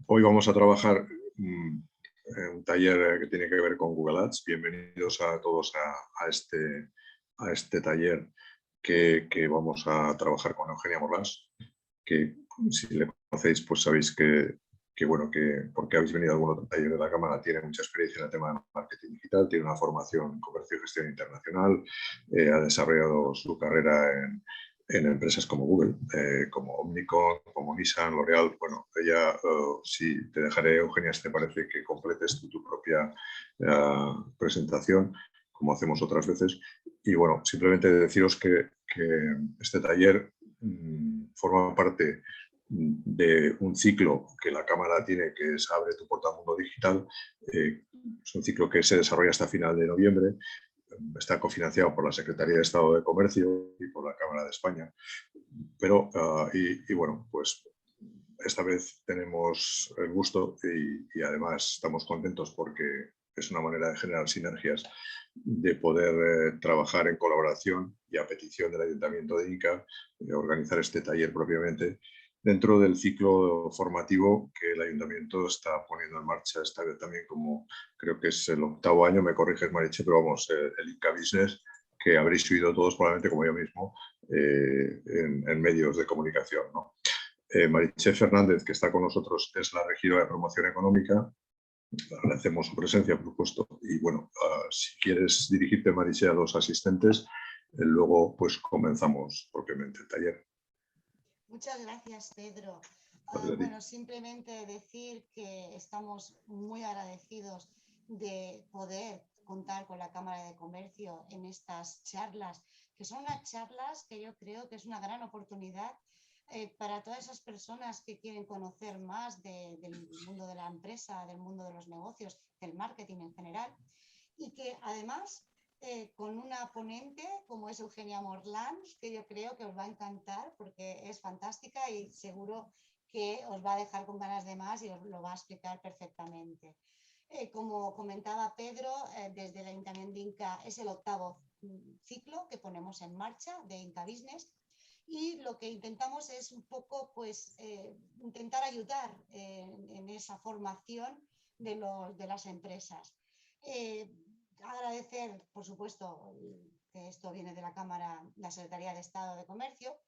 Hoy vamos a trabajar un taller que tiene que ver con Google Ads. Bienvenidos a todos a este taller que vamos a trabajar con Eugenia Morlans, que si le conocéis pues sabéis que porque habéis venido a algún otro taller de la Cámara, tiene mucha experiencia en el tema de marketing digital, tiene una formación en comercio y gestión internacional, ha desarrollado su carrera en empresas como Google, como Omnicom, como Nissan, L'Oreal. Bueno, ella, si te dejaré, Eugenia, si te parece que completes tu propia presentación, como hacemos otras veces. Y bueno, simplemente deciros que este taller forma parte de un ciclo que la Cámara tiene, que es Abre tu puerta al mundo digital. Es un ciclo que se desarrolla hasta final de noviembre. Está cofinanciado por la Secretaría de Estado de Comercio y por la Cámara de España. Pero, bueno, pues esta vez tenemos el gusto y además estamos contentos porque es una manera de generar sinergias, de poder trabajar en colaboración y a petición del Ayuntamiento de Inca, organizar este taller propiamente dentro del ciclo formativo que el Ayuntamiento está poniendo en marcha esta vez también, como creo que es el 8º año, me corriges, Mariche, pero vamos, el Inca Business, que habréis oído todos probablemente como yo mismo en medios de comunicación, ¿no? Mariche Fernández, que está con nosotros, es la regidora de Promoción Económica. Agradecemos su presencia, por supuesto. Y bueno, si quieres dirigirte, Mariche, a los asistentes, luego pues comenzamos propiamente el taller. Muchas gracias, Pedro. Bueno, simplemente decir que estamos muy agradecidos de poder contar con la Cámara de Comercio en estas charlas, que son unas charlas que yo creo que es una gran oportunidad para todas esas personas que quieren conocer más del mundo de la empresa, del mundo de los negocios, del marketing en general, y que además con una ponente como es Eugenia Morlans, que yo creo que os va a encantar porque es fantástica y seguro que os va a dejar con ganas de más y os lo va a explicar perfectamente. Como comentaba Pedro, desde el Ayuntamiento de Inca es el 8º ciclo que ponemos en marcha de Inca Business. Y lo que intentamos es un poco, pues, intentar ayudar en esa formación de las empresas. Agradecer, por supuesto, que esto viene de la Cámara, la Secretaría de Estado de Comercio,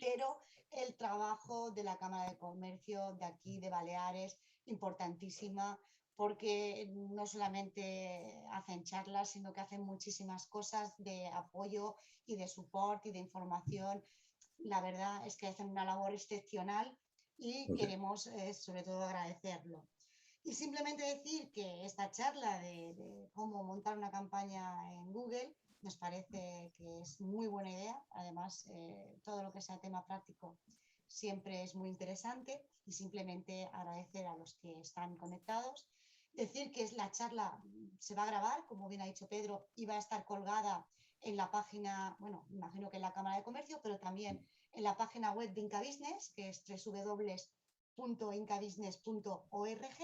pero el trabajo de la Cámara de Comercio de aquí, de Baleares, importantísima, porque no solamente hacen charlas, sino que hacen muchísimas cosas de apoyo y de soporte y de información. La verdad es que hacen una labor excepcional y queremos sobre todo agradecerlo. Y simplemente decir que esta charla de cómo montar una campaña en Google nos parece que es muy buena idea. Además, todo lo que sea tema práctico siempre es muy interesante y simplemente agradecer a los que están conectados. Decir que la charla se va a grabar, como bien ha dicho Pedro, y va a estar colgada en la página, bueno, imagino que en la Cámara de Comercio, pero también en la página web de Inca Business, que es www.incabusiness.org.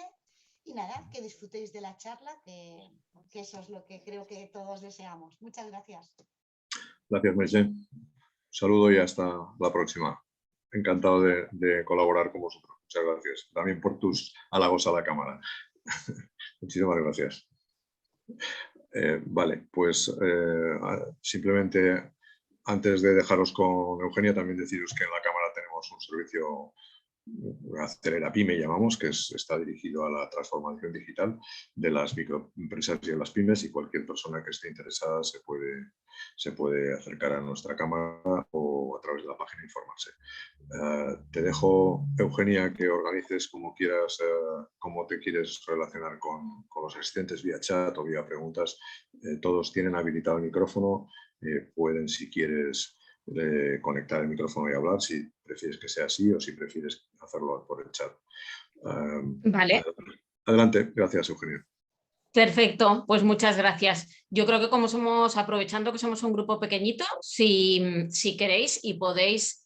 Y nada, que disfrutéis de la charla, que eso es lo que creo que todos deseamos. Muchas gracias. Gracias, Mariche. Un saludo y hasta la próxima. Encantado de colaborar con vosotros. Muchas gracias. También por tus halagos a la Cámara. Muchísimas gracias. Vale, pues simplemente antes de dejaros con Eugenia, también deciros que en la Cámara tenemos un servicio Acelera Pyme, llamamos, que está dirigido a la transformación digital de las microempresas y de las pymes, y cualquier persona que esté interesada se puede acercar a nuestra cámara o a través de la página informarse. Te dejo, Eugenia, que organices como quieras, cómo te quieres relacionar con los asistentes vía chat o vía preguntas. Todos tienen habilitado el micrófono, pueden, si quieres, conectar el micrófono y hablar, si prefieres que sea así o si prefieres hacerlo por el chat. Vale. Adelante, gracias, Eugenia. Perfecto, pues muchas gracias. Yo creo que como aprovechando que somos un grupo pequeñito, si queréis y podéis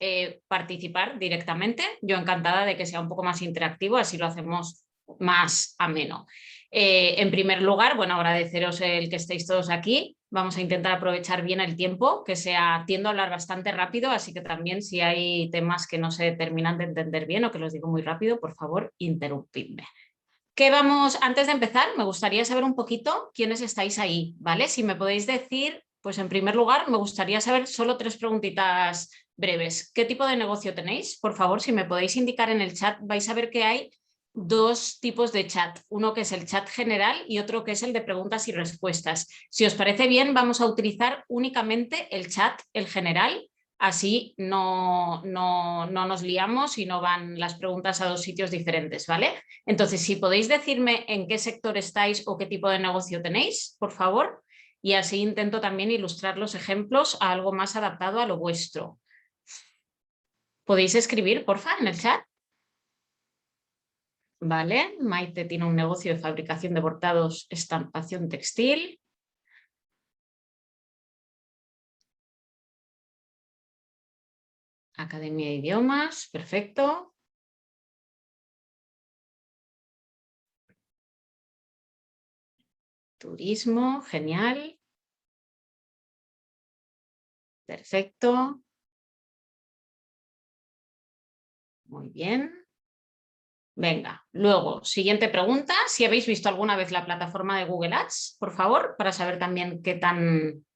participar directamente, yo encantada de que sea un poco más interactivo, así lo hacemos más ameno. En primer lugar, bueno, agradeceros el que estéis todos aquí. Vamos a intentar aprovechar bien el tiempo, que tiendo a hablar bastante rápido, así que también si hay temas que no se terminan de entender bien o que los digo muy rápido, por favor, interrumpidme. Antes de empezar, me gustaría saber un poquito quiénes estáis ahí, ¿vale? Si me podéis decir, pues en primer lugar, me gustaría saber solo 3 preguntitas breves. ¿Qué tipo de negocio tenéis? Por favor, si me podéis indicar en el chat, vais a ver que hay 2 tipos de chat, uno que es el chat general y otro que es el de preguntas y respuestas. Si os parece bien, vamos a utilizar únicamente el chat, el general, así no nos liamos y no van las preguntas a 2 sitios diferentes, ¿vale? Entonces, si podéis decirme en qué sector estáis o qué tipo de negocio tenéis, por favor, y así intento también ilustrar los ejemplos a algo más adaptado a lo vuestro. ¿Podéis escribir, porfa, en el chat? Vale, Maite tiene un negocio de fabricación de bordados, estampación textil. Academia de idiomas, perfecto. Turismo, genial. Perfecto. Muy bien. Venga, luego, siguiente pregunta. Si habéis visto alguna vez la plataforma de Google Ads, por favor, para saber también qué tan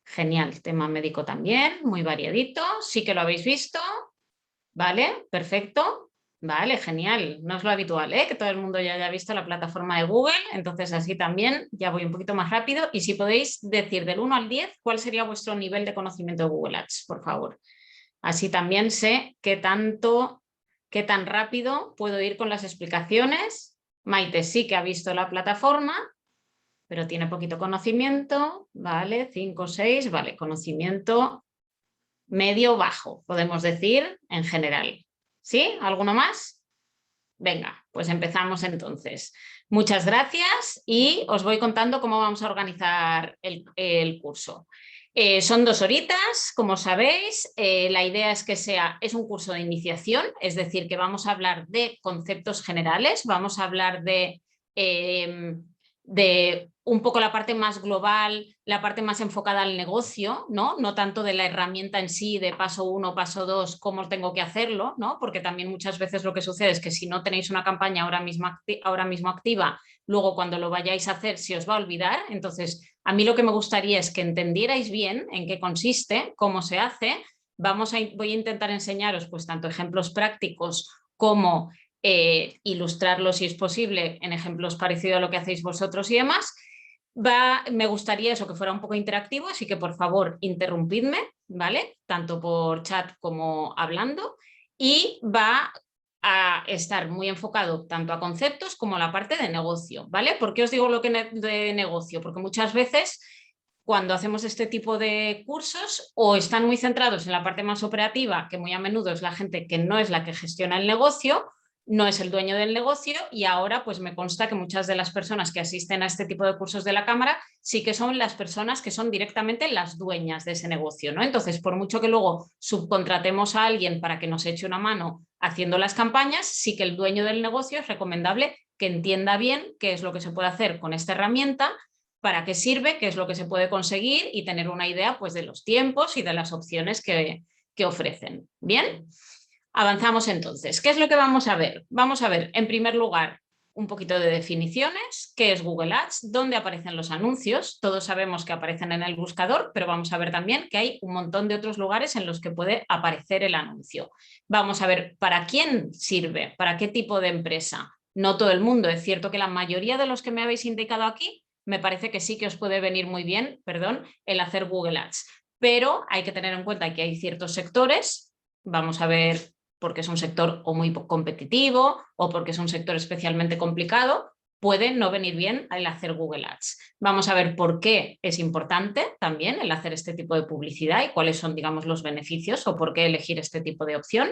genial, tema médico también, muy variadito. Sí que lo habéis visto. Vale, perfecto. Vale, genial. No es lo habitual, ¿eh? Que todo el mundo ya haya visto la plataforma de Google. Entonces así también ya voy un poquito más rápido. Y si podéis decir del 1 al 10, ¿cuál sería vuestro nivel de conocimiento de Google Ads? Por favor. Así también sé qué tan rápido puedo ir con las explicaciones. Maite sí que ha visto la plataforma, pero tiene poquito conocimiento. Vale, 5, 6, vale, conocimiento medio bajo, podemos decir, en general. ¿Sí? ¿Alguno más? Venga, pues empezamos entonces. Muchas gracias y os voy contando cómo vamos a organizar el curso. Son 2 horitas, como sabéis. La idea es que es un curso de iniciación, es decir, que vamos a hablar de conceptos generales, vamos a hablar de un poco la parte más global, la parte más enfocada al negocio, ¿no? No tanto de la herramienta en sí, de paso 1, paso 2, cómo tengo que hacerlo, ¿no? Porque también muchas veces lo que sucede es que si no tenéis una campaña ahora mismo activa, luego cuando lo vayáis a hacer se os va a olvidar. Entonces, a mí lo que me gustaría es que entendierais bien en qué consiste, cómo se hace. Voy a intentar enseñaros pues tanto ejemplos prácticos como ilustrarlos si es posible en ejemplos parecidos a lo que hacéis vosotros y demás. Me gustaría eso que fuera un poco interactivo, así que por favor interrumpidme, ¿vale? Tanto por chat como hablando, y va a estar muy enfocado tanto a conceptos como a la parte de negocio, ¿vale? ¿Por qué os digo lo que de negocio? Porque muchas veces cuando hacemos este tipo de cursos o están muy centrados en la parte más operativa, que muy a menudo es la gente que no es la que gestiona el negocio, no es el dueño del negocio, y ahora pues me consta que muchas de las personas que asisten a este tipo de cursos de la Cámara sí que son las personas que son directamente las dueñas de ese negocio, ¿no? Entonces, por mucho que luego subcontratemos a alguien para que nos eche una mano haciendo las campañas, sí que el dueño del negocio es recomendable que entienda bien qué es lo que se puede hacer con esta herramienta, para qué sirve, qué es lo que se puede conseguir y tener una idea pues de los tiempos y de las opciones que ofrecen. ¿Bien? Avanzamos entonces. ¿Qué es lo que vamos a ver? Vamos a ver, en primer lugar, un poquito de definiciones. ¿Qué es Google Ads? ¿Dónde aparecen los anuncios? Todos sabemos que aparecen en el buscador, pero vamos a ver también que hay un montón de otros lugares en los que puede aparecer el anuncio. Vamos a ver para quién sirve, para qué tipo de empresa. No todo el mundo. Es cierto que la mayoría de los que me habéis indicado aquí, me parece que sí que os puede venir muy bien, el hacer Google Ads. Pero hay que tener en cuenta que hay ciertos sectores. Vamos a ver porque es un sector o muy competitivo o porque es un sector especialmente complicado, puede no venir bien el hacer Google Ads. Vamos a ver por qué es importante también el hacer este tipo de publicidad y cuáles son, digamos, los beneficios o por qué elegir este tipo de opción.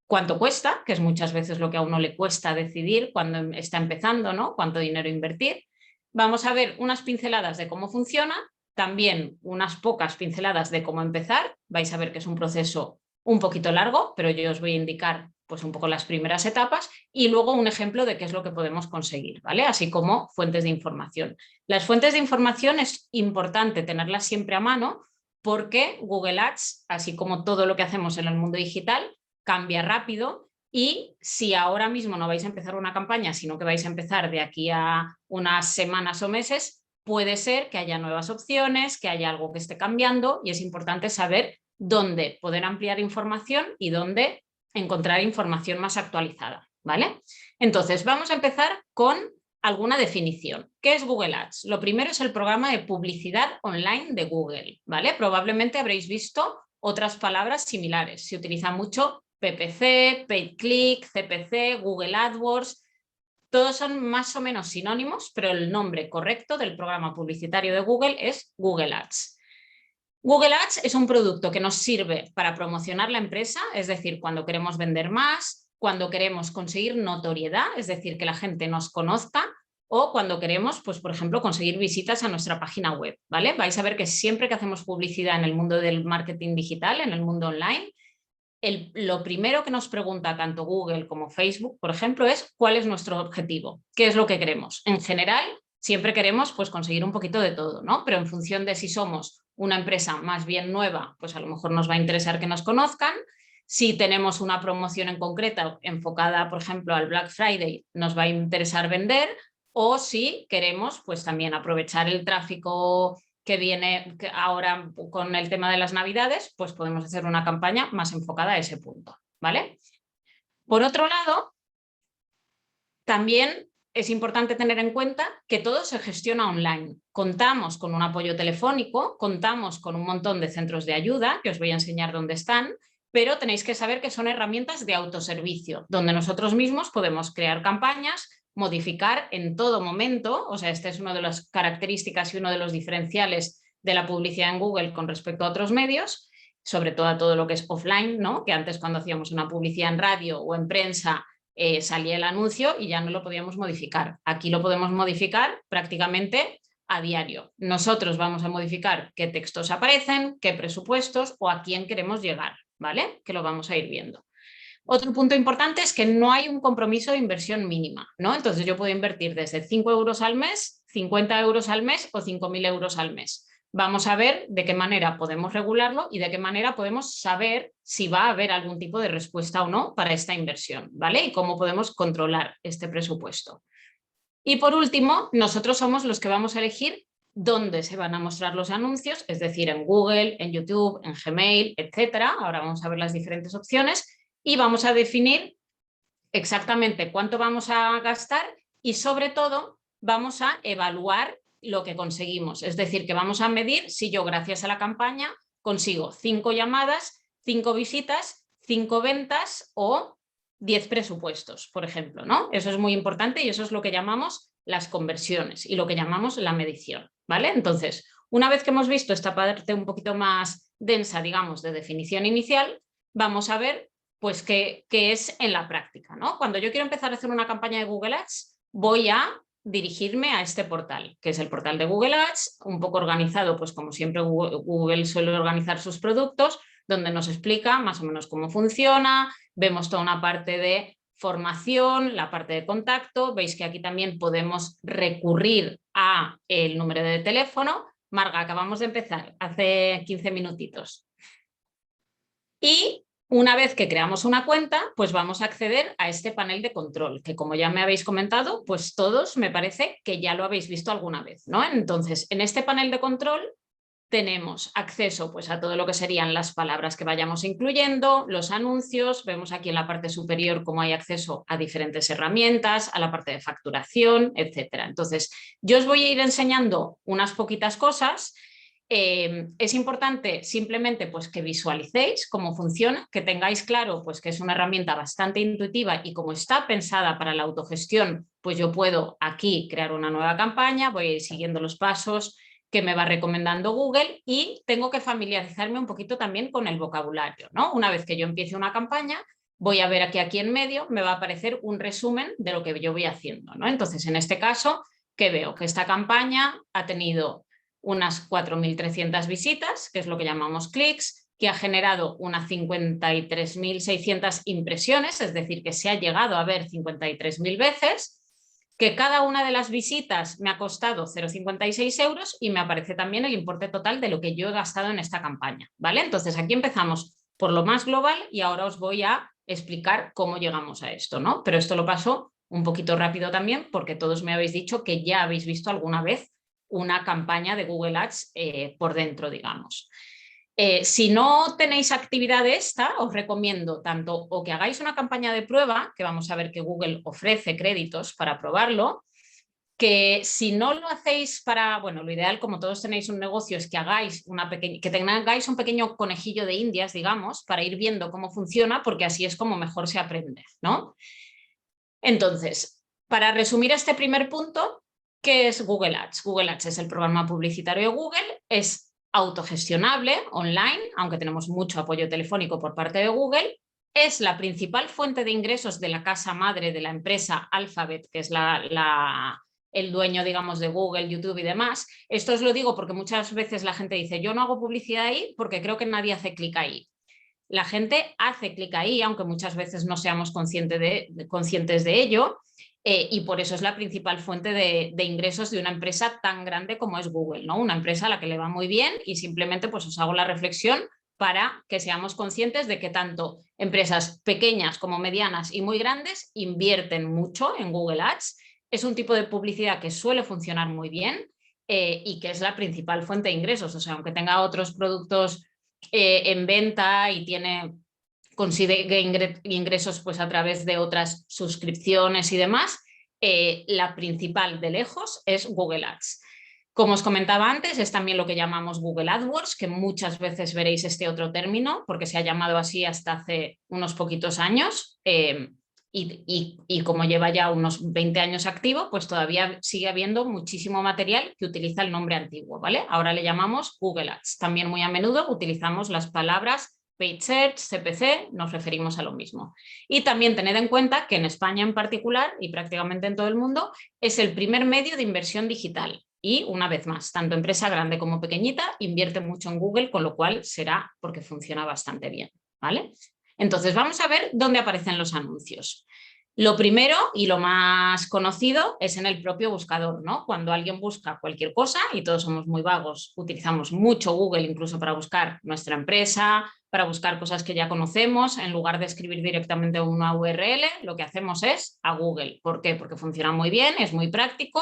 Cuánto cuesta, que es muchas veces lo que a uno le cuesta decidir cuando está empezando, ¿no? Cuánto dinero invertir. Vamos a ver unas pinceladas de cómo funciona, también unas pocas pinceladas de cómo empezar. Vais a ver que es un proceso un poquito largo, pero yo os voy a indicar pues un poco las primeras etapas y luego un ejemplo de qué es lo que podemos conseguir, ¿vale? Así como fuentes de información. Las fuentes de información es importante tenerlas siempre a mano porque Google Ads, así como todo lo que hacemos en el mundo digital, cambia rápido y si ahora mismo no vais a empezar una campaña, sino que vais a empezar de aquí a unas semanas o meses, puede ser que haya nuevas opciones, que haya algo que esté cambiando y es importante saber dónde poder ampliar información y dónde encontrar información más actualizada, ¿vale? Entonces, vamos a empezar con alguna definición. ¿Qué es Google Ads? Lo primero es el programa de publicidad online de Google, ¿vale? Probablemente habréis visto otras palabras similares. Se utiliza mucho PPC, Paid Click, CPC, Google AdWords. Todos son más o menos sinónimos, pero el nombre correcto del programa publicitario de Google es Google Ads. Google Ads es un producto que nos sirve para promocionar la empresa, es decir, cuando queremos vender más, cuando queremos conseguir notoriedad, es decir, que la gente nos conozca, o cuando queremos, pues, por ejemplo, conseguir visitas a nuestra página web, ¿vale? Vais a ver que siempre que hacemos publicidad en el mundo del marketing digital, en el mundo online, lo primero que nos pregunta tanto Google como Facebook, por ejemplo, es cuál es nuestro objetivo, qué es lo que queremos. En general, siempre queremos pues, conseguir un poquito de todo, ¿no? Pero en función de si somos una empresa más bien nueva, pues a lo mejor nos va a interesar que nos conozcan. Si tenemos una promoción en concreto enfocada, por ejemplo, al Black Friday, nos va a interesar vender. O si queremos, pues también aprovechar el tráfico que viene ahora con el tema de las Navidades, pues podemos hacer una campaña más enfocada a ese punto, ¿vale? Por otro lado, también es importante tener en cuenta que todo se gestiona online. Contamos con un apoyo telefónico, contamos con un montón de centros de ayuda, que os voy a enseñar dónde están, pero tenéis que saber que son herramientas de autoservicio, donde nosotros mismos podemos crear campañas, modificar en todo momento, o sea, esta es una de las características y uno de los diferenciales de la publicidad en Google con respecto a otros medios, sobre todo lo que es offline, ¿no? Que antes cuando hacíamos una publicidad en radio o en prensa salía el anuncio y ya no lo podíamos modificar. Aquí lo podemos modificar prácticamente a diario. Nosotros vamos a modificar qué textos aparecen, qué presupuestos o a quién queremos llegar, ¿vale? Que lo vamos a ir viendo. Otro punto importante es que no hay un compromiso de inversión mínima, ¿no? Entonces yo puedo invertir desde 5 euros al mes, 50 euros al mes o 5.000 euros al mes. Vamos a ver de qué manera podemos regularlo y de qué manera podemos saber si va a haber algún tipo de respuesta o no para esta inversión, ¿vale? Y cómo podemos controlar este presupuesto. Y por último, nosotros somos los que vamos a elegir dónde se van a mostrar los anuncios, es decir, en Google, en YouTube, en Gmail, etcétera. Ahora vamos a ver las diferentes opciones y vamos a definir exactamente cuánto vamos a gastar y sobre todo vamos a evaluar lo que conseguimos. Es decir, que vamos a medir si yo gracias a la campaña consigo 5 llamadas, 5 visitas, 5 ventas o 10 presupuestos, por ejemplo, ¿no? Eso es muy importante y eso es lo que llamamos las conversiones y lo que llamamos la medición, ¿vale? Entonces, una vez que hemos visto esta parte un poquito más densa, digamos, de definición inicial, vamos a ver pues qué es en la práctica, ¿no? Cuando yo quiero empezar a hacer una campaña de Google Ads, voy a dirigirme a este portal, que es el portal de Google Ads, un poco organizado, pues como siempre Google suele organizar sus productos, donde nos explica más o menos cómo funciona, vemos toda una parte de formación, la parte de contacto, veis que aquí también podemos recurrir a el número de teléfono. Marga, acabamos de empezar hace 15 minutitos. Y una vez que creamos una cuenta, pues vamos a acceder a este panel de control, que como ya me habéis comentado, pues todos me parece que ya lo habéis visto alguna vez, ¿no? Entonces, en este panel de control tenemos acceso pues, a todo lo que serían las palabras que vayamos incluyendo, los anuncios, vemos aquí en la parte superior cómo hay acceso a diferentes herramientas, a la parte de facturación, etcétera. Entonces, yo os voy a ir enseñando unas poquitas cosas. Es importante simplemente pues, que visualicéis cómo funciona, que tengáis claro pues, que es una herramienta bastante intuitiva y como está pensada para la autogestión, pues yo puedo aquí crear una nueva campaña, voy a ir siguiendo los pasos que me va recomendando Google y tengo que familiarizarme un poquito también con el vocabulario, ¿no? Una vez que yo empiece una campaña, voy a ver que aquí en medio me va a aparecer un resumen de lo que yo voy haciendo, ¿no? Entonces, en este caso, ¿qué veo? Que esta campaña ha tenido unas 4.300 visitas, que es lo que llamamos clics, que ha generado unas 53.600 impresiones, es decir, que se ha llegado a ver 53.000 veces, que cada una de las visitas me ha costado 0,56 € y me aparece también el importe total de lo que yo he gastado en esta campaña, ¿vale? Entonces aquí empezamos por lo más global y ahora os voy a explicar cómo llegamos a esto, ¿no? Pero esto lo paso un poquito rápido también porque todos me habéis dicho que ya habéis visto alguna vez una campaña de Google Ads por dentro, digamos. Si no tenéis actividad de esta, os recomiendo tanto o que hagáis una campaña de prueba, que vamos a ver que Google ofrece créditos para probarlo, que si no lo hacéis para, bueno, lo ideal como todos tenéis un negocio es que hagáis que tengáis un pequeño conejillo de indias, digamos, para ir viendo cómo funciona, porque así es como mejor se aprende, ¿no? Entonces, para resumir este primer punto, ¿qué es Google Ads? Google Ads es el programa publicitario de Google, es autogestionable online, aunque tenemos mucho apoyo telefónico por parte de Google, es la principal fuente de ingresos de la casa madre de la empresa Alphabet, que es el dueño, digamos, de Google, YouTube y demás. Esto os lo digo porque muchas veces la gente dice, yo no hago publicidad ahí porque creo que nadie hace clic ahí. La gente hace clic ahí, aunque muchas veces no seamos conscientes de ello, y por eso es la principal fuente de ingresos de una empresa tan grande como es Google, ¿no? Una empresa a la que le va muy bien y simplemente pues os hago la reflexión para que seamos conscientes de que tanto empresas pequeñas como medianas y muy grandes invierten mucho en Google Ads. Es un tipo de publicidad que suele funcionar muy bien y que es la principal fuente de ingresos. O sea, aunque tenga otros productos en venta y consigue ingresos pues, a través de otras suscripciones y demás, la principal de lejos es Google Ads. Como os comentaba antes, es también lo que llamamos Google AdWords, que muchas veces veréis este otro término, porque se ha llamado así hasta hace unos poquitos años, y como lleva ya unos 20 años activo, pues todavía sigue habiendo muchísimo material que utiliza el nombre antiguo, ¿vale? Ahora le llamamos Google Ads. También muy a menudo utilizamos las palabras Paid Search, CPC, nos referimos a lo mismo. Y también tened en cuenta que en España en particular, y prácticamente en todo el mundo, es el primer medio de inversión digital. Y una vez más, tanto empresa grande como pequeñita invierte mucho en Google, con lo cual será porque funciona bastante bien, ¿vale? Entonces vamos a ver dónde aparecen los anuncios. Lo primero y lo más conocido es en el propio buscador, ¿no? Cuando alguien busca cualquier cosa, y todos somos muy vagos, utilizamos mucho Google incluso para buscar nuestra empresa, para buscar cosas que ya conocemos, en lugar de escribir directamente una URL, lo que hacemos es a Google. ¿Por qué? Porque funciona muy bien, es muy práctico,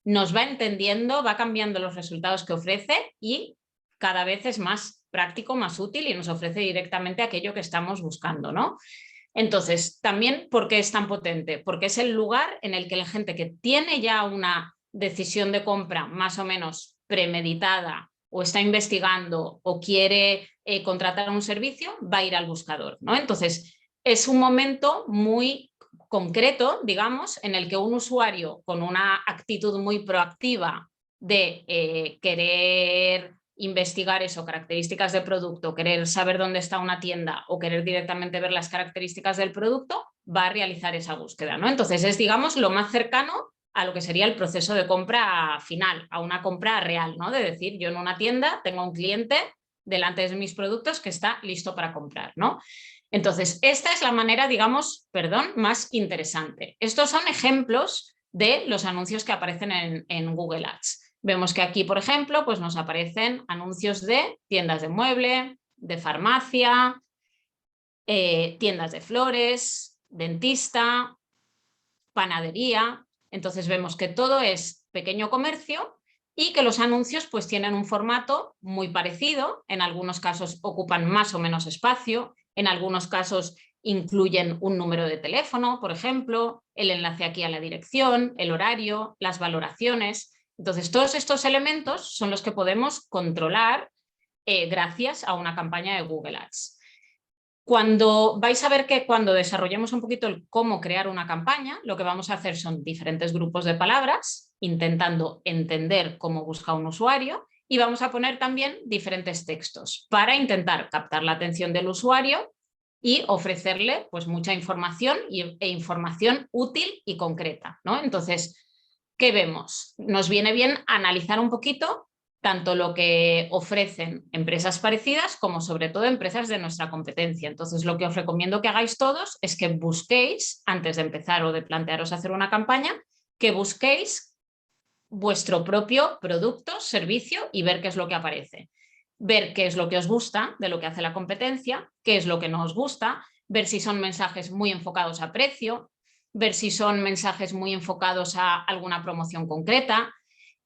nos va entendiendo, va cambiando los resultados que ofrece y cada vez es más práctico, más útil y nos ofrece directamente aquello que estamos buscando, ¿no? Entonces, también, ¿por qué es tan potente? Porque es el lugar en el que la gente que tiene ya una decisión de compra más o menos premeditada o está investigando o quiere contratar un servicio, va a ir al buscador, ¿no? Entonces, es un momento muy concreto, digamos, en el que un usuario con una actitud muy proactiva de querer investigar eso, características de producto, querer saber dónde está una tienda o querer directamente ver las características del producto, va a realizar esa búsqueda, ¿no? Entonces es, digamos, lo más cercano a lo que sería el proceso de compra final, a una compra real, ¿no? De decir, yo en una tienda tengo un cliente delante de mis productos que está listo para comprar, ¿no? Entonces, esta es la manera, digamos, más interesante. Estos son ejemplos de los anuncios que aparecen en Google Ads. Vemos que aquí, por ejemplo, pues nos aparecen anuncios de tiendas de mueble, de farmacia, tiendas de flores, dentista, panadería. Entonces vemos que todo es pequeño comercio y que los anuncios pues tienen un formato muy parecido. En algunos casos ocupan más o menos espacio, en algunos casos incluyen un número de teléfono, por ejemplo, el enlace aquí a la dirección, el horario, las valoraciones. Entonces, todos estos elementos son los que podemos controlar gracias a una campaña de Google Ads. Vais a ver que cuando desarrollemos un poquito el cómo crear una campaña, lo que vamos a hacer son diferentes grupos de palabras, intentando entender cómo busca un usuario, y vamos a poner también diferentes textos para intentar captar la atención del usuario y ofrecerle pues, mucha información e información útil y concreta, ¿no? Entonces, ¿qué vemos? Nos viene bien analizar un poquito tanto lo que ofrecen empresas parecidas como sobre todo empresas de nuestra competencia. Entonces, lo que os recomiendo que hagáis todos es que busquéis, antes de empezar o de plantearos hacer una campaña, que busquéis vuestro propio producto, servicio y ver qué es lo que aparece. Ver qué es lo que os gusta de lo que hace la competencia, qué es lo que no os gusta, ver si son mensajes muy enfocados a precio, ver si son mensajes muy enfocados a alguna promoción concreta,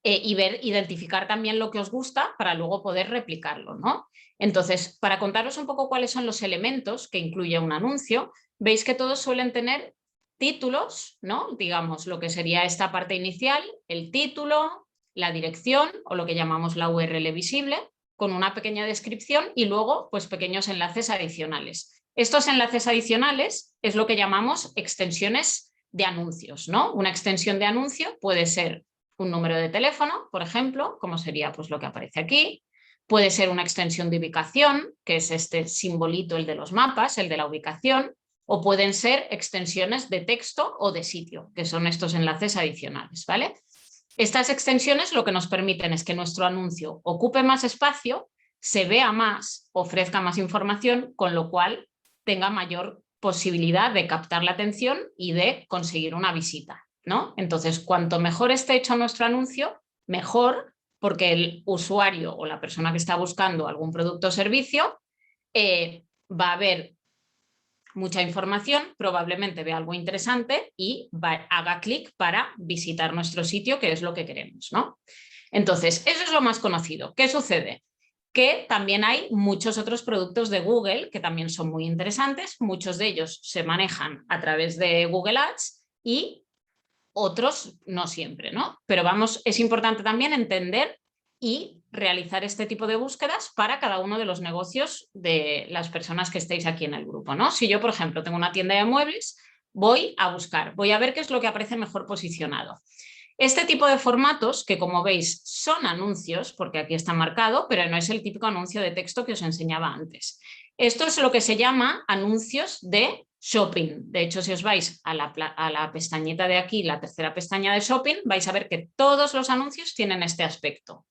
y identificar también lo que os gusta para luego poder replicarlo, ¿no? Entonces, para contaros un poco cuáles son los elementos que incluye un anuncio, veis que todos suelen tener títulos, ¿no? Digamos, lo que sería esta parte inicial, el título, la dirección o lo que llamamos la URL visible, con una pequeña descripción y luego, pues, pequeños enlaces adicionales. Estos enlaces adicionales es lo que llamamos extensiones de anuncios, ¿no? Una extensión de anuncio puede ser un número de teléfono, por ejemplo, como sería pues lo que aparece aquí. Puede ser una extensión de ubicación, que es este simbolito, el de los mapas, el de la ubicación, o pueden ser extensiones de texto o de sitio, que son estos enlaces adicionales, ¿vale? Estas extensiones lo que nos permiten es que nuestro anuncio ocupe más espacio, se vea más, ofrezca más información, con lo cual tenga mayor posibilidad de captar la atención y de conseguir una visita, ¿no? Entonces, cuanto mejor esté hecho nuestro anuncio, mejor, porque el usuario o la persona que está buscando algún producto o servicio va a ver mucha información, probablemente vea algo interesante y haga clic para visitar nuestro sitio, que es lo que queremos, ¿no? Entonces, eso es lo más conocido. ¿Qué sucede? Que también hay muchos otros productos de Google que también son muy interesantes. Muchos de ellos se manejan a través de Google Ads y otros no siempre, ¿no? Pero vamos, es importante también entender y realizar este tipo de búsquedas para cada uno de los negocios de las personas que estéis aquí en el grupo, ¿no? Si yo, por ejemplo, tengo una tienda de muebles, voy a buscar, voy a ver qué es lo que aparece mejor posicionado. Este tipo de formatos, que como veis son anuncios, porque aquí está marcado, pero no es el típico anuncio de texto que os enseñaba antes. Esto es lo que se llama anuncios de shopping. De hecho, si os vais a la pestañita de aquí, la tercera pestaña de shopping, vais a ver que todos los anuncios tienen este aspecto.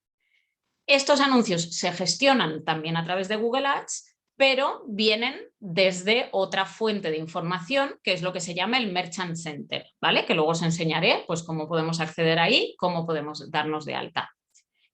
Estos anuncios se gestionan también a través de Google Ads, pero vienen desde otra fuente de información, que es lo que se llama el Merchant Center, ¿vale? Que luego os enseñaré pues, cómo podemos acceder ahí, cómo podemos darnos de alta.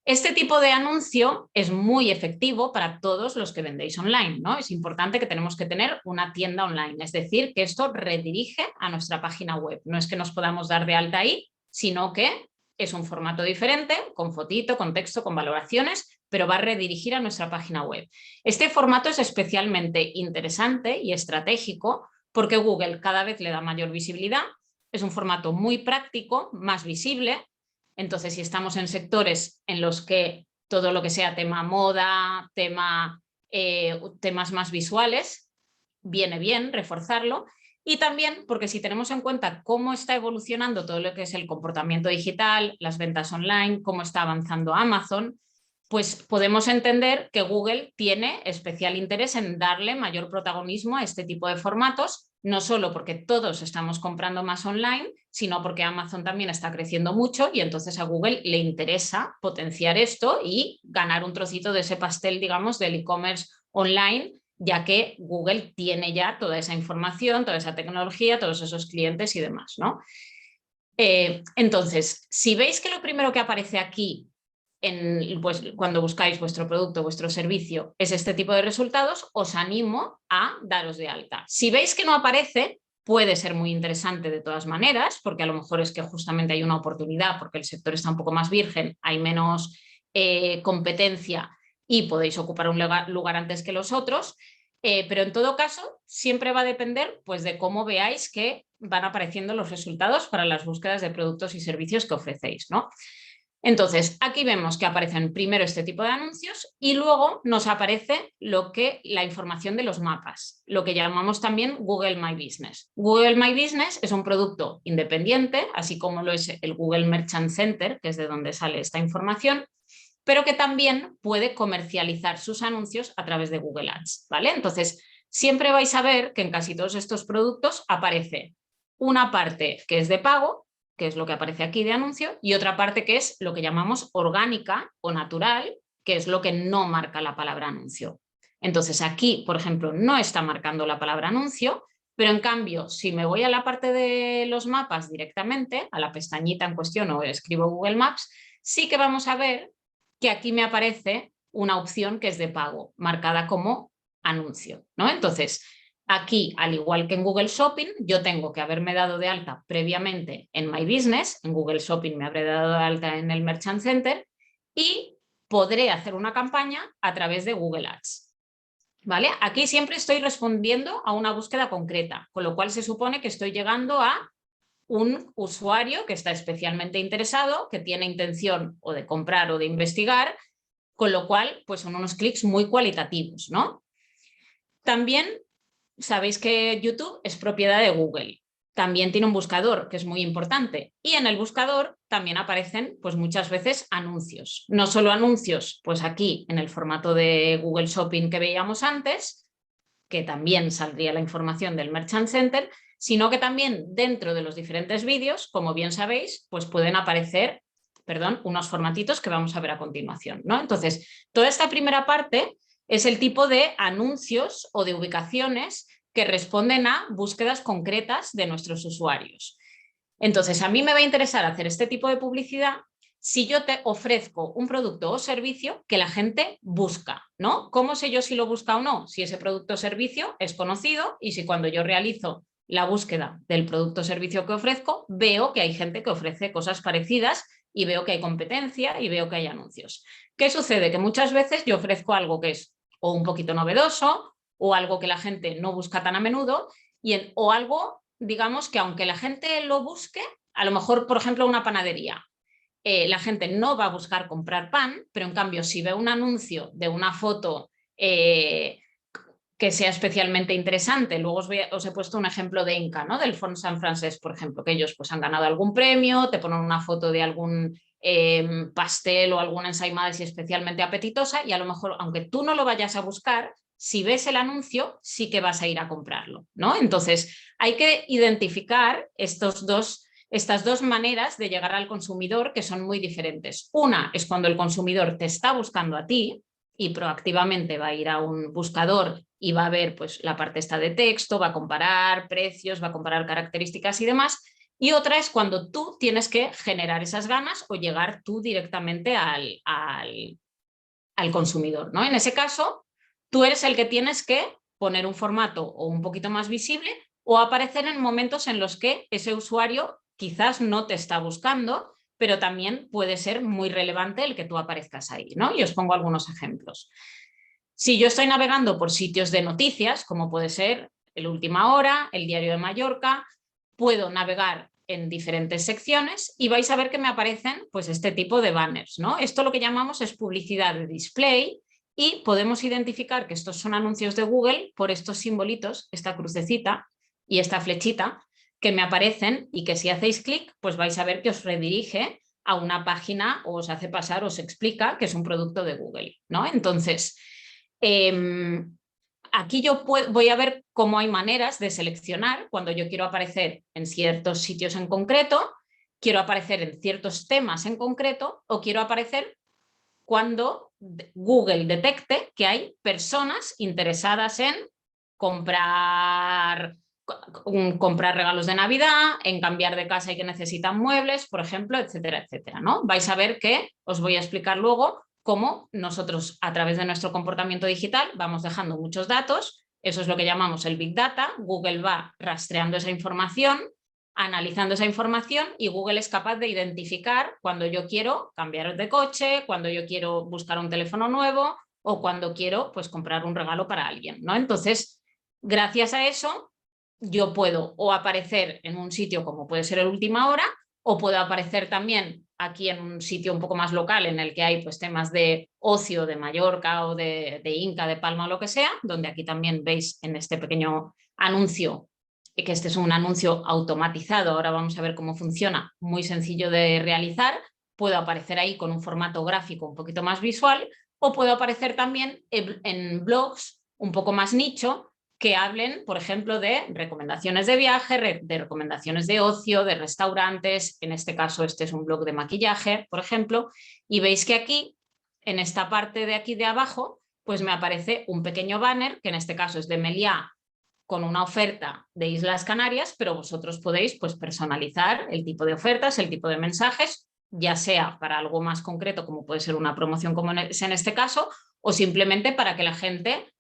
Este tipo de anuncio es muy efectivo para todos los que vendéis online, ¿no? Es importante que tenemos que tener una tienda online, es decir, que esto redirige a nuestra página web. No es que nos podamos dar de alta ahí, sino que es un formato diferente, con fotito, con texto, con valoraciones, pero va a redirigir a nuestra página web. Este formato es especialmente interesante y estratégico porque Google cada vez le da mayor visibilidad. Es un formato muy práctico, más visible. Entonces, si estamos en sectores en los que todo lo que sea tema moda, temas más visuales, viene bien reforzarlo. Y también porque si tenemos en cuenta cómo está evolucionando todo lo que es el comportamiento digital, las ventas online, cómo está avanzando Amazon, pues podemos entender que Google tiene especial interés en darle mayor protagonismo a este tipo de formatos, no solo porque todos estamos comprando más online, sino porque Amazon también está creciendo mucho y entonces a Google le interesa potenciar esto y ganar un trocito de ese pastel, digamos, del e-commerce online, ya que Google tiene ya toda esa información, toda esa tecnología, todos esos clientes y demás, ¿no? Entonces, si veis que lo primero que aparece aquí cuando buscáis vuestro producto, vuestro servicio, es este tipo de resultados, os animo a daros de alta. Si veis que no aparece, puede ser muy interesante de todas maneras, porque a lo mejor es que justamente hay una oportunidad, porque el sector está un poco más virgen, hay menos competencia y podéis ocupar un lugar antes que los otros, pero en todo caso siempre va a depender pues, de cómo veáis que van apareciendo los resultados para las búsquedas de productos y servicios que ofrecéis, ¿no? Entonces, aquí vemos que aparecen primero este tipo de anuncios y luego nos aparece la información de los mapas, lo que llamamos también Google My Business. Google My Business es un producto independiente, así como lo es el Google Merchant Center, que es de donde sale esta información, pero que también puede comercializar sus anuncios a través de Google Ads, ¿vale? Entonces, siempre vais a ver que en casi todos estos productos aparece una parte que es de pago que es lo que aparece aquí de anuncio, y otra parte que es lo que llamamos orgánica o natural, que es lo que no marca la palabra anuncio. Entonces aquí, por ejemplo, no está marcando la palabra anuncio, pero en cambio, si me voy a la parte de los mapas directamente, a la pestañita en cuestión o escribo Google Maps, sí que vamos a ver que aquí me aparece una opción que es de pago, marcada como anuncio, ¿no? Entonces, aquí, al igual que en Google Shopping, yo tengo que haberme dado de alta previamente en My Business, en Google Shopping me habré dado de alta en el Merchant Center y podré hacer una campaña a través de Google Ads. ¿Vale? Aquí siempre estoy respondiendo a una búsqueda concreta, con lo cual se supone que estoy llegando a un usuario que está especialmente interesado, que tiene intención o de comprar o de investigar, con lo cual pues son unos clics muy cualitativos, ¿no? También sabéis que YouTube es propiedad de Google. También tiene un buscador, que es muy importante. Y en el buscador también aparecen pues, muchas veces anuncios. No solo anuncios, pues aquí en el formato de Google Shopping que veíamos antes, que también saldría la información del Merchant Center, sino que también dentro de los diferentes vídeos, como bien sabéis, pues pueden aparecer, unos formatitos que vamos a ver a continuación, ¿no? Entonces, toda esta primera parte es el tipo de anuncios o de ubicaciones que responden a búsquedas concretas de nuestros usuarios. Entonces, a mí me va a interesar hacer este tipo de publicidad si yo te ofrezco un producto o servicio que la gente busca, ¿no? ¿Cómo sé yo si lo busca o no? Si ese producto o servicio es conocido y si cuando yo realizo la búsqueda del producto o servicio que ofrezco, veo que hay gente que ofrece cosas parecidas y veo que hay competencia y veo que hay anuncios. ¿Qué sucede? Que muchas veces yo ofrezco algo que es o un poquito novedoso o algo que la gente no busca tan a menudo o algo, digamos, que aunque la gente lo busque, a lo mejor, por ejemplo, una panadería. La gente no va a buscar comprar pan, pero en cambio si ve un anuncio de una foto que sea especialmente interesante, luego os he puesto un ejemplo de Inca, ¿no? Del Font San Francés, por ejemplo, que ellos pues, han ganado algún premio, te ponen una foto de algún pastel o alguna ensaimada así especialmente apetitosa y a lo mejor, aunque tú no lo vayas a buscar, si ves el anuncio, sí que vas a ir a comprarlo, ¿no? Entonces, hay que identificar estas dos maneras de llegar al consumidor que son muy diferentes. Una es cuando el consumidor te está buscando a ti y proactivamente va a ir a un buscador y va a ver pues, la parte esta de texto, va a comparar precios, va a comparar características y demás. Y otra es cuando tú tienes que generar esas ganas o llegar tú directamente al consumidor, ¿no? En ese caso, tú eres el que tienes que poner un formato o un poquito más visible o aparecer en momentos en los que ese usuario quizás no te está buscando, pero también puede ser muy relevante el que tú aparezcas ahí, ¿no? Y os pongo algunos ejemplos. Si yo estoy navegando por sitios de noticias, como puede ser el Última Hora, el Diario de Mallorca, puedo navegar en diferentes secciones y vais a ver que me aparecen pues, este tipo de banners, ¿no? Esto lo que llamamos es publicidad de display y podemos identificar que estos son anuncios de Google por estos simbolitos, esta crucecita y esta flechita que me aparecen y que si hacéis clic pues vais a ver que os redirige a una página o os hace pasar, os explica que es un producto de Google, ¿no? Entonces, aquí yo voy a ver cómo hay maneras de seleccionar cuando yo quiero aparecer en ciertos sitios en concreto, quiero aparecer en ciertos temas en concreto o quiero aparecer cuando Google detecte que hay personas interesadas en comprar regalos de Navidad, en cambiar de casa y que necesitan muebles, por ejemplo, etcétera, etcétera, ¿no? Vais a ver que os voy a explicar luego cómo nosotros a través de nuestro comportamiento digital vamos dejando muchos datos, eso es lo que llamamos el Big Data, Google va rastreando esa información, analizando esa información y Google es capaz de identificar cuando yo quiero cambiar de coche, cuando yo quiero buscar un teléfono nuevo o cuando quiero pues, comprar un regalo para alguien, ¿no? Entonces, gracias a eso, yo puedo o aparecer en un sitio como puede ser el Última Hora o puedo aparecer también aquí en un sitio un poco más local en el que hay pues, temas de ocio de Mallorca o de Inca, de Palma o lo que sea, donde aquí también veis en este pequeño anuncio que este es un anuncio automatizado, ahora vamos a ver cómo funciona, muy sencillo de realizar, puedo aparecer ahí con un formato gráfico un poquito más visual o puedo aparecer también en blogs un poco más nicho que hablen, por ejemplo, de recomendaciones de viaje, de recomendaciones de ocio, de restaurantes. En este caso, este es un blog de maquillaje, por ejemplo, y veis que aquí, en esta parte de aquí de abajo, pues me aparece un pequeño banner, que en este caso es de Meliá, con una oferta de Islas Canarias, pero vosotros podéis pues personalizar el tipo de ofertas, el tipo de mensajes, ya sea para algo más concreto, como puede ser una promoción como es en este caso, o simplemente para que la gente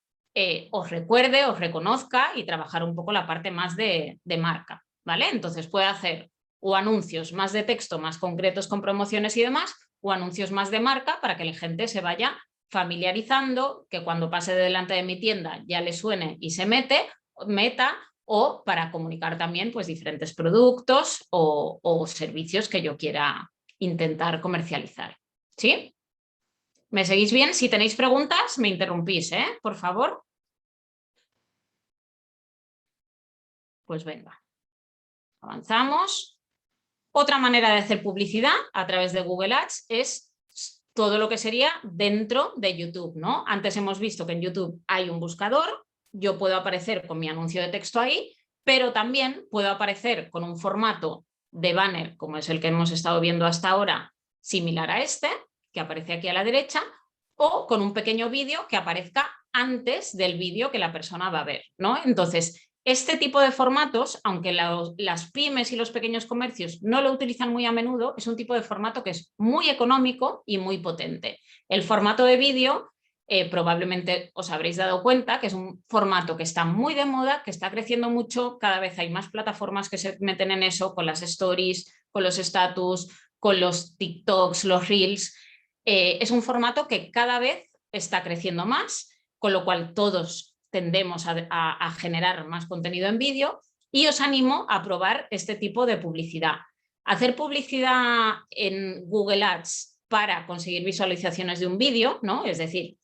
os recuerde, os reconozca y trabajar un poco la parte más de marca, ¿vale? Entonces puede hacer o anuncios más de texto, más concretos con promociones y demás, o anuncios más de marca para que la gente se vaya familiarizando, que cuando pase delante de mi tienda ya le suene y se meta, o para comunicar también pues diferentes productos o servicios que yo quiera intentar comercializar. ¿Sí? ¿Me seguís bien? Si tenéis preguntas, me interrumpís, por favor. Pues venga, avanzamos. Otra manera de hacer publicidad a través de Google Ads es todo lo que sería dentro de YouTube, ¿no? Antes hemos visto que en YouTube hay un buscador, yo puedo aparecer con mi anuncio de texto ahí, pero también puedo aparecer con un formato de banner, como es el que hemos estado viendo hasta ahora, similar a este, que aparece aquí a la derecha, o con un pequeño vídeo que aparezca antes del vídeo que la persona va a ver, ¿no? Entonces, este tipo de formatos, aunque las pymes y los pequeños comercios no lo utilizan muy a menudo, es un tipo de formato que es muy económico y muy potente. El formato de vídeo, probablemente os habréis dado cuenta que es un formato que está muy de moda, que está creciendo mucho, cada vez hay más plataformas que se meten en eso, con las stories, con los status, con los TikToks, los reels. Es un formato que cada vez está creciendo más, con lo cual todos tendemos a generar más contenido en vídeo y os animo a probar este tipo de publicidad. Hacer publicidad en Google Ads para conseguir visualizaciones de un vídeo, ¿no? Es decir,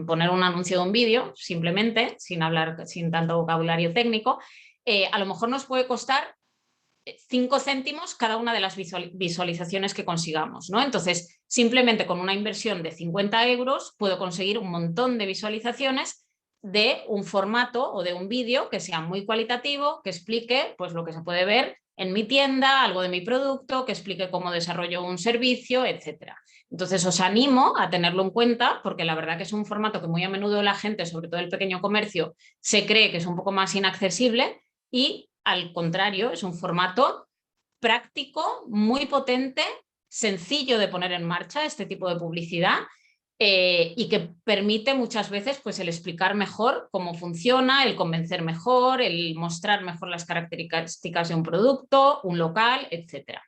poner un anuncio de un vídeo simplemente, sin tanto vocabulario técnico, a lo mejor nos puede costar 5 céntimos cada una de las visualizaciones que consigamos, ¿no? Entonces, simplemente con una inversión de 50 euros puedo conseguir un montón de visualizaciones de un formato o de un vídeo que sea muy cualitativo, que explique pues, lo que se puede ver en mi tienda, algo de mi producto, que explique cómo desarrollo un servicio, etc. Entonces os animo a tenerlo en cuenta porque la verdad que es un formato que muy a menudo la gente, sobre todo el pequeño comercio, se cree que es un poco más inaccesible y al contrario, es un formato práctico, muy potente, sencillo de poner en marcha este tipo de publicidad y que permite muchas veces pues, el explicar mejor cómo funciona, el convencer mejor, el mostrar mejor las características de un producto, un local, etc.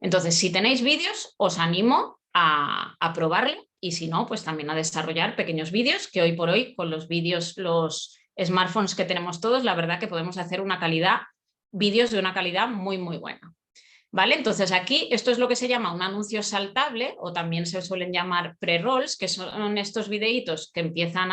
Entonces, si tenéis vídeos, os animo a probarlo y si no, pues también a desarrollar pequeños vídeos que hoy por hoy con los vídeos, los smartphones que tenemos todos, la verdad que podemos hacer vídeos de una calidad muy, muy buena. ¿Vale? Entonces aquí esto es lo que se llama un anuncio saltable o también se suelen llamar pre-rolls, que son estos videitos que empiezan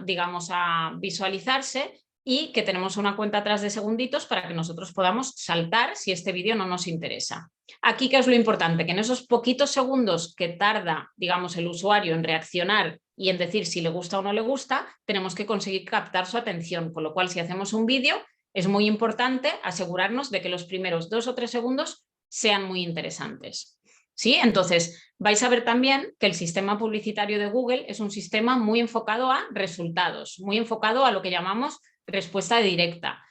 digamos, a visualizarse y que tenemos una cuenta atrás de segunditos para que nosotros podamos saltar si este vídeo no nos interesa. Aquí, ¿qué es lo importante? Que en esos poquitos segundos que tarda, digamos, el usuario en reaccionar y en decir si le gusta o no le gusta, tenemos que conseguir captar su atención, con lo cual si hacemos un vídeo es muy importante asegurarnos de que los primeros 2 o 3 segundos sean muy interesantes. ¿Sí? Entonces, vais a ver también que el sistema publicitario de Google es un sistema muy enfocado a resultados, muy enfocado a lo que llamamos respuesta directa.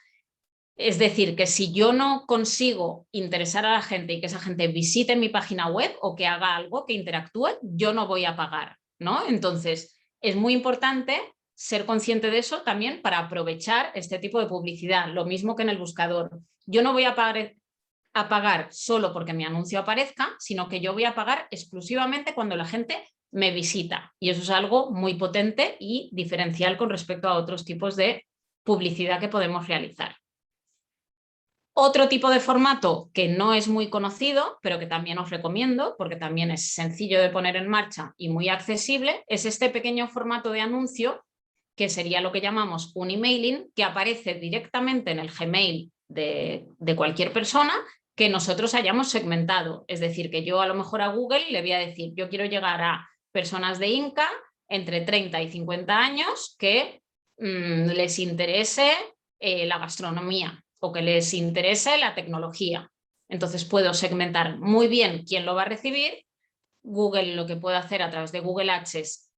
Es decir, que si yo no consigo interesar a la gente y que esa gente visite mi página web o que haga algo, que interactúe, yo no voy a pagar, ¿no? Entonces, es muy importante ser consciente de eso también para aprovechar este tipo de publicidad. Lo mismo que en el buscador. Yo no voy a pagar solo porque mi anuncio aparezca, sino que yo voy a pagar exclusivamente cuando la gente me visita. Y eso es algo muy potente y diferencial con respecto a otros tipos de publicidad que podemos realizar. Otro tipo de formato que no es muy conocido, pero que también os recomiendo, porque también es sencillo de poner en marcha y muy accesible, es este pequeño formato de anuncio, que sería lo que llamamos un emailing, que aparece directamente en el Gmail de cualquier persona que nosotros hayamos segmentado. Es decir, que yo a lo mejor a Google le voy a decir, yo quiero llegar a personas de Inca entre 30 y 50 años que les interese la gastronomía o que les interese la tecnología. Entonces puedo segmentar muy bien quién lo va a recibir. Google lo que puede hacer a través de Google Ads es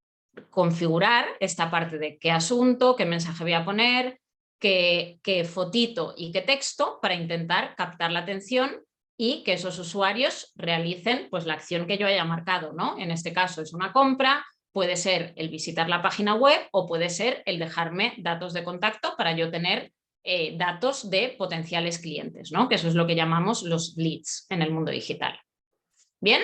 configurar esta parte de qué asunto, qué mensaje voy a poner, qué fotito y qué texto para intentar captar la atención y que esos usuarios realicen pues, la acción que yo haya marcado, ¿no? En este caso es una compra, puede ser el visitar la página web o puede ser el dejarme datos de contacto para yo tener datos de potenciales clientes, ¿no? Que eso es lo que llamamos los leads en el mundo digital. ¿Bien?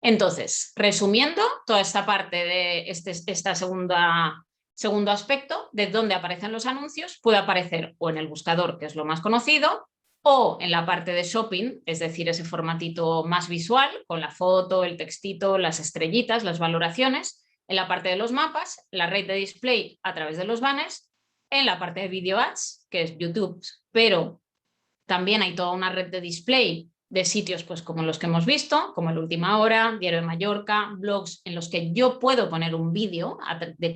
Entonces, resumiendo toda esta parte de esta segundo aspecto, de dónde aparecen los anuncios, puede aparecer o en el buscador, que es lo más conocido, o en la parte de shopping, es decir, ese formatito más visual, con la foto, el textito, las estrellitas, las valoraciones, en la parte de los mapas, la red de display a través de los banners, en la parte de video ads, que es YouTube, pero también hay toda una red de display de sitios pues, como los que hemos visto, como el Última Hora, Diario de Mallorca, blogs en los que yo puedo poner un vídeo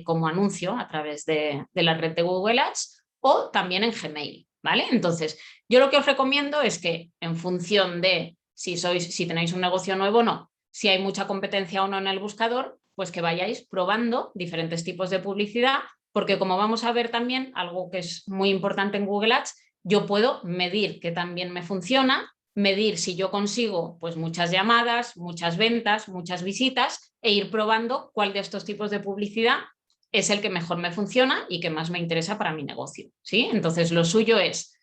como anuncio a través de la red de Google Ads o también en Gmail, ¿vale? Entonces, yo lo que os recomiendo es que en función de si tenéis un negocio nuevo o no, si hay mucha competencia o no en el buscador, pues que vayáis probando diferentes tipos de publicidad, porque como vamos a ver también, algo que es muy importante en Google Ads, yo puedo medir que también me funciona, medir si yo consigo pues muchas llamadas, muchas ventas, muchas visitas e ir probando cuál de estos tipos de publicidad es el que mejor me funciona y que más me interesa para mi negocio, ¿sí? Entonces lo suyo es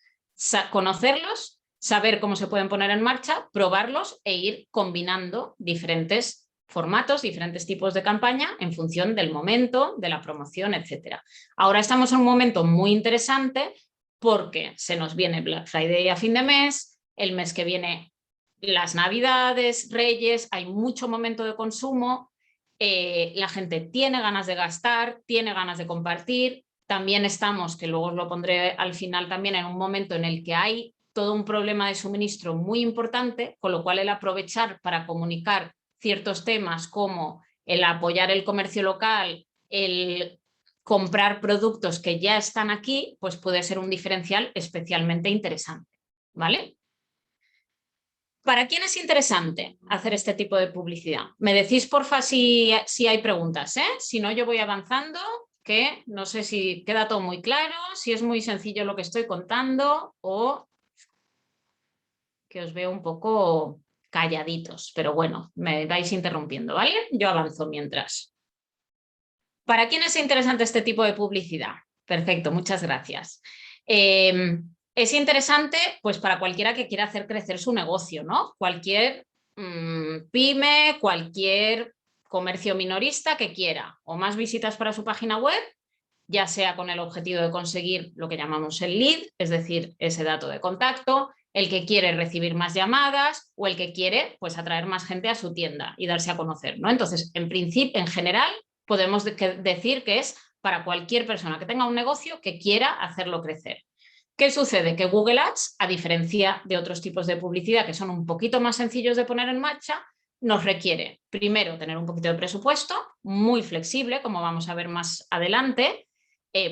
conocerlos, saber cómo se pueden poner en marcha, probarlos e ir combinando diferentes formatos, diferentes tipos de campaña en función del momento, de la promoción, etcétera. Ahora estamos en un momento muy interesante porque se nos viene Black Friday a fin de mes, el mes que viene las Navidades, Reyes, hay mucho momento de consumo, la gente tiene ganas de gastar, tiene ganas de compartir, también estamos, que luego os lo pondré al final también, en un momento en el que hay todo un problema de suministro muy importante, con lo cual el aprovechar para comunicar ciertos temas como el apoyar el comercio local, el comprar productos que ya están aquí, pues puede ser un diferencial especialmente interesante, ¿vale? ¿Para quién es interesante hacer este tipo de publicidad? Me decís, porfa, si hay preguntas, ¿eh? Si no, yo voy avanzando, que no sé si queda todo muy claro, si es muy sencillo lo que estoy contando o que os veo un poco calladitos, pero bueno, me vais interrumpiendo, ¿vale? Yo avanzo mientras. ¿Para quién es interesante este tipo de publicidad? Perfecto, muchas gracias. Es interesante pues para cualquiera que quiera hacer crecer su negocio, ¿no? Cualquier pyme, cualquier comercio minorista que quiera o más visitas para su página web, ya sea con el objetivo de conseguir lo que llamamos el lead, es decir, ese dato de contacto, el que quiere recibir más llamadas o el que quiere pues atraer más gente a su tienda y darse a conocer, ¿no? Entonces, en principio, en general, podemos decir que es para cualquier persona que tenga un negocio que quiera hacerlo crecer. ¿Qué sucede? Que Google Ads, a diferencia de otros tipos de publicidad que son un poquito más sencillos de poner en marcha, nos requiere, primero, tener un poquito de presupuesto, muy flexible, como vamos a ver más adelante.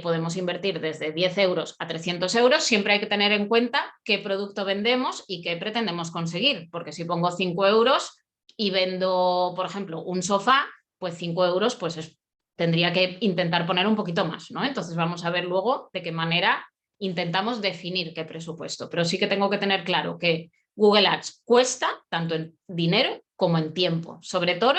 Podemos invertir desde 10 euros a 300 euros, siempre hay que tener en cuenta qué producto vendemos y qué pretendemos conseguir, porque si pongo 5 euros y vendo, por ejemplo, un sofá, pues 5 euros pues tendría que intentar poner un poquito más, ¿no? Entonces vamos a ver luego de qué manera intentamos definir qué presupuesto, pero sí que tengo que tener claro que Google Ads cuesta tanto en dinero como en tiempo, sobre todo,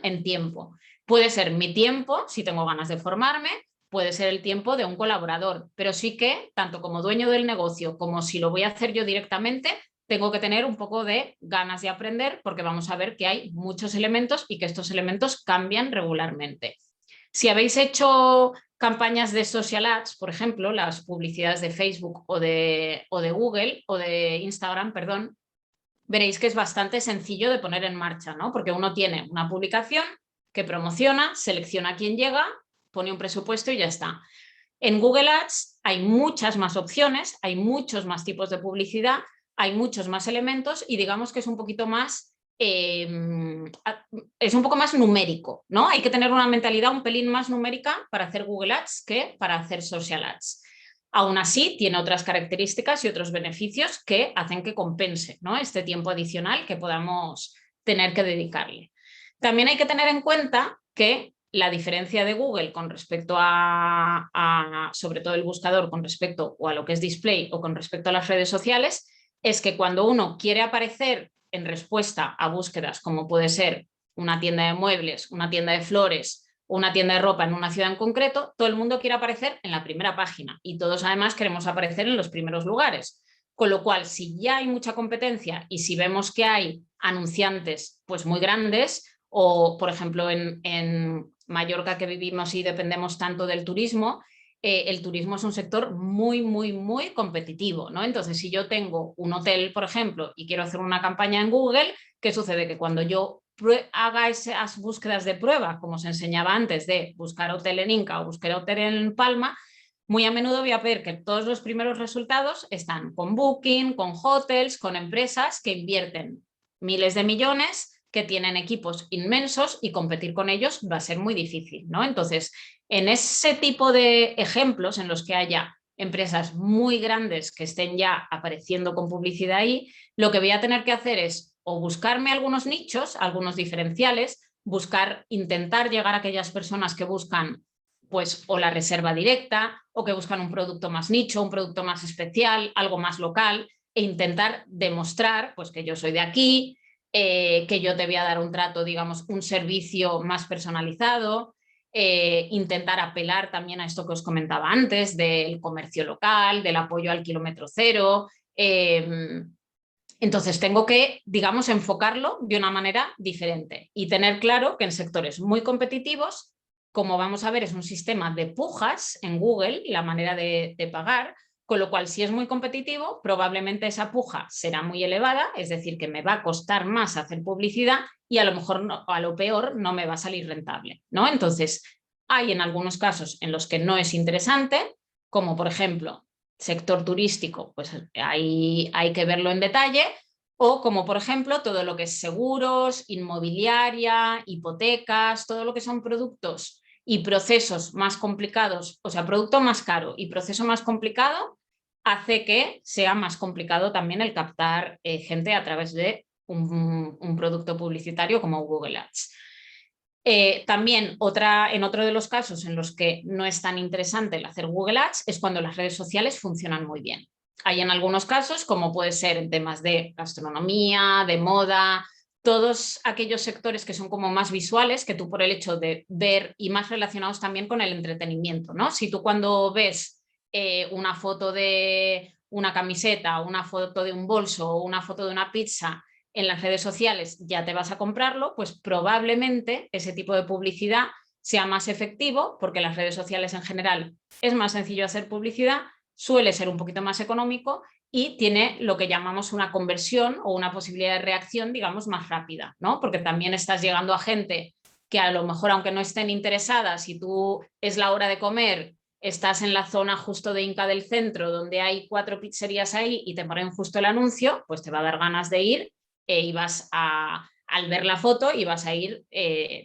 en tiempo. Puede ser mi tiempo, si tengo ganas de formarme, puede ser el tiempo de un colaborador, pero sí que, tanto como dueño del negocio como si lo voy a hacer yo directamente, tengo que tener un poco de ganas de aprender porque vamos a ver que hay muchos elementos y que estos elementos cambian regularmente. Si habéis hecho campañas de social ads, por ejemplo, las publicidades de Facebook o de Google o de Instagram, perdón, veréis que es bastante sencillo de poner en marcha, ¿no? Porque uno tiene una publicación que promociona, selecciona a quién llega, pone un presupuesto y ya está. En Google Ads hay muchas más opciones, hay muchos más tipos de publicidad, hay muchos más elementos y digamos que es un poquito más es un poco más numérico, ¿no? Hay que tener una mentalidad un pelín más numérica para hacer Google Ads que para hacer Social Ads. Aún así, tiene otras características y otros beneficios que hacen que compense, ¿no?, este tiempo adicional que podamos tener que dedicarle. También hay que tener en cuenta que la diferencia de Google con respecto a sobre todo el buscador, con respecto o a lo que es display o con respecto a las redes sociales, es que cuando uno quiere aparecer en respuesta a búsquedas como puede ser una tienda de muebles, una tienda de flores o una tienda de ropa en una ciudad en concreto, todo el mundo quiere aparecer en la primera página y todos además queremos aparecer en los primeros lugares. Con lo cual, si ya hay mucha competencia y si vemos que hay anunciantes pues muy grandes, o por ejemplo en Mallorca, que vivimos y dependemos tanto del turismo, el turismo es un sector muy, muy, muy competitivo, ¿no? Entonces, si yo tengo un hotel, por ejemplo, y quiero hacer una campaña en Google, ¿qué sucede? Que cuando yo haga esas búsquedas de prueba, como os enseñaba antes, de buscar hotel en Inca o buscar hotel en Palma, muy a menudo voy a ver que todos los primeros resultados están con Booking, con hotels, con empresas que invierten miles de millones, que tienen equipos inmensos y competir con ellos va a ser muy difícil, ¿no? Entonces, en ese tipo de ejemplos en los que haya empresas muy grandes que estén ya apareciendo con publicidad ahí, lo que voy a tener que hacer es o buscarme algunos nichos, algunos diferenciales, intentar llegar a aquellas personas que buscan pues o la reserva directa o que buscan un producto más nicho, un producto más especial, algo más local, e intentar demostrar pues que yo soy de aquí, que yo te voy a dar un trato, digamos, un servicio más personalizado, intentar apelar también a esto que os comentaba antes del comercio local, del apoyo al kilómetro cero. Entonces tengo que, digamos, enfocarlo de una manera diferente y tener claro que en sectores muy competitivos, como vamos a ver, es un sistema de pujas en Google, la manera de pagar, con lo cual si es muy competitivo, probablemente esa puja será muy elevada, es decir, que me va a costar más hacer publicidad y a lo mejor, no, a lo peor, no me va a salir rentable, ¿no? Entonces, hay en algunos casos en los que no es interesante, como por ejemplo sector turístico, pues hay que verlo en detalle, o como por ejemplo todo lo que es seguros, inmobiliaria, hipotecas, todo lo que son productos y procesos más complicados, o sea, producto más caro y proceso más complicado, hace que sea más complicado también el captar gente a través de un producto publicitario como Google Ads. También en otro de los casos en los que no es tan interesante el hacer Google Ads es cuando las redes sociales funcionan muy bien. Hay en algunos casos, como puede ser en temas de gastronomía, de moda, todos aquellos sectores que son como más visuales, que tú por el hecho de ver y más relacionados también con el entretenimiento, ¿no? Si tú cuando ves una foto de una camiseta, una foto de un bolso o una foto de una pizza en las redes sociales ya te vas a comprarlo, pues probablemente ese tipo de publicidad sea más efectivo porque en las redes sociales en general es más sencillo hacer publicidad, suele ser un poquito más económico y tiene lo que llamamos una conversión o una posibilidad de reacción, digamos, más rápida, ¿no? Porque también estás llegando a gente que a lo mejor, aunque no estén interesadas, si tú es la hora de comer, estás en la zona justo de Inca del centro, donde hay 4 pizzerías ahí y te ponen justo el anuncio, pues te va a dar ganas de ir y vas al ver la foto y vas a ir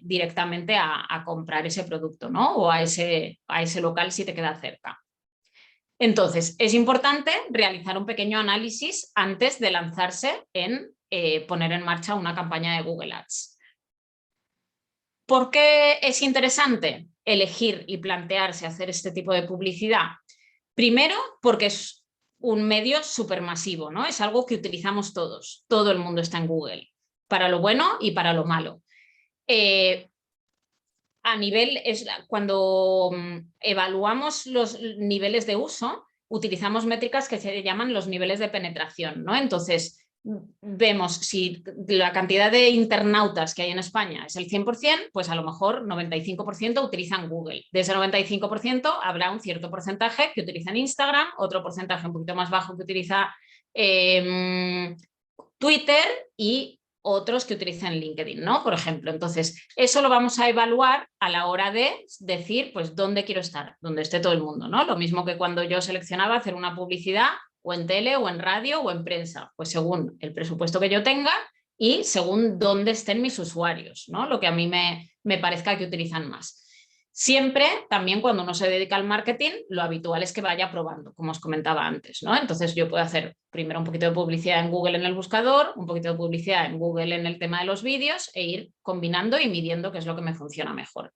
directamente a comprar ese producto, ¿no? O a ese local si te queda cerca. Entonces, es importante realizar un pequeño análisis antes de lanzarse en poner en marcha una campaña de Google Ads. ¿Por qué es interesante elegir y plantearse hacer este tipo de publicidad? Primero, porque es un medio supermasivo, ¿no? Es algo que utilizamos todos, todo el mundo está en Google, para lo bueno y para lo malo. Cuando evaluamos los niveles de uso, utilizamos métricas que se llaman los niveles de penetración, ¿no? Entonces, vemos si la cantidad de internautas que hay en España es el 100%, pues a lo mejor 95% utilizan Google. De ese 95% habrá un cierto porcentaje que utilizan Instagram, otro porcentaje un poquito más bajo que utiliza Twitter y otros que utilizan LinkedIn, ¿no? Por ejemplo, entonces eso lo vamos a evaluar a la hora de decir, pues, ¿dónde quiero estar? Donde esté todo el mundo, ¿no? Lo mismo que cuando yo seleccionaba hacer una publicidad o en tele o en radio o en prensa, pues según el presupuesto que yo tenga y según dónde estén mis usuarios, ¿no? Lo que a mí me parezca que utilizan más. Siempre, también cuando uno se dedica al marketing, lo habitual es que vaya probando, como os comentaba antes, ¿no? Entonces yo puedo hacer primero un poquito de publicidad en Google en el buscador, un poquito de publicidad en Google en el tema de los vídeos e ir combinando y midiendo qué es lo que me funciona mejor.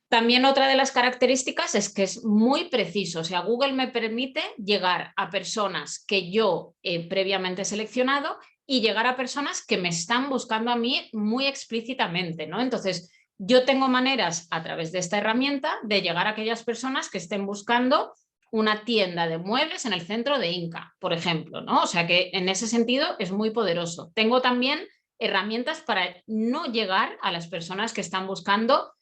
También otra de las características es que es muy preciso, o sea, Google me permite llegar a personas que yo he previamente seleccionado y llegar a personas que me están buscando a mí muy explícitamente, ¿no? Entonces, yo tengo maneras a través de esta herramienta de llegar a aquellas personas que estén buscando una tienda de muebles en el centro de Inca, por ejemplo, ¿no? O sea que en ese sentido es muy poderoso. Tengo también herramientas para no llegar a las personas que están buscando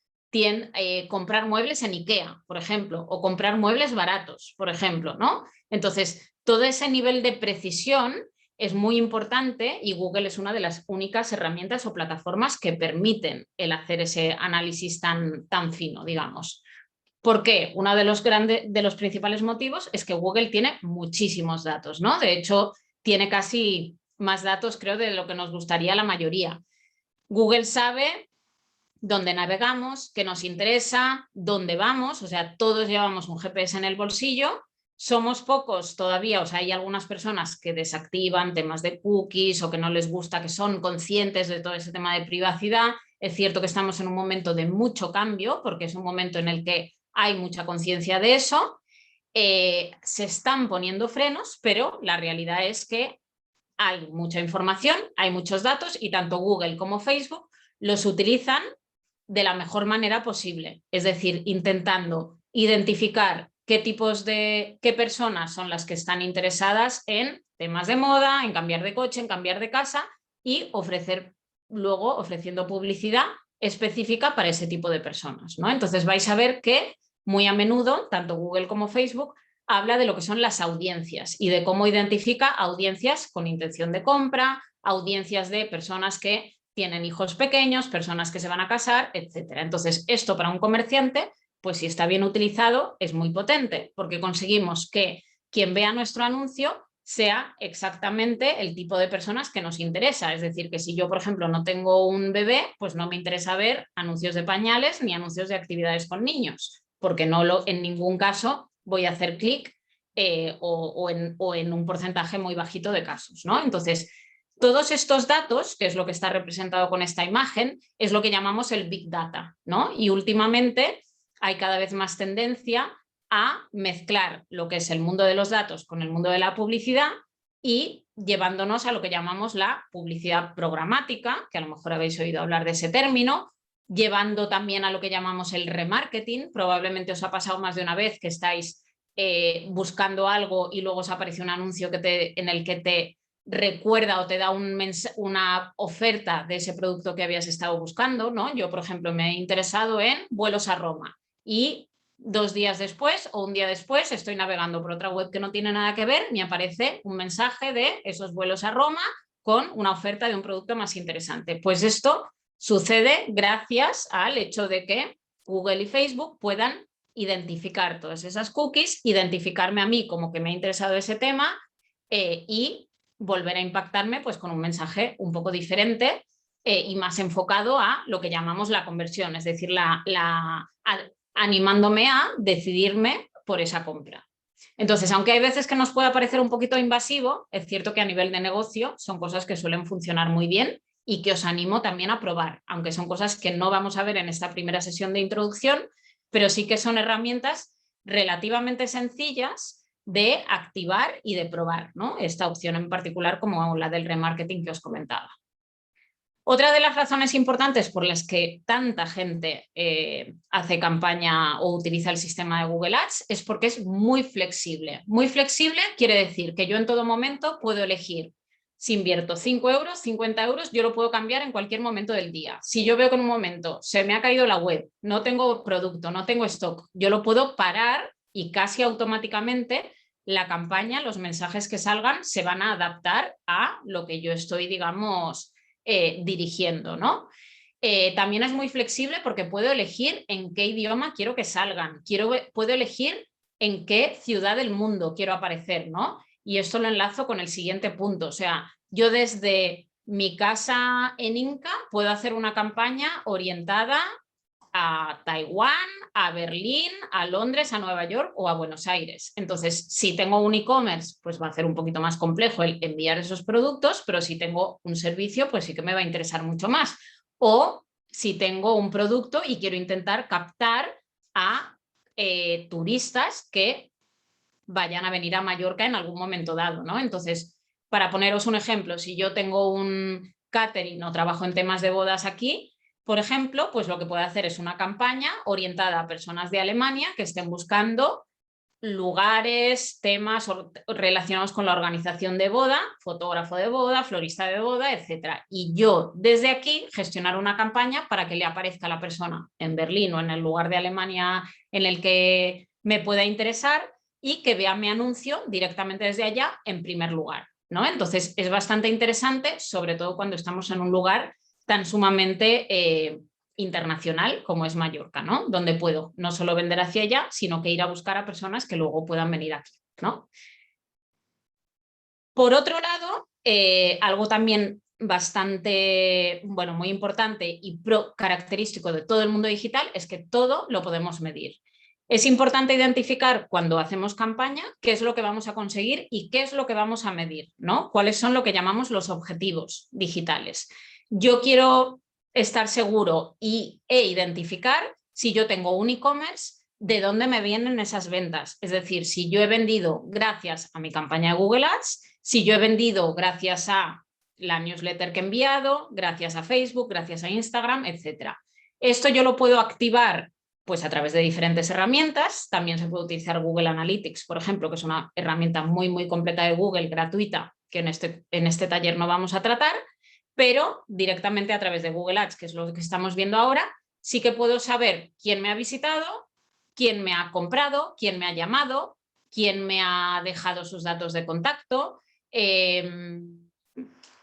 comprar muebles en IKEA, por ejemplo, o comprar muebles baratos, por ejemplo, ¿no? Entonces, todo ese nivel de precisión es muy importante y Google es una de las únicas herramientas o plataformas que permiten el hacer ese análisis tan fino, digamos. ¿Por qué? Uno de los principales motivos es que Google tiene muchísimos datos, ¿no? De hecho, tiene casi más datos, creo, de lo que nos gustaría la mayoría. Google sabe dónde navegamos, qué nos interesa, dónde vamos, o sea, todos llevamos un GPS en el bolsillo. Somos pocos todavía, o sea, hay algunas personas que desactivan temas de cookies o que no les gusta, que son conscientes de todo ese tema de privacidad. Es cierto que estamos en un momento de mucho cambio, porque es un momento en el que hay mucha conciencia de eso. Se están poniendo frenos, pero la realidad es que hay mucha información, hay muchos datos y tanto Google como Facebook los utilizan de la mejor manera posible, es decir, intentando identificar qué personas son las que están interesadas en temas de moda, en cambiar de coche, en cambiar de casa y ofreciendo publicidad específica para ese tipo de personas, ¿no? Entonces vais a ver que muy a menudo, tanto Google como Facebook habla de lo que son las audiencias y de cómo identifica audiencias con intención de compra, audiencias de personas que tienen hijos pequeños, personas que se van a casar, etcétera. Entonces, esto para un comerciante, pues si está bien utilizado, es muy potente, porque conseguimos que quien vea nuestro anuncio sea exactamente el tipo de personas que nos interesa. Es decir, que si yo, por ejemplo, no tengo un bebé, pues no me interesa ver anuncios de pañales ni anuncios de actividades con niños, porque en ningún caso voy a hacer clic o en un porcentaje muy bajito de casos, ¿no? Entonces, todos estos datos, que es lo que está representado con esta imagen, es lo que llamamos el Big Data, ¿no? Y últimamente hay cada vez más tendencia a mezclar lo que es el mundo de los datos con el mundo de la publicidad y llevándonos a lo que llamamos la publicidad programática, que a lo mejor habéis oído hablar de ese término, llevando también a lo que llamamos el remarketing. Probablemente os ha pasado más de una vez que estáis buscando algo y luego os aparece un anuncio en el que te recuerda o te da una oferta de ese producto que habías estado buscando, ¿no? Yo, por ejemplo, me he interesado en vuelos a Roma y 2 días después o un día después estoy navegando por otra web que no tiene nada que ver, me aparece un mensaje de esos vuelos a Roma con una oferta de un producto más interesante. Pues esto sucede gracias al hecho de que Google y Facebook puedan identificar todas esas cookies, identificarme a mí como que me ha interesado ese tema y volver a impactarme pues con un mensaje un poco diferente y más enfocado a lo que llamamos la conversión, es decir, animándome a decidirme por esa compra. Entonces, aunque hay veces que nos pueda parecer un poquito invasivo, es cierto que a nivel de negocio son cosas que suelen funcionar muy bien y que os animo también a probar, aunque son cosas que no vamos a ver en esta primera sesión de introducción, pero sí que son herramientas relativamente sencillas de activar y de probar, ¿no? Esta opción en particular como la del remarketing que os comentaba. Otra de las razones importantes por las que tanta gente hace campaña o utiliza el sistema de Google Ads es porque es muy flexible. Muy flexible quiere decir que yo en todo momento puedo elegir si invierto 5 euros, 50 euros, yo lo puedo cambiar en cualquier momento del día. Si yo veo que en un momento se me ha caído la web, no tengo producto, no tengo stock, yo lo puedo parar y casi automáticamente la campaña, los mensajes que salgan se van a adaptar a lo que yo estoy, digamos, dirigiendo, ¿no? También es muy flexible porque puedo elegir en qué idioma quiero que salgan, puedo elegir en qué ciudad del mundo quiero aparecer, ¿no? Y esto lo enlazo con el siguiente punto, o sea, yo desde mi casa en Inca, puedo hacer una campaña orientada a Taiwán, a Berlín, a Londres, a Nueva York o a Buenos Aires. Entonces, si tengo un e-commerce, pues va a ser un poquito más complejo el enviar esos productos, pero si tengo un servicio, pues sí que me va a interesar mucho más. O si tengo un producto y quiero intentar captar a turistas que vayan a venir a Mallorca en algún momento dado, ¿no? Entonces, para poneros un ejemplo, si yo tengo un catering o trabajo en temas de bodas aquí, por ejemplo, pues lo que puedo hacer es una campaña orientada a personas de Alemania que estén buscando lugares, temas relacionados con la organización de boda, fotógrafo de boda, florista de boda, etc. Y yo desde aquí gestionar una campaña para que le aparezca a la persona en Berlín o en el lugar de Alemania en el que me pueda interesar y que vea mi anuncio directamente desde allá en primer lugar, ¿no? Entonces es bastante interesante, sobre todo cuando estamos en un lugar tan sumamente internacional como es Mallorca, ¿no? Donde puedo no solo vender hacia allá, sino que ir a buscar a personas que luego puedan venir aquí, ¿no? Por otro lado, algo también bastante, bueno, muy importante y característico de todo el mundo digital es que todo lo podemos medir. Es importante identificar cuando hacemos campaña qué es lo que vamos a conseguir y qué es lo que vamos a medir, ¿no? Cuáles son lo que llamamos los objetivos digitales. Yo quiero estar seguro e identificar si yo tengo un e-commerce, de dónde me vienen esas ventas. Es decir, si yo he vendido gracias a mi campaña de Google Ads, si yo he vendido gracias a la newsletter que he enviado, gracias a Facebook, gracias a Instagram, etc. Esto yo lo puedo activar pues a través de diferentes herramientas. También se puede utilizar Google Analytics, por ejemplo, que es una herramienta muy, muy completa de Google, gratuita, que en este taller no vamos a tratar, pero directamente a través de Google Ads, que es lo que estamos viendo ahora, sí que puedo saber quién me ha visitado, quién me ha comprado, quién me ha llamado, quién me ha dejado sus datos de contacto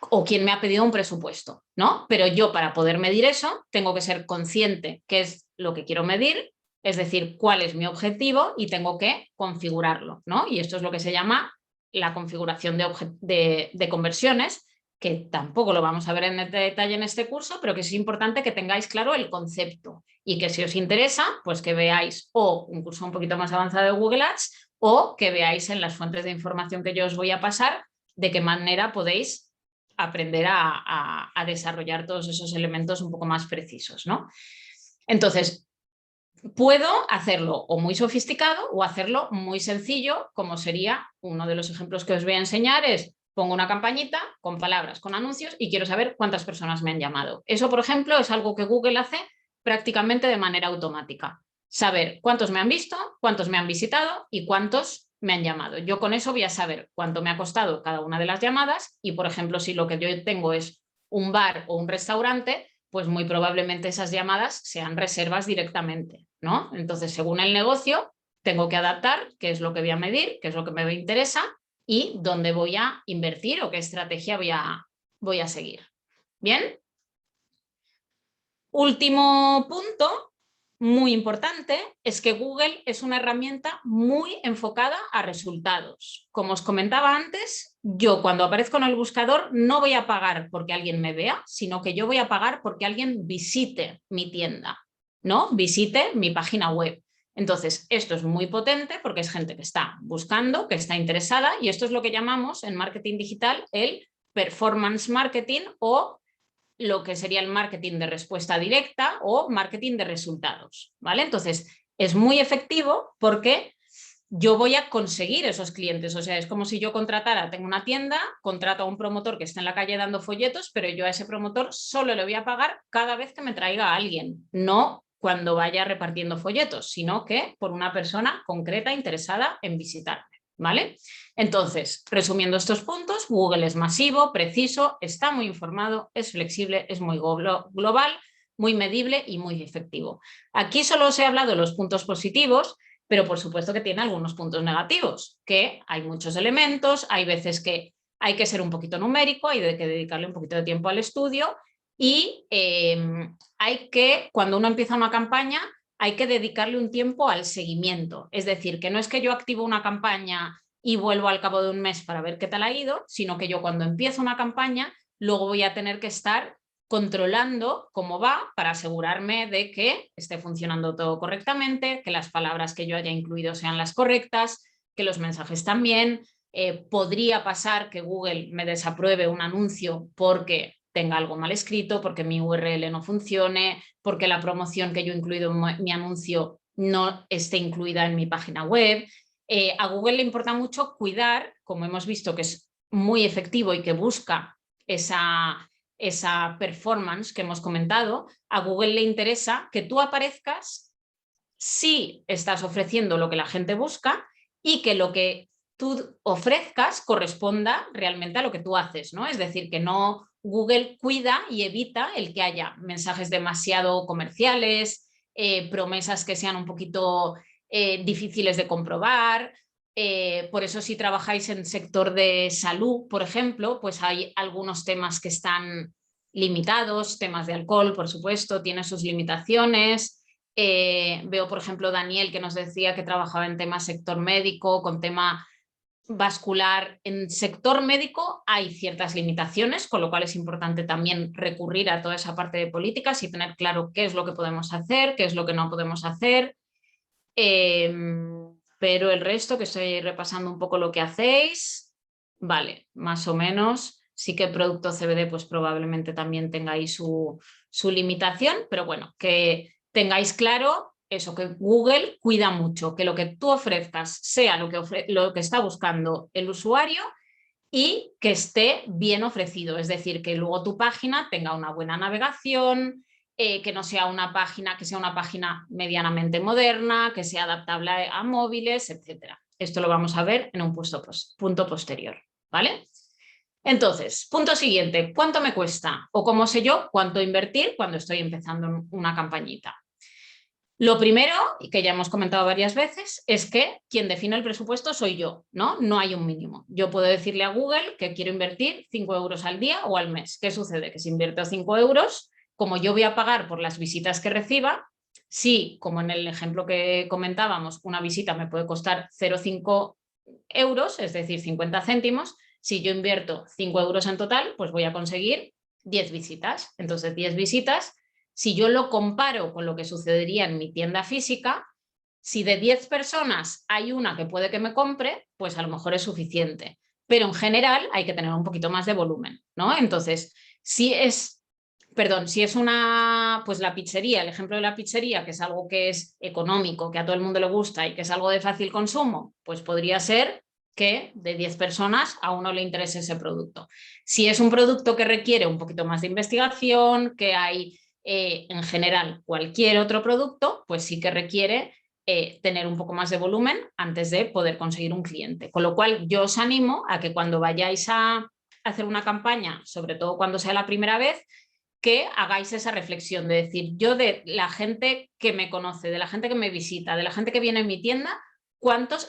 o quién me ha pedido un presupuesto, ¿no? Pero yo para poder medir eso tengo que ser consciente qué es lo que quiero medir, es decir, cuál es mi objetivo y tengo que configurarlo, ¿no? Y esto es lo que se llama la configuración de conversiones, que tampoco lo vamos a ver en detalle en este curso, pero que es importante que tengáis claro el concepto y que si os interesa, pues que veáis o un curso un poquito más avanzado de Google Ads o que veáis en las fuentes de información que yo os voy a pasar de qué manera podéis aprender a desarrollar todos esos elementos un poco más precisos, ¿no? Entonces, puedo hacerlo o muy sofisticado o hacerlo muy sencillo, como sería uno de los ejemplos que os voy a enseñar es pongo una campañita con palabras, con anuncios y quiero saber cuántas personas me han llamado. Eso, por ejemplo, es algo que Google hace prácticamente de manera automática. Saber cuántos me han visto, cuántos me han visitado y cuántos me han llamado. Yo con eso voy a saber cuánto me ha costado cada una de las llamadas y, por ejemplo, si lo que yo tengo es un bar o un restaurante, pues muy probablemente esas llamadas sean reservas directamente, ¿no? Entonces, según el negocio, tengo que adaptar qué es lo que voy a medir, qué es lo que me interesa y dónde voy a invertir o qué estrategia voy a seguir. ¿Bien? Último punto, muy importante, es que Google es una herramienta muy enfocada a resultados. Como os comentaba antes, yo cuando aparezco en el buscador no voy a pagar porque alguien me vea, sino que yo voy a pagar porque alguien visite mi tienda, ¿no? Visite mi página web. Entonces, esto es muy potente porque es gente que está buscando, que está interesada y esto es lo que llamamos en marketing digital el performance marketing o lo que sería el marketing de respuesta directa o marketing de resultados, ¿vale? Entonces, es muy efectivo porque yo voy a conseguir esos clientes, o sea, es como si yo contratara, tengo una tienda, contrato a un promotor que está en la calle dando folletos, pero yo a ese promotor solo le voy a pagar cada vez que me traiga a alguien, no cuando vaya repartiendo folletos, sino que por una persona concreta interesada en visitarme. ¿Vale? Entonces, resumiendo estos puntos, Google es masivo, preciso, está muy informado, es flexible, es muy global, muy medible y muy efectivo. Aquí solo os he hablado de los puntos positivos, pero por supuesto que tiene algunos puntos negativos, que hay muchos elementos, hay veces que hay que ser un poquito numérico, hay que dedicarle un poquito de tiempo al estudio y hay que, cuando uno empieza una campaña, hay que dedicarle un tiempo al seguimiento. Es decir, que no es que yo activo una campaña y vuelvo al cabo de un mes para ver qué tal ha ido, sino que yo cuando empiezo una campaña luego voy a tener que estar controlando cómo va para asegurarme de que esté funcionando todo correctamente, que las palabras que yo haya incluido sean las correctas, que los mensajes también. Podría pasar que Google me desapruebe un anuncio porque tenga algo mal escrito, porque mi URL no funcione, porque la promoción que yo he incluido en mi anuncio no esté incluida en mi página web. A Google le importa mucho cuidar, como hemos visto que es muy efectivo y que busca esa performance que hemos comentado. A Google le interesa que tú aparezcas si estás ofreciendo lo que la gente busca y que lo que tú ofrezcas corresponda realmente a lo que tú haces, ¿no? Es decir, que no, Google cuida y evita el que haya mensajes demasiado comerciales, promesas que sean un poquito difíciles de comprobar. Por eso si trabajáis en sector de salud, por ejemplo, pues hay algunos temas que están limitados, temas de alcohol, por supuesto, tiene sus limitaciones. Veo, por ejemplo, Daniel que nos decía que trabajaba en tema sector médico, con tema vascular. En sector médico hay ciertas limitaciones, con lo cual es importante también recurrir a toda esa parte de políticas y tener claro qué es lo que podemos hacer, qué es lo que no podemos hacer. Pero el resto, que estoy repasando un poco lo que hacéis, vale, más o menos. Sí que el producto CBD pues probablemente también tengáis su limitación, pero bueno, que tengáis claro eso, que Google cuida mucho, que lo que tú ofrezcas sea lo que está buscando el usuario y que esté bien ofrecido, es decir, que luego tu página tenga una buena navegación, que no sea una página, que sea una página medianamente moderna, que sea adaptable a móviles, etc. Esto lo vamos a ver en un punto posterior, ¿vale? Entonces, punto siguiente, ¿cuánto me cuesta? O cómo sé yo cuánto invertir cuando estoy empezando una campañita. Lo primero, y que ya hemos comentado varias veces, es que quien define el presupuesto soy yo, ¿no? No hay un mínimo. Yo puedo decirle a Google que quiero invertir 5 euros al día o al mes. ¿Qué sucede? Que si invierto 5 euros, como yo voy a pagar por las visitas que reciba, si, como en el ejemplo que comentábamos, una visita me puede costar 0,5 euros, es decir, 50 céntimos, si yo invierto 5 euros en total, pues voy a conseguir 10 visitas. Entonces, 10 visitas. Si yo lo comparo con lo que sucedería en mi tienda física, si de 10 personas hay una que puede que me compre, pues a lo mejor es suficiente. Pero en general hay que tener un poquito más de volumen, ¿no? Entonces, si es una, pues la pizzería, el ejemplo de la pizzería, que es algo que es económico, que a todo el mundo le gusta y que es algo de fácil consumo, pues podría ser que de 10 personas a uno le interese ese producto. Si es un producto que requiere un poquito más de investigación, que hay en general cualquier otro producto, pues sí que requiere tener un poco más de volumen antes de poder conseguir un cliente. Con lo cual yo os animo a que cuando vayáis a hacer una campaña, sobre todo cuando sea la primera vez, que hagáis esa reflexión de decir, yo de la gente que me conoce, de la gente que me visita, de la gente que viene en mi tienda,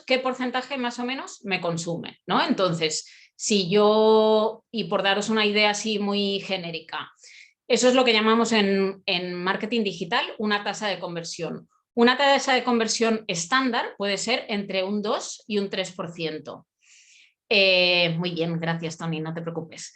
qué porcentaje más o menos me consume, ¿no? Entonces, si yo, y por daros una idea así muy genérica, eso es lo que llamamos en marketing digital una tasa de conversión. Una tasa de conversión estándar puede ser entre un 2 y un 3%. Muy bien, gracias, Tony, no te preocupes.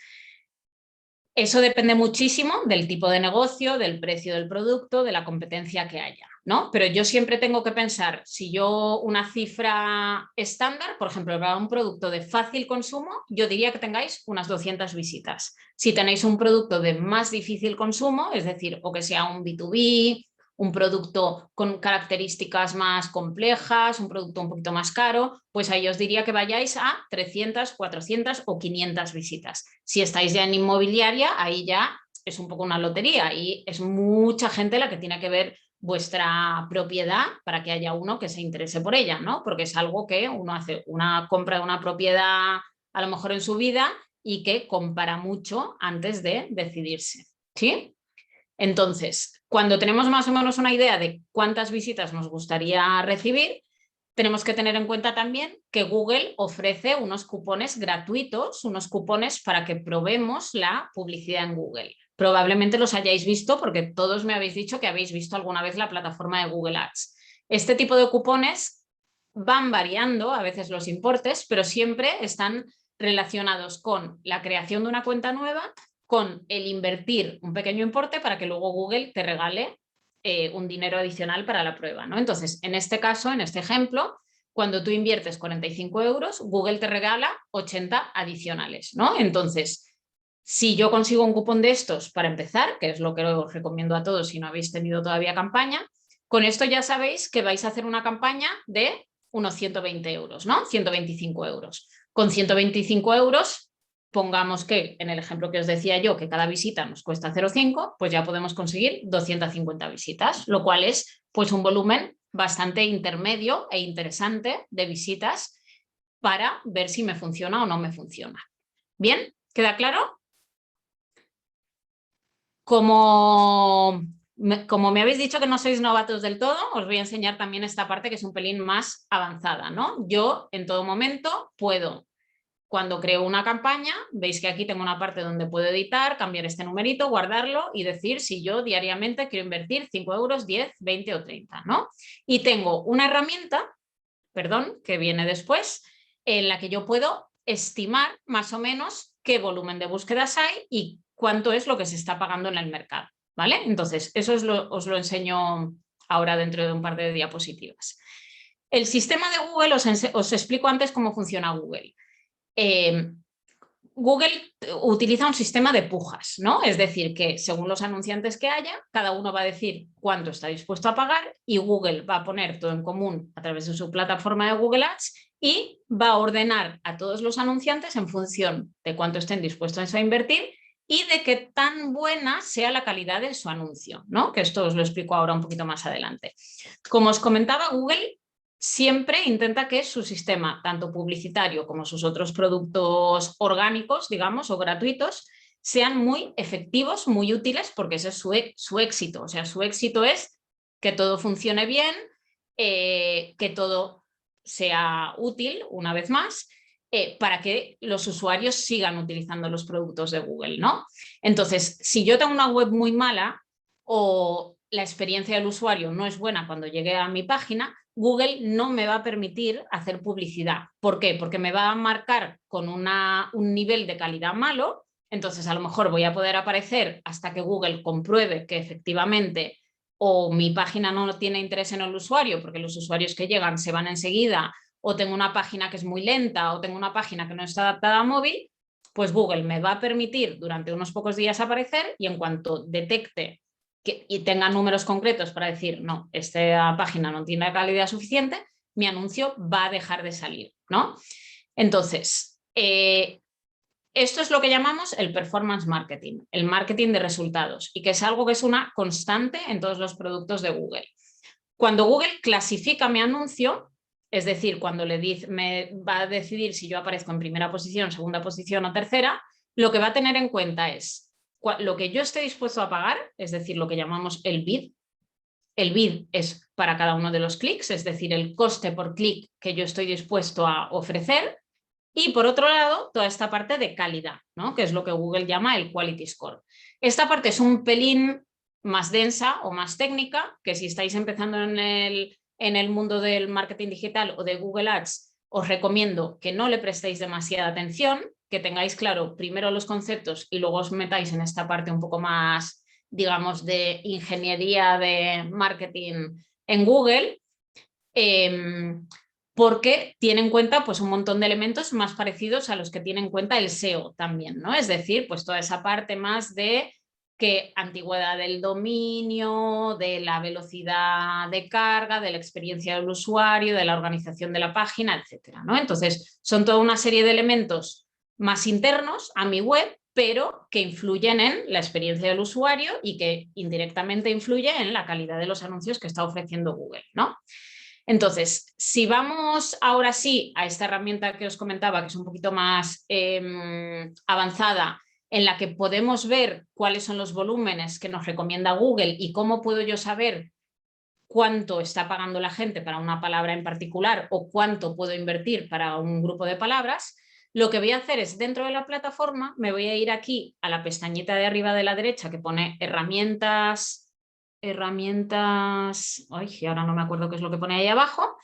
Eso depende muchísimo del tipo de negocio, del precio del producto, de la competencia que haya, ¿no? Pero yo siempre tengo que pensar, si yo una cifra estándar, por ejemplo, para un producto de fácil consumo, yo diría que tengáis unas 200 visitas. Si tenéis un producto de más difícil consumo, es decir, o que sea un B2B, un producto con características más complejas, un producto un poquito más caro, pues ahí os diría que vayáis a 300, 400 o 500 visitas. Si estáis ya en inmobiliaria, ahí ya es un poco una lotería y es mucha gente la que tiene que ver vuestra propiedad para que haya uno que se interese por ella, ¿no? Porque es algo que uno hace una compra de una propiedad a lo mejor en su vida y que compara mucho antes de decidirse, ¿sí? Entonces, cuando tenemos más o menos una idea de cuántas visitas nos gustaría recibir, tenemos que tener en cuenta también que Google ofrece unos cupones gratuitos, unos cupones para que probemos la publicidad en Google. Probablemente los hayáis visto porque todos me habéis dicho que habéis visto alguna vez la plataforma de Google Ads. Este tipo de cupones van variando a veces los importes, pero siempre están relacionados con la creación de una cuenta nueva, con el invertir un pequeño importe para que luego Google te regale un dinero adicional para la prueba, ¿no? Entonces, en este caso, en este ejemplo, cuando tú inviertes 45 euros, Google te regala 80 adicionales, ¿no? Entonces, si yo consigo un cupón de estos para empezar, que es lo que os recomiendo a todos si no habéis tenido todavía campaña, con esto ya sabéis que vais a hacer una campaña de unos 120 euros, ¿no? 125 euros. Con 125 euros, pongamos que en el ejemplo que os decía yo, que cada visita nos cuesta 0,5, pues ya podemos conseguir 250 visitas, lo cual es pues un volumen bastante intermedio e interesante de visitas para ver si me funciona o no me funciona. ¿Bien? ¿Queda claro? Como me habéis dicho que no sois novatos del todo, os voy a enseñar también esta parte que es un pelín más avanzada, ¿no? Yo en todo momento puedo, cuando creo una campaña, veis que aquí tengo una parte donde puedo editar, cambiar este numerito, guardarlo y decir si yo diariamente quiero invertir 5 euros, 10, 20 o 30, ¿no? Y tengo una herramienta, perdón, que viene después, en la que yo puedo estimar más o menos qué volumen de búsquedas hay y cuánto es lo que se está pagando en el mercado, ¿vale? Entonces, eso os lo enseño ahora dentro de un par de diapositivas. El sistema de Google, os explico antes cómo funciona Google. Google utiliza un sistema de pujas, ¿no? Es decir, que según los anunciantes que haya, cada uno va a decir cuánto está dispuesto a pagar y Google va a poner todo en común a través de su plataforma de Google Ads y va a ordenar a todos los anunciantes en función de cuánto estén dispuestos a invertir y de qué tan buena sea la calidad de su anuncio, ¿no? Que esto os lo explico ahora un poquito más adelante. Como os comentaba, Google siempre intenta que su sistema, tanto publicitario como sus otros productos orgánicos, digamos, o gratuitos, sean muy efectivos, muy útiles, porque ese es su éxito. O sea, su éxito es que todo funcione bien, que todo sea útil, una vez más, para que los usuarios sigan utilizando los productos de Google, ¿no? Entonces, si yo tengo una web muy mala o la experiencia del usuario no es buena cuando llegue a mi página, Google no me va a permitir hacer publicidad. ¿Por qué? Porque me va a marcar con un nivel de calidad malo, entonces a lo mejor voy a poder aparecer hasta que Google compruebe que efectivamente o mi página no tiene interés en el usuario, porque los usuarios que llegan se van enseguida, o tengo una página que es muy lenta, o tengo una página que no está adaptada a móvil, pues Google me va a permitir durante unos pocos días aparecer y en cuanto detecte y tenga números concretos para decir, no, esta página no tiene calidad suficiente, mi anuncio va a dejar de salir, ¿no? Entonces, esto es lo que llamamos el performance marketing, el marketing de resultados, y que es algo que es una constante en todos los productos de Google. Cuando Google clasifica mi anuncio, es decir, cuando me va a decidir si yo aparezco en primera posición, segunda posición o tercera, lo que va a tener en cuenta es lo que yo esté dispuesto a pagar, es decir, lo que llamamos el bid. El bid es para cada uno de los clics, es decir, el coste por clic que yo estoy dispuesto a ofrecer. Y por otro lado, toda esta parte de calidad, ¿no? Que es lo que Google llama el Quality Score. Esta parte es un pelín más densa o más técnica, que si estáis empezando en el mundo del marketing digital o de Google Ads, os recomiendo que no le prestéis demasiada atención, que tengáis claro primero los conceptos y luego os metáis en esta parte un poco más, digamos, de ingeniería de marketing en Google, porque tiene en cuenta pues, un montón de elementos más parecidos a los que tiene en cuenta el SEO también, ¿no? Es decir, pues toda esa parte más de que antigüedad del dominio, de la velocidad de carga, de la experiencia del usuario, de la organización de la página, etcétera, ¿no? Entonces, son toda una serie de elementos más internos a mi web, pero que influyen en la experiencia del usuario y que indirectamente influyen en la calidad de los anuncios que está ofreciendo Google, ¿no? Entonces, si vamos ahora sí a esta herramienta que os comentaba, que es un poquito más avanzada, en la que podemos ver cuáles son los volúmenes que nos recomienda Google y cómo puedo yo saber cuánto está pagando la gente para una palabra en particular o cuánto puedo invertir para un grupo de palabras, lo que voy a hacer es, dentro de la plataforma, me voy a ir aquí a la pestañita de arriba de la derecha que pone herramientas, ay, ahora no me acuerdo qué es lo que pone ahí abajo,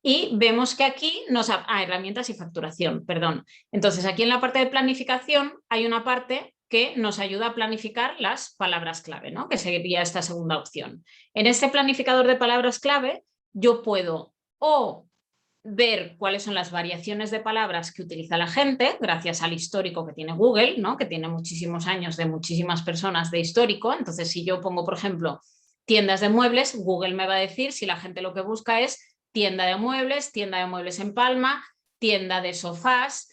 y vemos que aquí herramientas y facturación, perdón. Entonces aquí en la parte de planificación hay una parte que nos ayuda a planificar las palabras clave, ¿no? Que sería esta segunda opción. En este planificador de palabras clave yo puedo o ver cuáles son las variaciones de palabras que utiliza la gente, gracias al histórico que tiene Google, ¿no? Que tiene muchísimos años de muchísimas personas de histórico. Entonces, si yo pongo, por ejemplo, tiendas de muebles, Google me va a decir si la gente lo que busca es tienda de muebles en Palma, tienda de sofás,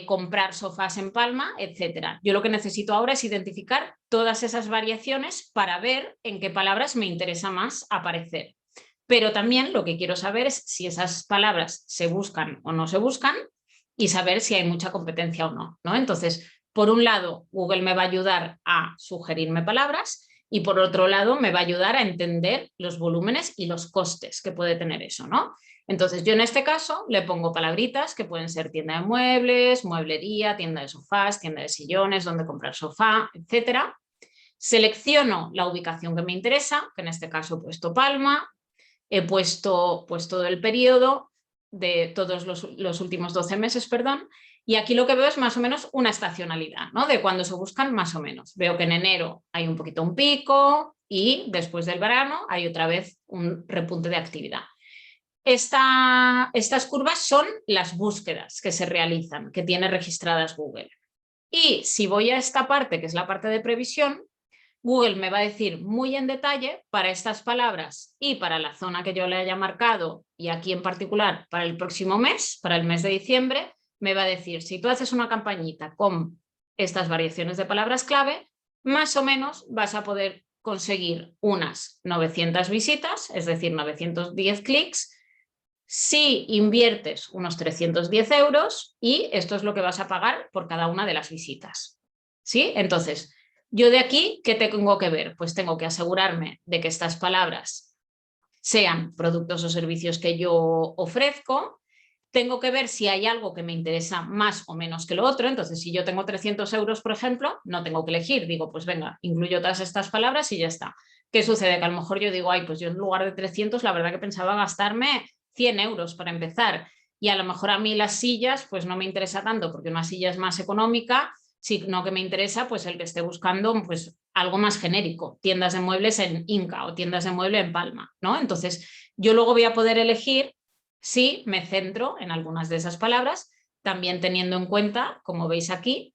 comprar sofás en Palma, etcétera. Yo lo que necesito ahora es identificar todas esas variaciones para ver en qué palabras me interesa más aparecer. Pero también lo que quiero saber es si esas palabras se buscan o no se buscan y saber si hay mucha competencia o no, ¿no? Entonces, por un lado, Google me va a ayudar a sugerirme palabras y por otro lado me va a ayudar a entender los volúmenes y los costes que puede tener eso, ¿no? Entonces, yo en este caso le pongo palabritas que pueden ser tienda de muebles, mueblería, tienda de sofás, tienda de sillones, donde comprar sofá, etcétera. Selecciono la ubicación que me interesa, que en este caso he puesto Palma. He puesto pues todo el periodo de todos los últimos 12 meses, perdón, y aquí lo que veo es más o menos una estacionalidad, ¿no? De cuando se buscan más o menos. Veo que en enero hay un poquito un pico y después del verano hay otra vez un repunte de actividad. Estas curvas son las búsquedas que se realizan, que tiene registradas Google. Y si voy a esta parte, que es la parte de previsión, Google me va a decir muy en detalle para estas palabras y para la zona que yo le haya marcado y aquí en particular para el próximo mes, para el mes de diciembre, me va a decir si tú haces una campañita con estas variaciones de palabras clave, más o menos vas a poder conseguir unas 900 visitas, es decir, 910 clics, si inviertes unos 310 euros y esto es lo que vas a pagar por cada una de las visitas. ¿Sí? Entonces, yo de aquí, ¿qué tengo que ver? Pues tengo que asegurarme de que estas palabras sean productos o servicios que yo ofrezco. Tengo que ver si hay algo que me interesa más o menos que lo otro. Entonces, si yo tengo 300 euros, por ejemplo, no tengo que elegir. Digo, pues venga, incluyo todas estas palabras y ya está. ¿Qué sucede? Que a lo mejor yo digo, ay, pues yo en lugar de 300, la verdad que pensaba gastarme 100 euros para empezar. Y a lo mejor a mí las sillas, pues no me interesa tanto porque una silla es más económica, sino que me interesa pues el que esté buscando pues algo más genérico, tiendas de muebles en Inca o tiendas de mueble en Palma, ¿no? Entonces yo luego voy a poder elegir si me centro en algunas de esas palabras, también teniendo en cuenta, como veis aquí,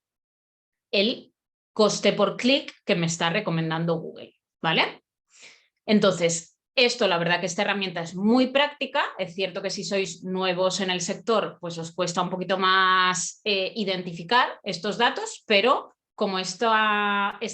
el coste por clic que me está recomendando Google, ¿vale? Entonces, esto, la verdad que esta herramienta es muy práctica. Es cierto que si sois nuevos en el sector, pues os cuesta un poquito más identificar estos datos, pero como este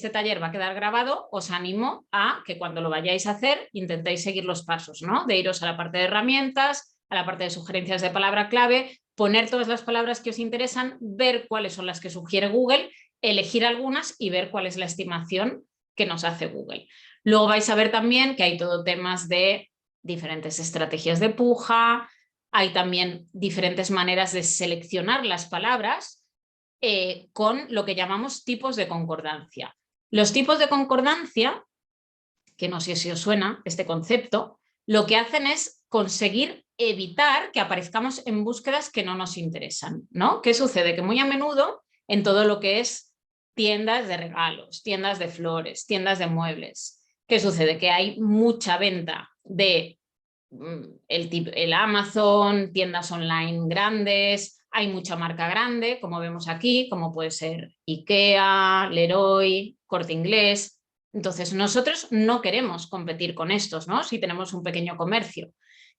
taller va a quedar grabado, os animo a que cuando lo vayáis a hacer intentéis seguir los pasos, ¿no? De iros a la parte de herramientas, a la parte de sugerencias de palabra clave, poner todas las palabras que os interesan, ver cuáles son las que sugiere Google, elegir algunas y ver cuál es la estimación que nos hace Google. Luego vais a ver también que hay todo temas de diferentes estrategias de puja, hay también diferentes maneras de seleccionar las palabras con lo que llamamos tipos de concordancia. Los tipos de concordancia, que no sé si os suena este concepto, lo que hacen es conseguir evitar que aparezcamos en búsquedas que no nos interesan, ¿no? ¿Qué sucede? Que muy a menudo en todo lo que es tiendas de regalos, tiendas de flores, tiendas de muebles, ¿qué sucede? Que hay mucha venta de el Amazon, tiendas online grandes, hay mucha marca grande, como vemos aquí, como puede ser IKEA, Leroy, Corte Inglés. Entonces, nosotros no queremos competir con estos, ¿no? Si tenemos un pequeño comercio.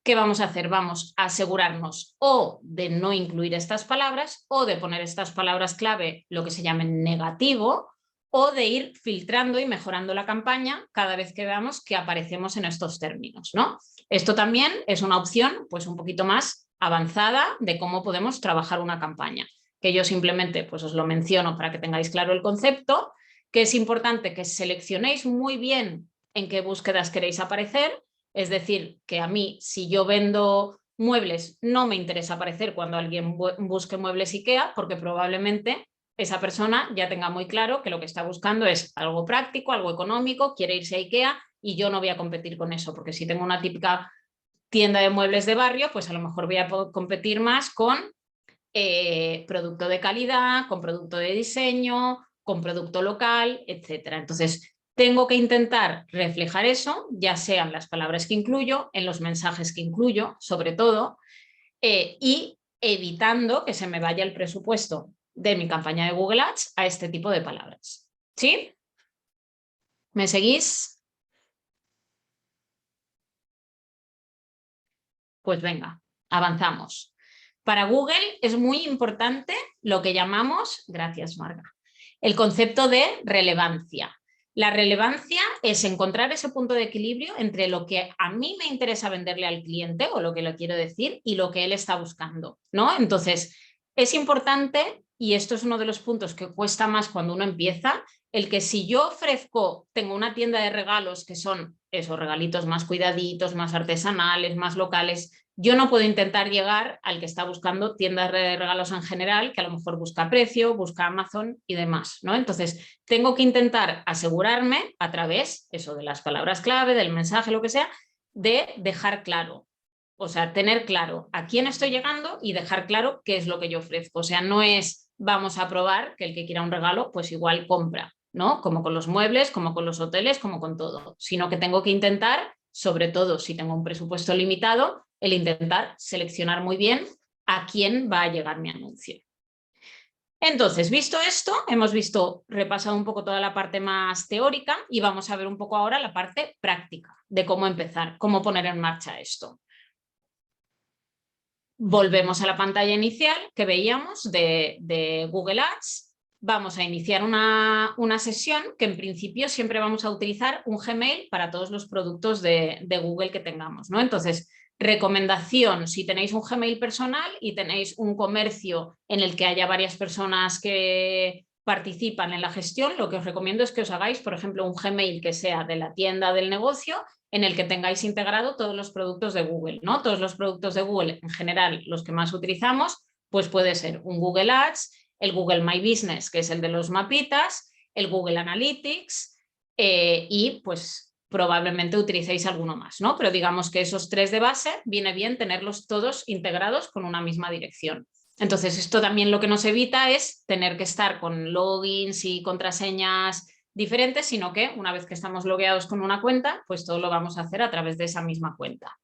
¿Qué vamos a hacer? Vamos a asegurarnos o de no incluir estas palabras o de poner estas palabras clave, lo que se llama en negativo, o de ir filtrando y mejorando la campaña cada vez que veamos que aparecemos en estos términos, ¿no? Esto también es una opción pues un poquito más avanzada de cómo podemos trabajar una campaña, que yo simplemente pues os lo menciono para que tengáis claro el concepto, que es importante que seleccionéis muy bien en qué búsquedas queréis aparecer, es decir, que a mí si yo vendo muebles no me interesa aparecer cuando alguien busque muebles IKEA porque probablemente esa persona ya tenga muy claro que lo que está buscando es algo práctico, algo económico, quiere irse a IKEA y yo no voy a competir con eso, porque si tengo una típica tienda de muebles de barrio, pues a lo mejor voy a competir más con producto de calidad, con producto de diseño, con producto local, etcétera. Entonces, tengo que intentar reflejar eso, ya sean las palabras que incluyo, en los mensajes que incluyo, sobre todo, y evitando que se me vaya el presupuesto de mi campaña de Google Ads a este tipo de palabras. ¿Sí? ¿Me seguís? Pues venga, avanzamos. Para Google es muy importante lo que llamamos, gracias Marga, el concepto de relevancia. La relevancia es encontrar ese punto de equilibrio entre lo que a mí me interesa venderle al cliente o lo que le quiero decir y lo que él está buscando, ¿no? Entonces, es importante, y esto es uno de los puntos que cuesta más cuando uno empieza, el que si yo ofrezco, tengo una tienda de regalos que son esos regalitos más cuidaditos, más artesanales, más locales, yo no puedo intentar llegar al que está buscando tiendas de regalos en general, que a lo mejor busca precio, busca Amazon y demás, ¿no? Entonces, tengo que intentar asegurarme a través, eso de las palabras clave, del mensaje, lo que sea, de dejar claro, o sea, tener claro a quién estoy llegando y dejar claro qué es lo que yo ofrezco. O sea, no es vamos a probar que el que quiera un regalo, pues igual compra, ¿no? Como con los muebles, como con los hoteles, como con todo, sino que tengo que intentar, sobre todo si tengo un presupuesto limitado, el intentar seleccionar muy bien a quién va a llegar mi anuncio. Entonces, visto esto, hemos repasado un poco toda la parte más teórica y vamos a ver un poco ahora la parte práctica de cómo empezar, cómo poner en marcha esto. Volvemos a la pantalla inicial que veíamos de Google Ads. Vamos a iniciar una sesión que en principio siempre vamos a utilizar un Gmail para todos los productos de Google que tengamos, ¿no? Entonces, recomendación, si tenéis un Gmail personal y tenéis un comercio en el que haya varias personas que participan en la gestión, lo que os recomiendo es que os hagáis, por ejemplo, un Gmail que sea de la tienda del negocio en el que tengáis integrado todos los productos de Google, ¿no? Todos los productos de Google, en general, los que más utilizamos, pues puede ser un Google Ads, el Google My Business, que es el de los mapitas, el Google Analytics y pues probablemente utilicéis alguno más, ¿no? Pero digamos que esos 3 de base viene bien tenerlos todos integrados con una misma dirección. Entonces, esto también lo que nos evita es tener que estar con logins y contraseñas diferentes, sino que una vez que estamos logueados con una cuenta, pues todo lo vamos a hacer a través de esa misma cuenta.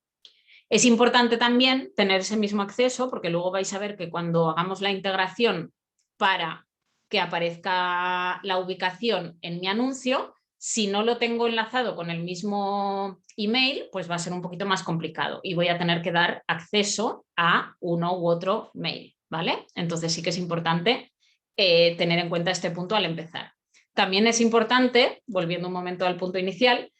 Es importante también tener ese mismo acceso porque luego vais a ver que cuando hagamos la integración para que aparezca la ubicación en mi anuncio, si no lo tengo enlazado con el mismo email, pues va a ser un poquito más complicado y voy a tener que dar acceso a uno u otro mail, ¿vale? Entonces sí que es importante tener en cuenta este punto al empezar. También es importante, volviendo un momento al punto inicial,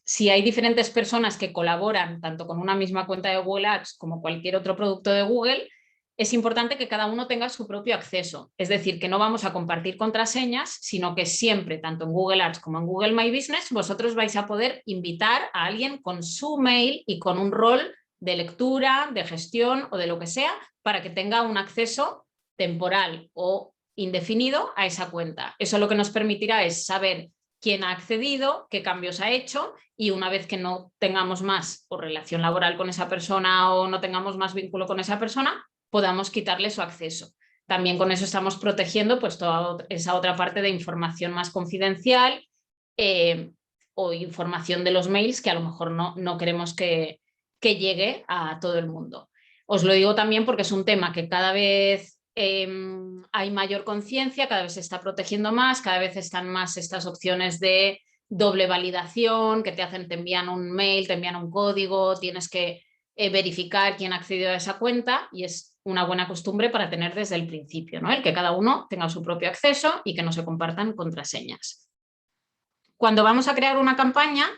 si hay diferentes personas que colaboran tanto con una misma cuenta de Google Ads como cualquier otro producto de Google, es importante que cada uno tenga su propio acceso. Es decir, que no vamos a compartir contraseñas, sino que siempre, tanto en Google Ads como en Google My Business, vosotros vais a poder invitar a alguien con su mail y con un rol de lectura, de gestión o de lo que sea, para que tenga un acceso temporal o indefinido a esa cuenta. Eso lo que nos permitirá es saber quién ha accedido, qué cambios ha hecho y una vez que no tengamos más o relación laboral con esa persona o no tengamos más vínculo con esa persona, podamos quitarle su acceso. También con eso estamos protegiendo pues, toda esa otra parte de información más confidencial o información de los mails que a lo mejor no queremos que llegue a todo el mundo. Os lo digo también porque es un tema que cada vez hay mayor conciencia, cada vez se está protegiendo más, cada vez están más estas opciones de doble validación, que te envían un mail, te envían un código, tienes que verificar quién ha accedido a esa cuenta y es una buena costumbre para tener desde el principio, ¿no? El que cada uno tenga su propio acceso y que no se compartan contraseñas. Cuando vamos a crear una campaña,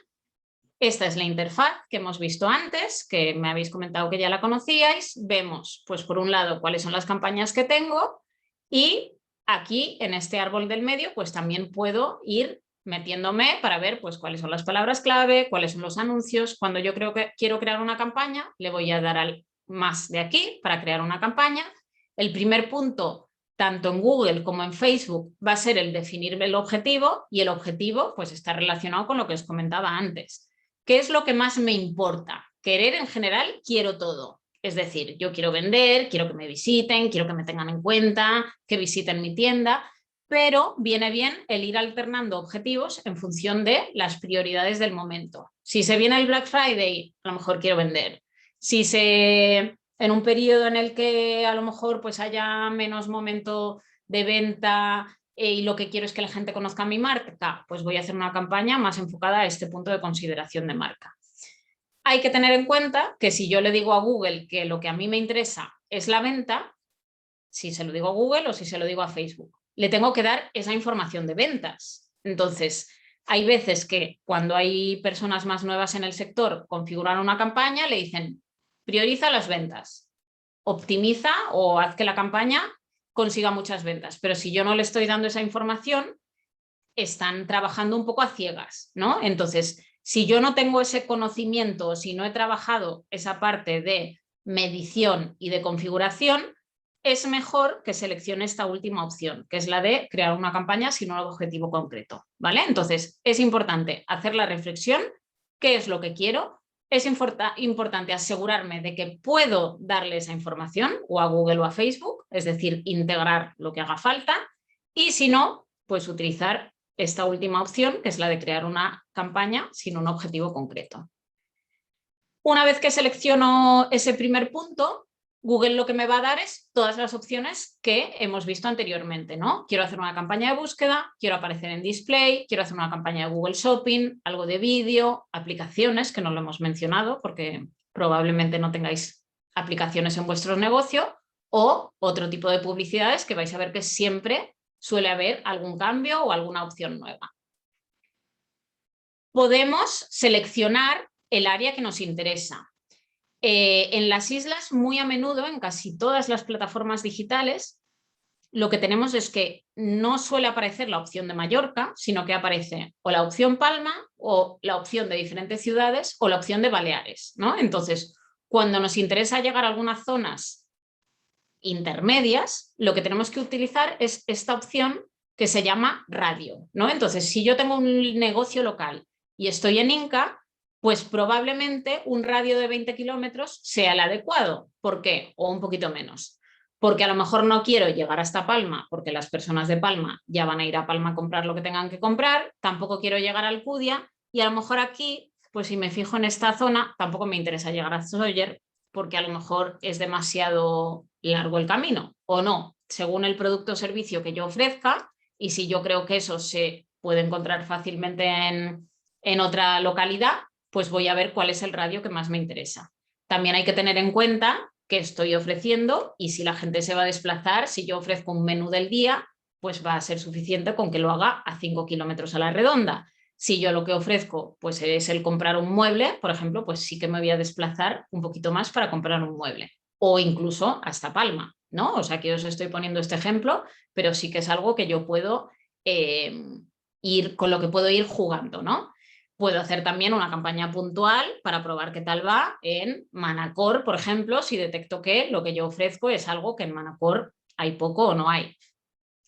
esta es la interfaz que hemos visto antes, que me habéis comentado que ya la conocíais. Vemos, pues por un lado, cuáles son las campañas que tengo y aquí, en este árbol del medio, pues también puedo ir metiéndome para ver pues, cuáles son las palabras clave, cuáles son los anuncios. Cuando yo quiero crear una campaña, le voy a dar al más de aquí para crear una campaña. El primer punto, tanto en Google como en Facebook, va a ser el definir el objetivo y el objetivo pues, está relacionado con lo que os comentaba antes. ¿Qué es lo que más me importa? Querer en general, quiero todo. Es decir, yo quiero vender, quiero que me visiten, quiero que me tengan en cuenta, que visiten mi tienda, pero viene bien el ir alternando objetivos en función de las prioridades del momento. Si se viene el Black Friday, a lo mejor quiero vender. Si en un periodo en el que a lo mejor pues haya menos momento de venta y lo que quiero es que la gente conozca mi marca, pues voy a hacer una campaña más enfocada a este punto de consideración de marca. Hay que tener en cuenta que si yo le digo a Google que lo que a mí me interesa es la venta, si se lo digo a Google o si se lo digo a Facebook, le tengo que dar esa información de ventas. Entonces, hay veces que cuando hay personas más nuevas en el sector configuran una campaña, le dicen, prioriza las ventas, optimiza o haz que la campaña consiga muchas ventas. Pero si yo no le estoy dando esa información, están trabajando un poco a ciegas, ¿no? Entonces, si yo no tengo ese conocimiento o si no he trabajado esa parte de medición y de configuración, es mejor que seleccione esta última opción, que es la de crear una campaña sin un objetivo concreto, ¿vale? Entonces, es importante hacer la reflexión, ¿qué es lo que quiero? Es importante asegurarme de que puedo darle esa información o a Google o a Facebook, es decir, integrar lo que haga falta, y si no, pues utilizar esta última opción, que es la de crear una campaña sin un objetivo concreto. Una vez que selecciono ese primer punto, Google lo que me va a dar es todas las opciones que hemos visto anteriormente, ¿no? Quiero hacer una campaña de búsqueda, quiero aparecer en display, quiero hacer una campaña de Google Shopping, algo de vídeo, aplicaciones, que no lo hemos mencionado porque probablemente no tengáis aplicaciones en vuestro negocio, o otro tipo de publicidades que vais a ver que siempre suele haber algún cambio o alguna opción nueva. Podemos seleccionar el área que nos interesa. En las islas, muy a menudo, en casi todas las plataformas digitales, lo que tenemos es que no suele aparecer la opción de Mallorca, sino que aparece o la opción Palma o la opción de diferentes ciudades o la opción de Baleares, ¿no? Entonces, cuando nos interesa llegar a algunas zonas intermedias, lo que tenemos que utilizar es esta opción que se llama radio, ¿no? Entonces, si yo tengo un negocio local y estoy en Inca, pues probablemente un radio de 20 kilómetros sea el adecuado. ¿Por qué? O un poquito menos. Porque a lo mejor no quiero llegar hasta Palma, porque las personas de Palma ya van a ir a Palma a comprar lo que tengan que comprar, tampoco quiero llegar a Alcudia, y a lo mejor aquí, pues si me fijo en esta zona, tampoco me interesa llegar a Sóller, porque a lo mejor es demasiado largo el camino, o no, según el producto o servicio que yo ofrezca, y si yo creo que eso se puede encontrar fácilmente en otra localidad, pues voy a ver cuál es el radio que más me interesa. También hay que tener en cuenta qué estoy ofreciendo y si la gente se va a desplazar, si yo ofrezco un menú del día, pues va a ser suficiente con que lo haga a 5 kilómetros a la redonda. Si yo lo que ofrezco pues es el comprar un mueble, por ejemplo, pues sí que me voy a desplazar un poquito más para comprar un mueble o incluso hasta Palma, ¿no? O sea, que os estoy poniendo este ejemplo, pero sí que es algo que yo puedo con lo que puedo ir jugando, ¿no? Puedo hacer también una campaña puntual para probar qué tal va en Manacor, por ejemplo, si detecto que lo que yo ofrezco es algo que en Manacor hay poco o no hay.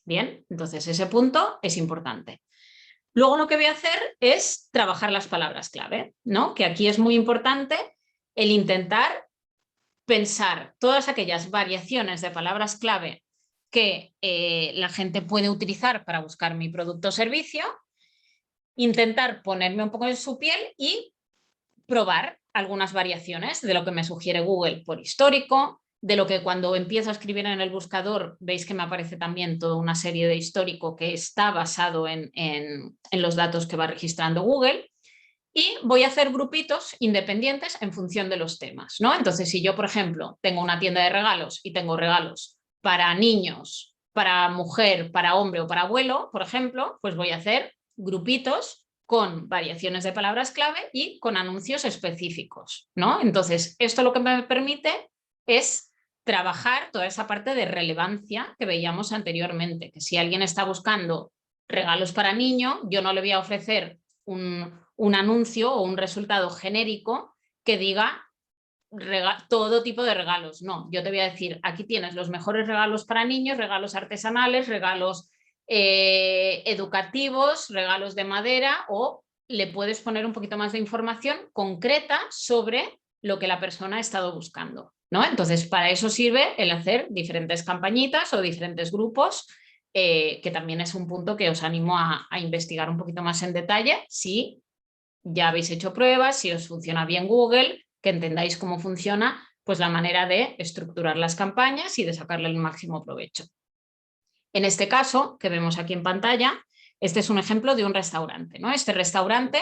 Bien, entonces ese punto es importante. Luego lo que voy a hacer es trabajar las palabras clave, ¿no? Que aquí es muy importante el intentar pensar todas aquellas variaciones de palabras clave que la gente puede utilizar para buscar mi producto o servicio, intentar ponerme un poco en su piel y probar algunas variaciones de lo que me sugiere Google por histórico, de lo que cuando empiezo a escribir en el buscador veis que me aparece también toda una serie de histórico que está basado en los datos que va registrando Google, y voy a hacer grupitos independientes en función de los temas, ¿no? Entonces, si yo, por ejemplo, tengo una tienda de regalos y tengo regalos para niños, para mujer, para hombre o para abuelo, por ejemplo, pues voy a hacer grupitos con variaciones de palabras clave y con anuncios específicos, ¿no? Entonces, esto lo que me permite es trabajar toda esa parte de relevancia que veíamos anteriormente, que si alguien está buscando regalos para niño, yo no le voy a ofrecer un anuncio o un resultado genérico que diga todo tipo de regalos. No, yo te voy a decir, aquí tienes los mejores regalos para niños, regalos artesanales, regalos educativos, regalos de madera, o le puedes poner un poquito más de información concreta sobre lo que la persona ha estado buscando, ¿no? Entonces, para eso sirve el hacer diferentes campañitas o diferentes grupos que también es un punto que os animo a investigar un poquito más en detalle si ya habéis hecho pruebas, si os funciona bien Google, que entendáis cómo funciona pues la manera de estructurar las campañas y de sacarle el máximo provecho. En este caso, que vemos aquí en pantalla, este es un ejemplo de un restaurante, ¿no? Este restaurante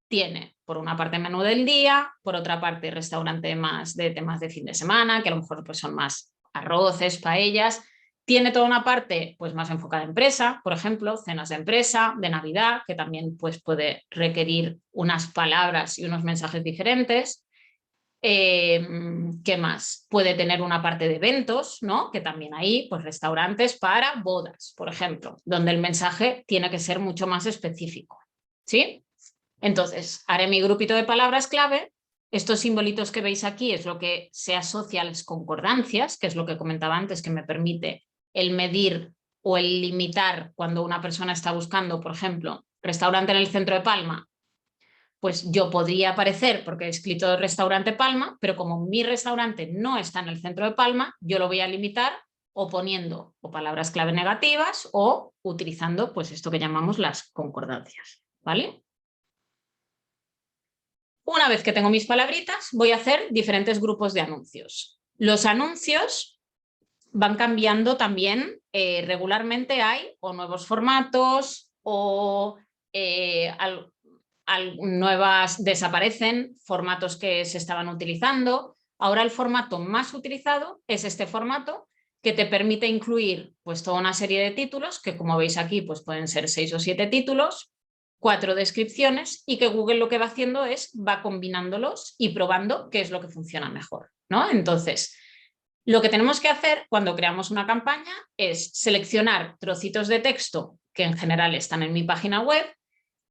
tiene, por una parte, menú del día, por otra parte, restaurante más de temas de fin de semana, que a lo mejor pues, son más arroces, paellas. Tiene toda una parte pues, más enfocada en empresa, por ejemplo, cenas de empresa, de Navidad, que también pues, puede requerir unas palabras y unos mensajes diferentes. ¿Qué más? Puede tener una parte de eventos, ¿no? Que también hay pues, restaurantes para bodas, por ejemplo, donde el mensaje tiene que ser mucho más específico, ¿sí? Entonces, haré mi grupito de palabras clave. Estos simbolitos que veis aquí es lo que se asocia a las concordancias, que es lo que comentaba antes, que me permite el medir o el limitar cuando una persona está buscando, por ejemplo, restaurante en el centro de Palma, pues yo podría aparecer porque he escrito restaurante Palma, pero como mi restaurante no está en el centro de Palma, yo lo voy a limitar o poniendo o palabras clave negativas o utilizando pues esto que llamamos las concordancias, ¿vale? Una vez que tengo mis palabritas, voy a hacer diferentes grupos de anuncios. Los anuncios van cambiando también, regularmente hay o nuevos formatos o nuevas desaparecen, formatos que se estaban utilizando. Ahora el formato más utilizado es este formato que te permite incluir pues, toda una serie de títulos, que como veis aquí pues, pueden ser 6 o 7 títulos, 4 descripciones y que Google lo que va haciendo es va combinándolos y probando qué es lo que funciona mejor, ¿no? Entonces, lo que tenemos que hacer cuando creamos una campaña es seleccionar trocitos de texto que en general están en mi página web,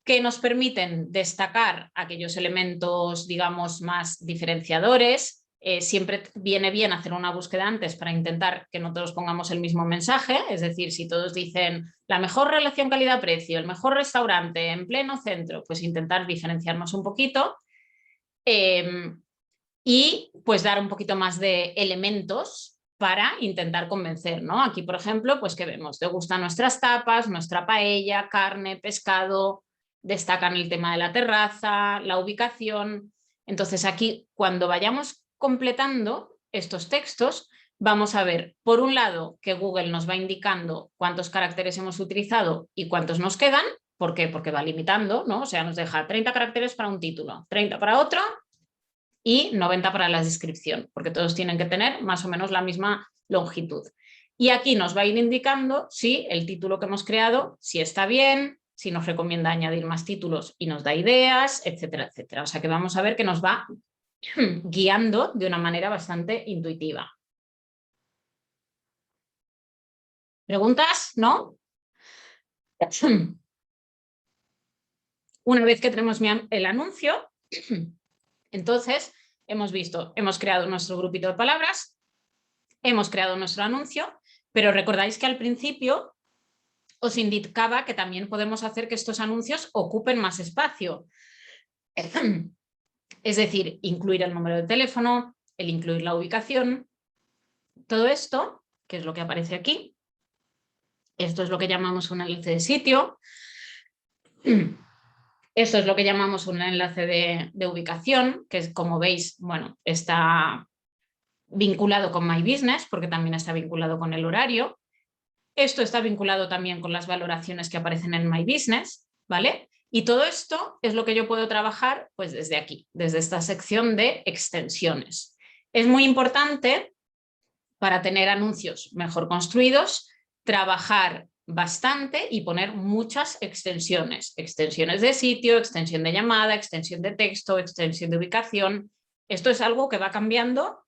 que nos permiten destacar aquellos elementos, digamos, más diferenciadores. Siempre viene bien hacer una búsqueda antes para intentar que no todos pongamos el mismo mensaje, es decir, si todos dicen la mejor relación calidad-precio, el mejor restaurante en pleno centro, pues intentar diferenciarnos un poquito y pues dar un poquito más de elementos para intentar convencer, ¿no? Aquí, por ejemplo, pues que vemos, te gustan nuestras tapas, nuestra paella, carne, pescado, destacan el tema de la terraza, la ubicación. Entonces aquí, cuando vayamos completando estos textos, vamos a ver, por un lado, que Google nos va indicando cuántos caracteres hemos utilizado y cuántos nos quedan. ¿Por qué? Porque va limitando, ¿no? O sea, nos deja 30 caracteres para un título, 30 para otro y 90 para la descripción, porque todos tienen que tener más o menos la misma longitud. Y aquí nos va a ir indicando si el título que hemos creado, si está bien, si nos recomienda añadir más títulos y nos da ideas, etcétera, etcétera. O sea que vamos a ver que nos va guiando de una manera bastante intuitiva. ¿Preguntas? ¿No? Una vez que tenemos el anuncio, entonces hemos visto, hemos creado nuestro grupito de palabras, hemos creado nuestro anuncio, pero recordáis que al principio os indicaba que también podemos hacer que estos anuncios ocupen más espacio. Es decir, incluir el número de teléfono, el incluir la ubicación. Todo esto, que es lo que aparece aquí, esto es lo que llamamos un enlace de sitio. Esto es lo que llamamos un enlace de ubicación, que es, como veis, bueno, está vinculado con My Business, porque también está vinculado con el horario. Esto está vinculado también con las valoraciones que aparecen en My Business, ¿vale? Y todo esto es lo que yo puedo trabajar pues desde aquí, desde esta sección de extensiones. Es muy importante, para tener anuncios mejor construidos, trabajar bastante y poner muchas extensiones. Extensiones de sitio, extensión de llamada, extensión de texto, extensión de ubicación. Esto es algo que va cambiando,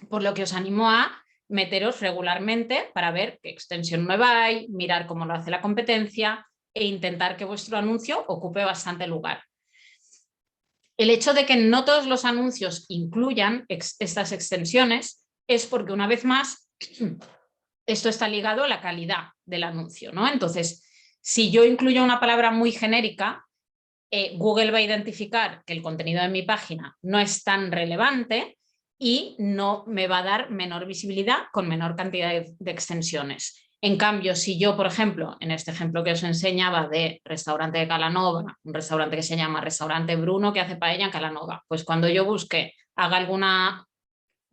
por lo que os animo a meteros regularmente para ver qué extensión nueva hay, mirar cómo lo hace la competencia e intentar que vuestro anuncio ocupe bastante lugar. El hecho de que no todos los anuncios incluyan estas extensiones es porque, una vez más, esto está ligado a la calidad del anuncio, ¿no? Entonces, si yo incluyo una palabra muy genérica, Google va a identificar que el contenido de mi página no es tan relevante y no me va a dar menor visibilidad con menor cantidad de extensiones. En cambio, si yo, por ejemplo, en este ejemplo que os enseñaba de restaurante de Calanova, un restaurante que se llama Restaurante Bruno que hace paella en Calanova, pues cuando yo haga alguna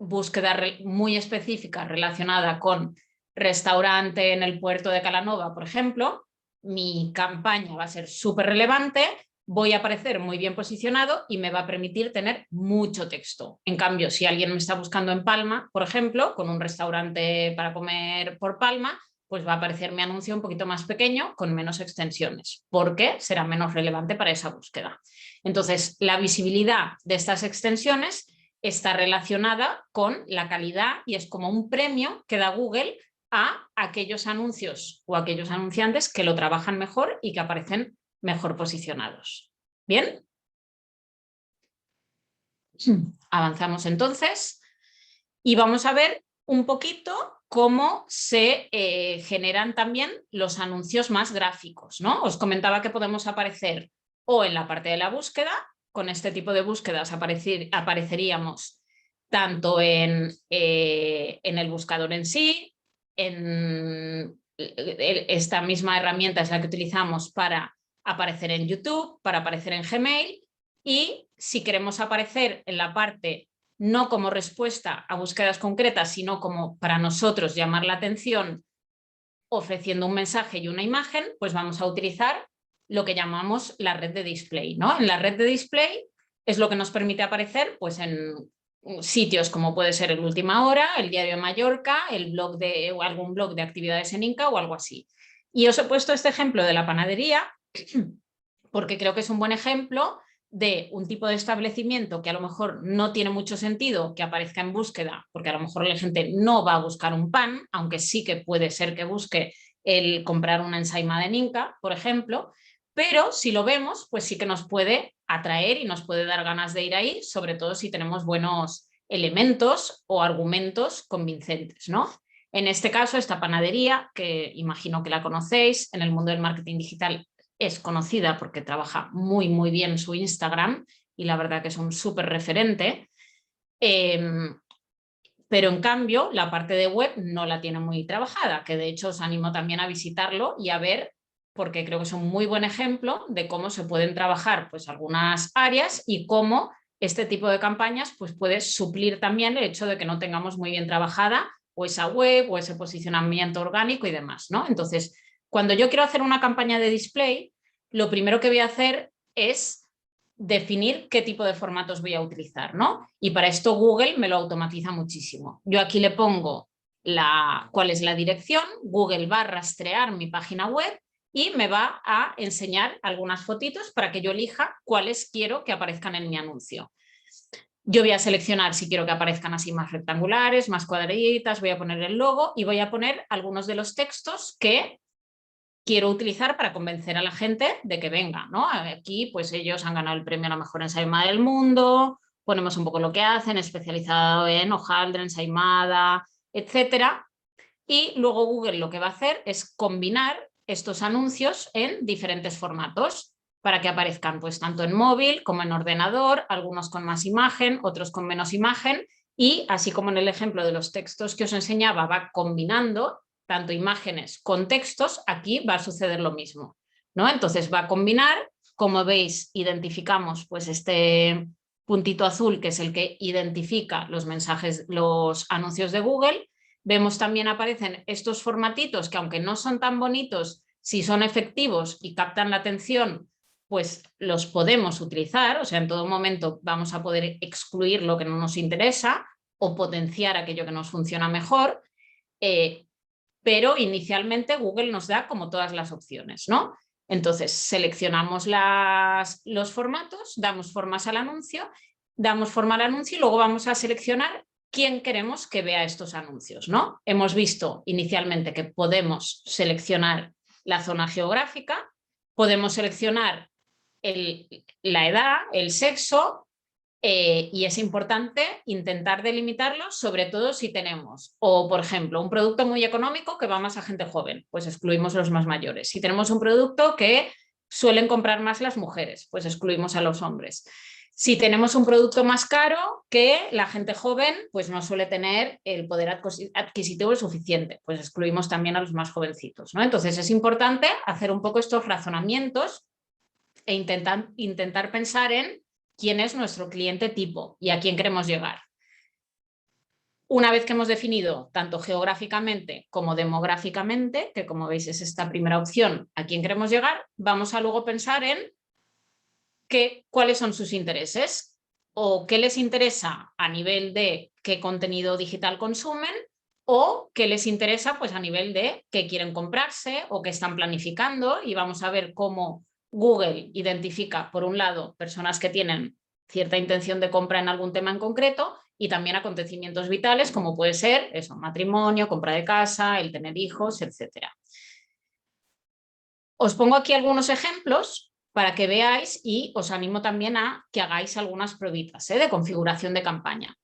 búsqueda muy específica relacionada con restaurante en el puerto de Calanova, por ejemplo, mi campaña va a ser súper relevante, voy a aparecer muy bien posicionado y me va a permitir tener mucho texto. En cambio, si alguien me está buscando en Palma, por ejemplo, con un restaurante para comer por Palma, pues va a aparecer mi anuncio un poquito más pequeño con menos extensiones, porque será menos relevante para esa búsqueda. Entonces, la visibilidad de estas extensiones está relacionada con la calidad y es como un premio que da Google a aquellos anuncios o aquellos anunciantes que lo trabajan mejor y que aparecen mejor posicionados. ¿Bien? Avanzamos entonces y vamos a ver un poquito cómo se generan también los anuncios más gráficos, ¿no? Os comentaba que podemos aparecer o en la parte de la búsqueda, con este tipo de búsquedas apareceríamos tanto en el buscador en sí, esta misma herramienta es la que utilizamos para aparecer en YouTube, para aparecer en Gmail, y si queremos aparecer en la parte no como respuesta a búsquedas concretas, sino como para nosotros llamar la atención ofreciendo un mensaje y una imagen, pues vamos a utilizar lo que llamamos la red de display, ¿no? En la red de display es lo que nos permite aparecer pues, en sitios como puede ser el Última Hora, el Diario de Mallorca, o algún blog de actividades en Inca o algo así. Y os he puesto este ejemplo de la panadería porque creo que es un buen ejemplo de un tipo de establecimiento que a lo mejor no tiene mucho sentido que aparezca en búsqueda, porque a lo mejor la gente no va a buscar un pan, aunque sí que puede ser que busque el comprar una ensaimada en Inca, por ejemplo, pero si lo vemos, pues sí que nos puede atraer y nos puede dar ganas de ir ahí, sobre todo si tenemos buenos elementos o argumentos convincentes, ¿no? En este caso, esta panadería, que imagino que la conocéis, en el mundo del marketing digital es conocida porque trabaja muy, muy bien su Instagram y la verdad que es un súper referente. Pero en cambio, la parte de web no la tiene muy trabajada, que de hecho os animo también a visitarlo y a ver, porque creo que es un muy buen ejemplo de cómo se pueden trabajar pues, algunas áreas y cómo este tipo de campañas pues, puede suplir también el hecho de que no tengamos muy bien trabajada o esa web o ese posicionamiento orgánico y demás, ¿no? Entonces, cuando yo quiero hacer una campaña de display, lo primero que voy a hacer es definir qué tipo de formatos voy a utilizar, ¿no? Y para esto Google me lo automatiza muchísimo. Yo aquí le pongo cuál es la dirección, Google va a rastrear mi página web y me va a enseñar algunas fotitos para que yo elija cuáles quiero que aparezcan en mi anuncio. Yo voy a seleccionar si quiero que aparezcan así más rectangulares, más cuadraditas, voy a poner el logo y voy a poner algunos de los textos que quiero utilizar para convencer a la gente de que venga, ¿no? Aquí pues ellos han ganado el premio a la mejor ensaimada del mundo, ponemos un poco lo que hacen, especializado en hojaldre, ensaimada, etcétera. Y luego Google lo que va a hacer es combinar estos anuncios en diferentes formatos para que aparezcan pues tanto en móvil como en ordenador, algunos con más imagen, otros con menos imagen, y así como en el ejemplo de los textos que os enseñaba va combinando tanto imágenes con textos, aquí va a suceder lo mismo, ¿no? Entonces va a combinar, como veis, identificamos pues este puntito azul que es el que identifica los mensajes, los anuncios de Google. Vemos también aparecen estos formatitos que aunque no son tan bonitos, si son efectivos y captan la atención, pues los podemos utilizar, o sea, en todo momento vamos a poder excluir lo que no nos interesa o potenciar aquello que nos funciona mejor. Pero inicialmente Google nos da como todas las opciones, ¿no? Entonces seleccionamos los formatos, damos forma al anuncio y luego vamos a seleccionar quién queremos que vea estos anuncios, ¿no? Hemos visto inicialmente que podemos seleccionar la zona geográfica, podemos seleccionar la edad, el sexo, y es importante intentar delimitarlos, sobre todo si tenemos, o por ejemplo, un producto muy económico que va más a gente joven, pues excluimos los más mayores. Si tenemos un producto que suelen comprar más las mujeres, pues excluimos a los hombres. Si tenemos un producto más caro, que la gente joven pues no suele tener el poder adquisitivo suficiente, pues excluimos también a los más jovencitos, ¿no? Entonces es importante hacer un poco estos razonamientos e intentar pensar en quién es nuestro cliente tipo y a quién queremos llegar. Una vez que hemos definido tanto geográficamente como demográficamente, que como veis es esta primera opción, a quién queremos llegar, vamos a luego pensar en cuáles son sus intereses o qué les interesa a nivel de qué contenido digital consumen o qué les interesa pues a nivel de qué quieren comprarse o qué están planificando, y vamos a ver cómo Google identifica, por un lado, personas que tienen cierta intención de compra en algún tema en concreto y también acontecimientos vitales como puede ser eso, matrimonio, compra de casa, el tener hijos, etc. Os pongo aquí algunos ejemplos para que veáis y os animo también a que hagáis algunas pruebitas de configuración de campaña.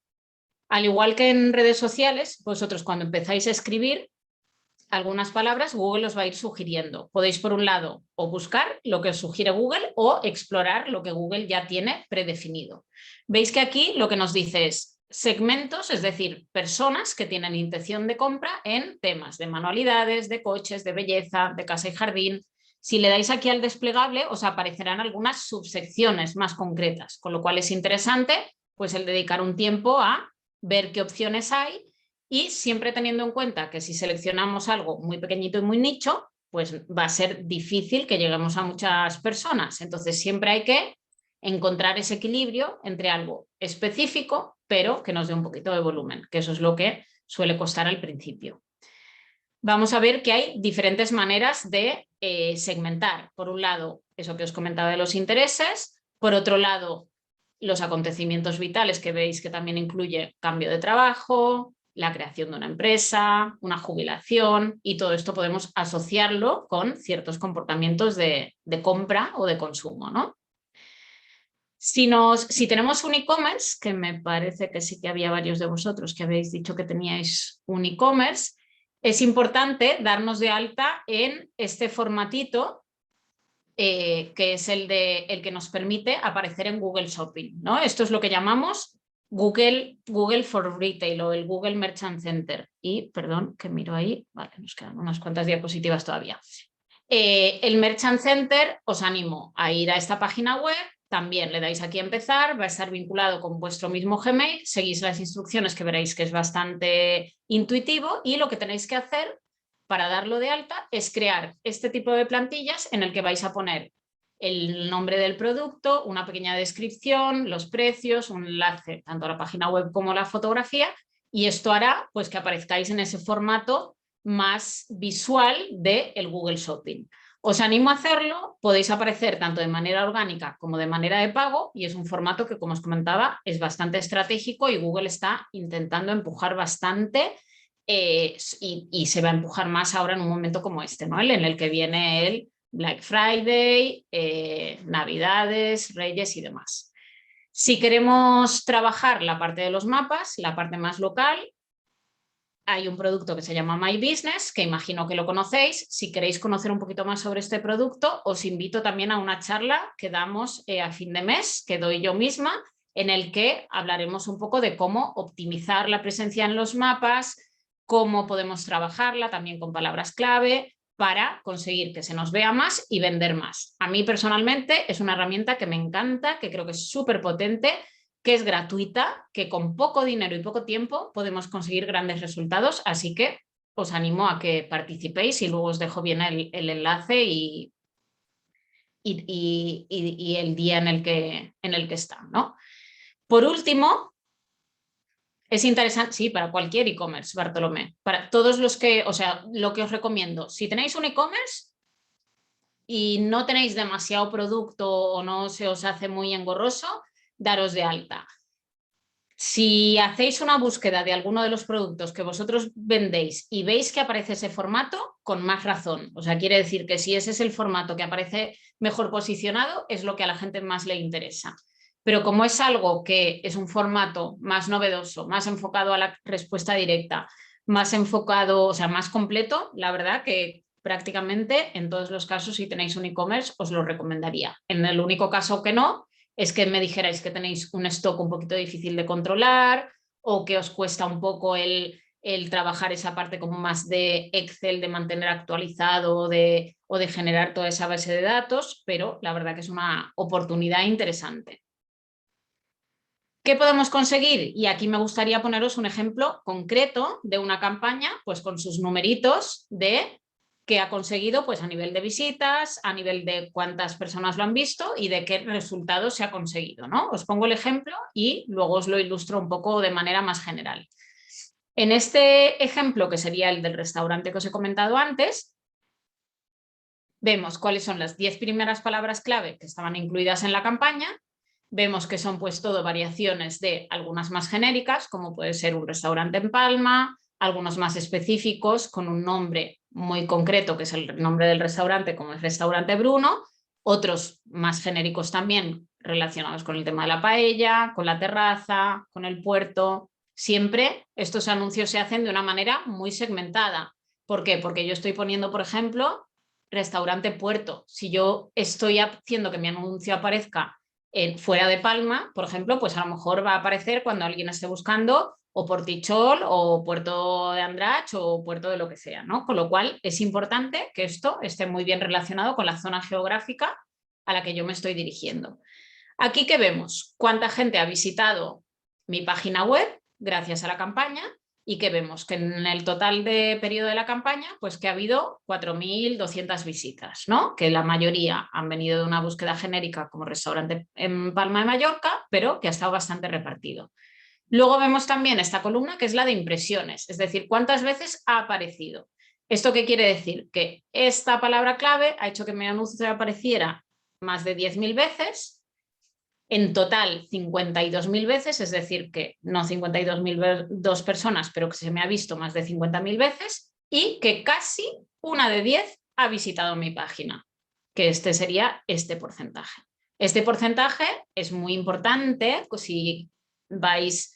Al igual que en redes sociales, vosotros cuando empezáis a escribir algunas palabras, Google os va a ir sugiriendo. Podéis, por un lado, o buscar lo que os sugiere Google o explorar lo que Google ya tiene predefinido. Veis que aquí lo que nos dice es segmentos, es decir, personas que tienen intención de compra en temas de manualidades, de coches, de belleza, de casa y jardín. Si le dais aquí al desplegable, os aparecerán algunas subsecciones más concretas, con lo cual es interesante pues, el dedicar un tiempo a ver qué opciones hay, y siempre teniendo en cuenta que si seleccionamos algo muy pequeñito y muy nicho, pues va a ser difícil que lleguemos a muchas personas. Entonces siempre hay que encontrar ese equilibrio entre algo específico, pero que nos dé un poquito de volumen, que eso es lo que suele costar al principio. Vamos a ver que hay diferentes maneras de segmentar. Por un lado, eso que os comentaba de los intereses. Por otro lado, los acontecimientos vitales, que veis que también incluye cambio de trabajo, la creación de una empresa, una jubilación, y todo esto podemos asociarlo con ciertos comportamientos de compra o de consumo, ¿no? Si tenemos un e-commerce, que me parece que sí que había varios de vosotros que habéis dicho que teníais un e-commerce, es importante darnos de alta en este formatito que es el que nos permite aparecer en Google Shopping, ¿no? Esto es lo que llamamos Google for Retail o el Google Merchant Center. Y, perdón, que miro ahí, vale, nos quedan unas cuantas diapositivas todavía. El Merchant Center, os animo a ir a esta página web, también le dais aquí a empezar, va a estar vinculado con vuestro mismo Gmail, seguís las instrucciones que veréis que es bastante intuitivo, y lo que tenéis que hacer para darlo de alta es crear este tipo de plantillas en el que vais a poner el nombre del producto, una pequeña descripción, los precios, un enlace tanto a la página web como a la fotografía, y esto hará pues, que aparezcáis en ese formato más visual del Google Shopping. Os animo a hacerlo, podéis aparecer tanto de manera orgánica como de manera de pago, y es un formato que, como os comentaba, es bastante estratégico y Google está intentando empujar bastante y se va a empujar más ahora en un momento como este, ¿no? En el que viene el Black Friday, Navidades, Reyes y demás. Si queremos trabajar la parte de los mapas, la parte más local, hay un producto que se llama My Business, que imagino que lo conocéis. Si queréis conocer un poquito más sobre este producto, os invito también a una charla que damos a fin de mes, que doy yo misma, en el que hablaremos un poco de cómo optimizar la presencia en los mapas, cómo podemos trabajarla también con palabras clave para conseguir que se nos vea más y vender más. A mí personalmente es una herramienta que me encanta, que creo que es súper potente, que es gratuita, que con poco dinero y poco tiempo podemos conseguir grandes resultados, así que os animo a que participéis y luego os dejo bien el enlace y el día en el que está, ¿no? Por último, es interesante, sí, para cualquier e-commerce, Bartolomé, para todos los que, o sea, lo que os recomiendo, si tenéis un e-commerce y no tenéis demasiado producto o no se os hace muy engorroso, daros de alta. Si hacéis una búsqueda de alguno de los productos que vosotros vendéis y veis que aparece ese formato, con más razón. O sea, quiere decir que si ese es el formato que aparece mejor posicionado, es lo que a la gente más le interesa. Pero como es algo que es un formato más novedoso, más enfocado a la respuesta directa, más enfocado, o sea, más completo, la verdad que prácticamente en todos los casos, si tenéis un e-commerce, os lo recomendaría. En el único caso que no, es que me dijerais que tenéis un stock un poquito difícil de controlar o que os cuesta un poco el trabajar esa parte como más de Excel, de mantener actualizado o de generar toda esa base de datos, pero la verdad que es una oportunidad interesante. ¿Qué podemos conseguir? Y aquí me gustaría poneros un ejemplo concreto de una campaña, pues con sus numeritos de qué ha conseguido pues a nivel de visitas, a nivel de cuántas personas lo han visto y de qué resultados se ha conseguido, ¿no? Os pongo el ejemplo y luego os lo ilustro un poco de manera más general. En este ejemplo, que sería el del restaurante que os he comentado antes, vemos cuáles son las 10 primeras palabras clave que estaban incluidas en la campaña. Vemos que son pues todo variaciones de algunas más genéricas, como puede ser un restaurante en Palma, algunos más específicos con un nombre muy concreto, que es el nombre del restaurante, como es Restaurante Bruno, otros más genéricos también relacionados con el tema de la paella, con la terraza, con el puerto. Siempre estos anuncios se hacen de una manera muy segmentada. ¿Por qué? Porque yo estoy poniendo, por ejemplo, Restaurante Puerto. Si yo estoy haciendo que mi anuncio aparezca fuera de Palma, por ejemplo, pues a lo mejor va a aparecer cuando alguien esté buscando o Portichol o Puerto de Andratx o Puerto de lo que sea, ¿no? Con lo cual es importante que esto esté muy bien relacionado con la zona geográfica a la que yo me estoy dirigiendo. Aquí que vemos cuánta gente ha visitado mi página web gracias a la campaña y que vemos que en el total de periodo de la campaña, pues que ha habido 4.200 visitas, ¿no? Que la mayoría han venido de una búsqueda genérica como restaurante en Palma de Mallorca, pero que ha estado bastante repartido. Luego vemos también esta columna que es la de impresiones, es decir, cuántas veces ha aparecido. ¿Esto qué quiere decir? Que esta palabra clave ha hecho que mi anuncio apareciera más de 10.000 veces, en total 52.000 veces, es decir, que no 52.002 personas, pero que se me ha visto más de 50.000 veces y que casi una de 10 ha visitado mi página, que este sería este porcentaje. Este porcentaje es muy importante si vais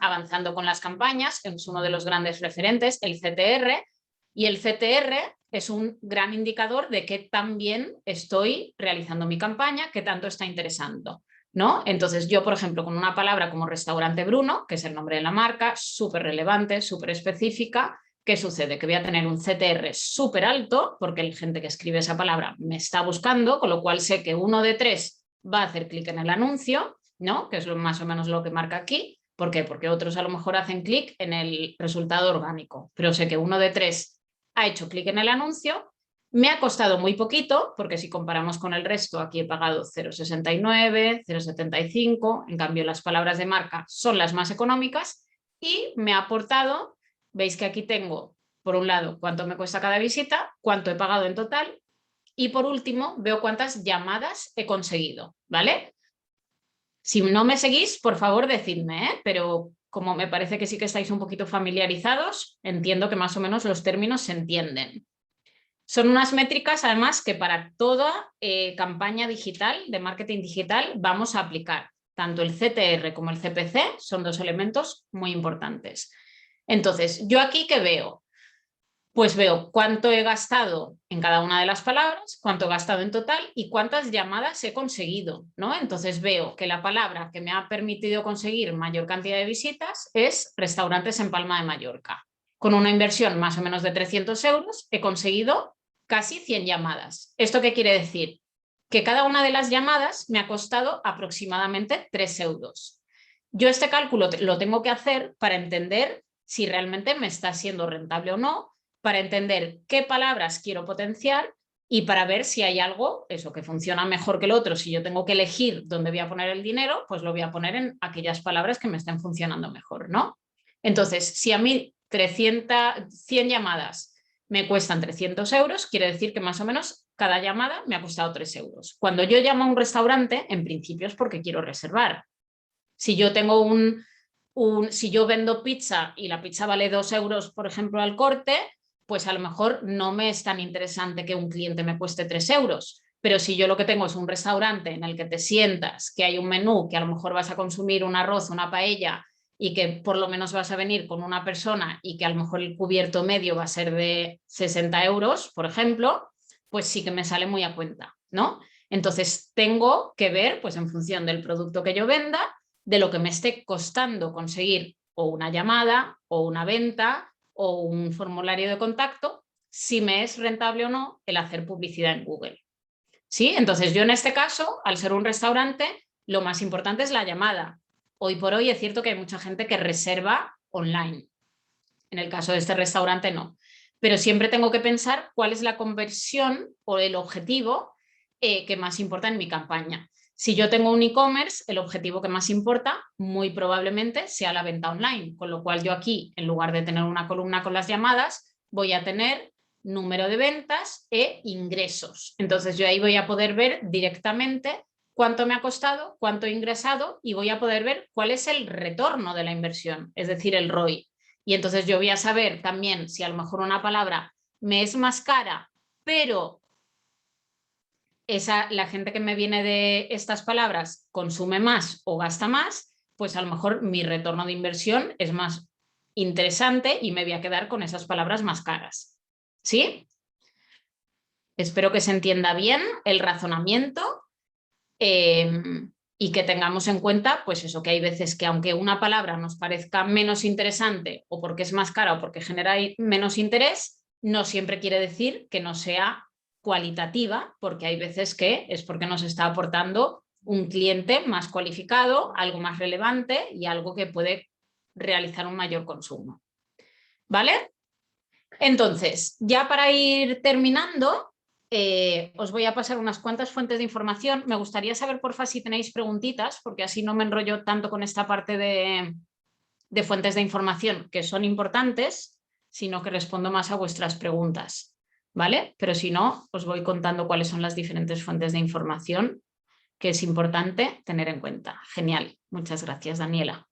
avanzando con las campañas, que es uno de los grandes referentes, el CTR, y el CTR es un gran indicador de qué tan bien estoy realizando mi campaña, qué tanto está interesando, ¿no? Entonces yo, por ejemplo, con una palabra como Restaurante Bruno, que es el nombre de la marca, súper relevante, súper específica, ¿qué sucede? Que voy a tener un CTR súper alto, porque la gente que escribe esa palabra me está buscando, con lo cual sé que 1 de 3 va a hacer clic en el anuncio, ¿no? Que es más o menos lo que marca aquí. ¿Por qué? Porque otros a lo mejor hacen clic en el resultado orgánico, pero sé que 1 de 3 ha hecho clic en el anuncio, me ha costado muy poquito, porque si comparamos con el resto, aquí he pagado 0,69, 0,75, en cambio las palabras de marca son las más económicas y me ha aportado, veis que aquí tengo, por un lado, cuánto me cuesta cada visita, cuánto he pagado en total y por último veo cuántas llamadas he conseguido, ¿vale? Si no me seguís, por favor, decidme, ¿eh? Pero como me parece que sí que estáis un poquito familiarizados, entiendo que más o menos los términos se entienden. Son unas métricas, además, que para toda campaña digital, de marketing digital, vamos a aplicar. Tanto el CTR como el CPC son dos elementos muy importantes. Entonces, ¿yo aquí qué veo? Pues veo cuánto he gastado en cada una de las palabras, cuánto he gastado en total y cuántas llamadas he conseguido, ¿no? Entonces veo que la palabra que me ha permitido conseguir mayor cantidad de visitas es restaurantes en Palma de Mallorca. Con una inversión más o menos de 300 euros he conseguido casi 100 llamadas. ¿Esto qué quiere decir? Que cada una de las llamadas me ha costado aproximadamente 3 euros. Yo este cálculo lo tengo que hacer para entender si realmente me está siendo rentable o no, para entender qué palabras quiero potenciar y para ver si hay algo, eso, que funciona mejor que el otro. Si yo tengo que elegir dónde voy a poner el dinero, pues lo voy a poner en aquellas palabras que me estén funcionando mejor, ¿no? Entonces, si a mí 100 llamadas me cuestan 300 euros, quiere decir que más o menos cada llamada me ha costado 3 euros. Cuando yo llamo a un restaurante, en principio es porque quiero reservar. Si yo tengo si yo vendo pizza y la pizza vale 2 euros, por ejemplo, al corte, pues a lo mejor no me es tan interesante que un cliente me cueste 3 euros. Pero si yo lo que tengo es un restaurante en el que te sientas, que hay un menú, que a lo mejor vas a consumir un arroz, una paella y que por lo menos vas a venir con una persona y que a lo mejor el cubierto medio va a ser de 60 euros, por ejemplo, pues sí que me sale muy a cuenta, ¿no? Entonces tengo que ver, pues en función del producto que yo venda, de lo que me esté costando conseguir o una llamada o una venta o un formulario de contacto, si me es rentable o no el hacer publicidad en Google. ¿Sí? Entonces yo en este caso, al ser un restaurante, lo más importante es la llamada. Hoy por hoy es cierto que hay mucha gente que reserva online. En el caso de este restaurante no. Pero siempre tengo que pensar cuál es la conversión o el objetivo que más importa en mi campaña. Si yo tengo un e-commerce, el objetivo que más importa muy probablemente sea la venta online, con lo cual yo aquí, en lugar de tener una columna con las llamadas, voy a tener número de ventas e ingresos. Entonces yo ahí voy a poder ver directamente cuánto me ha costado, cuánto he ingresado y voy a poder ver cuál es el retorno de la inversión, es decir, el ROI. Y entonces yo voy a saber también si a lo mejor una palabra me es más cara, pero la gente que me viene de estas palabras consume más o gasta más, pues a lo mejor mi retorno de inversión es más interesante y me voy a quedar con esas palabras más caras. ¿Sí? Espero que se entienda bien el razonamiento y que tengamos en cuenta, pues eso, que hay veces que aunque una palabra nos parezca menos interesante o porque es más cara o porque genera menos interés, no siempre quiere decir que no sea cualitativa, porque hay veces que es porque nos está aportando un cliente más cualificado, algo más relevante y algo que puede realizar un mayor consumo. ¿Vale? Entonces, ya para ir terminando, os voy a pasar unas cuantas fuentes de información. Me gustaría saber, porfa, si tenéis preguntitas, porque así no me enrollo tanto con esta parte de fuentes de información, que son importantes, sino que respondo más a vuestras preguntas. ¿Vale? Pero si no, os voy contando cuáles son las diferentes fuentes de información que es importante tener en cuenta. Genial. Muchas gracias, Daniela.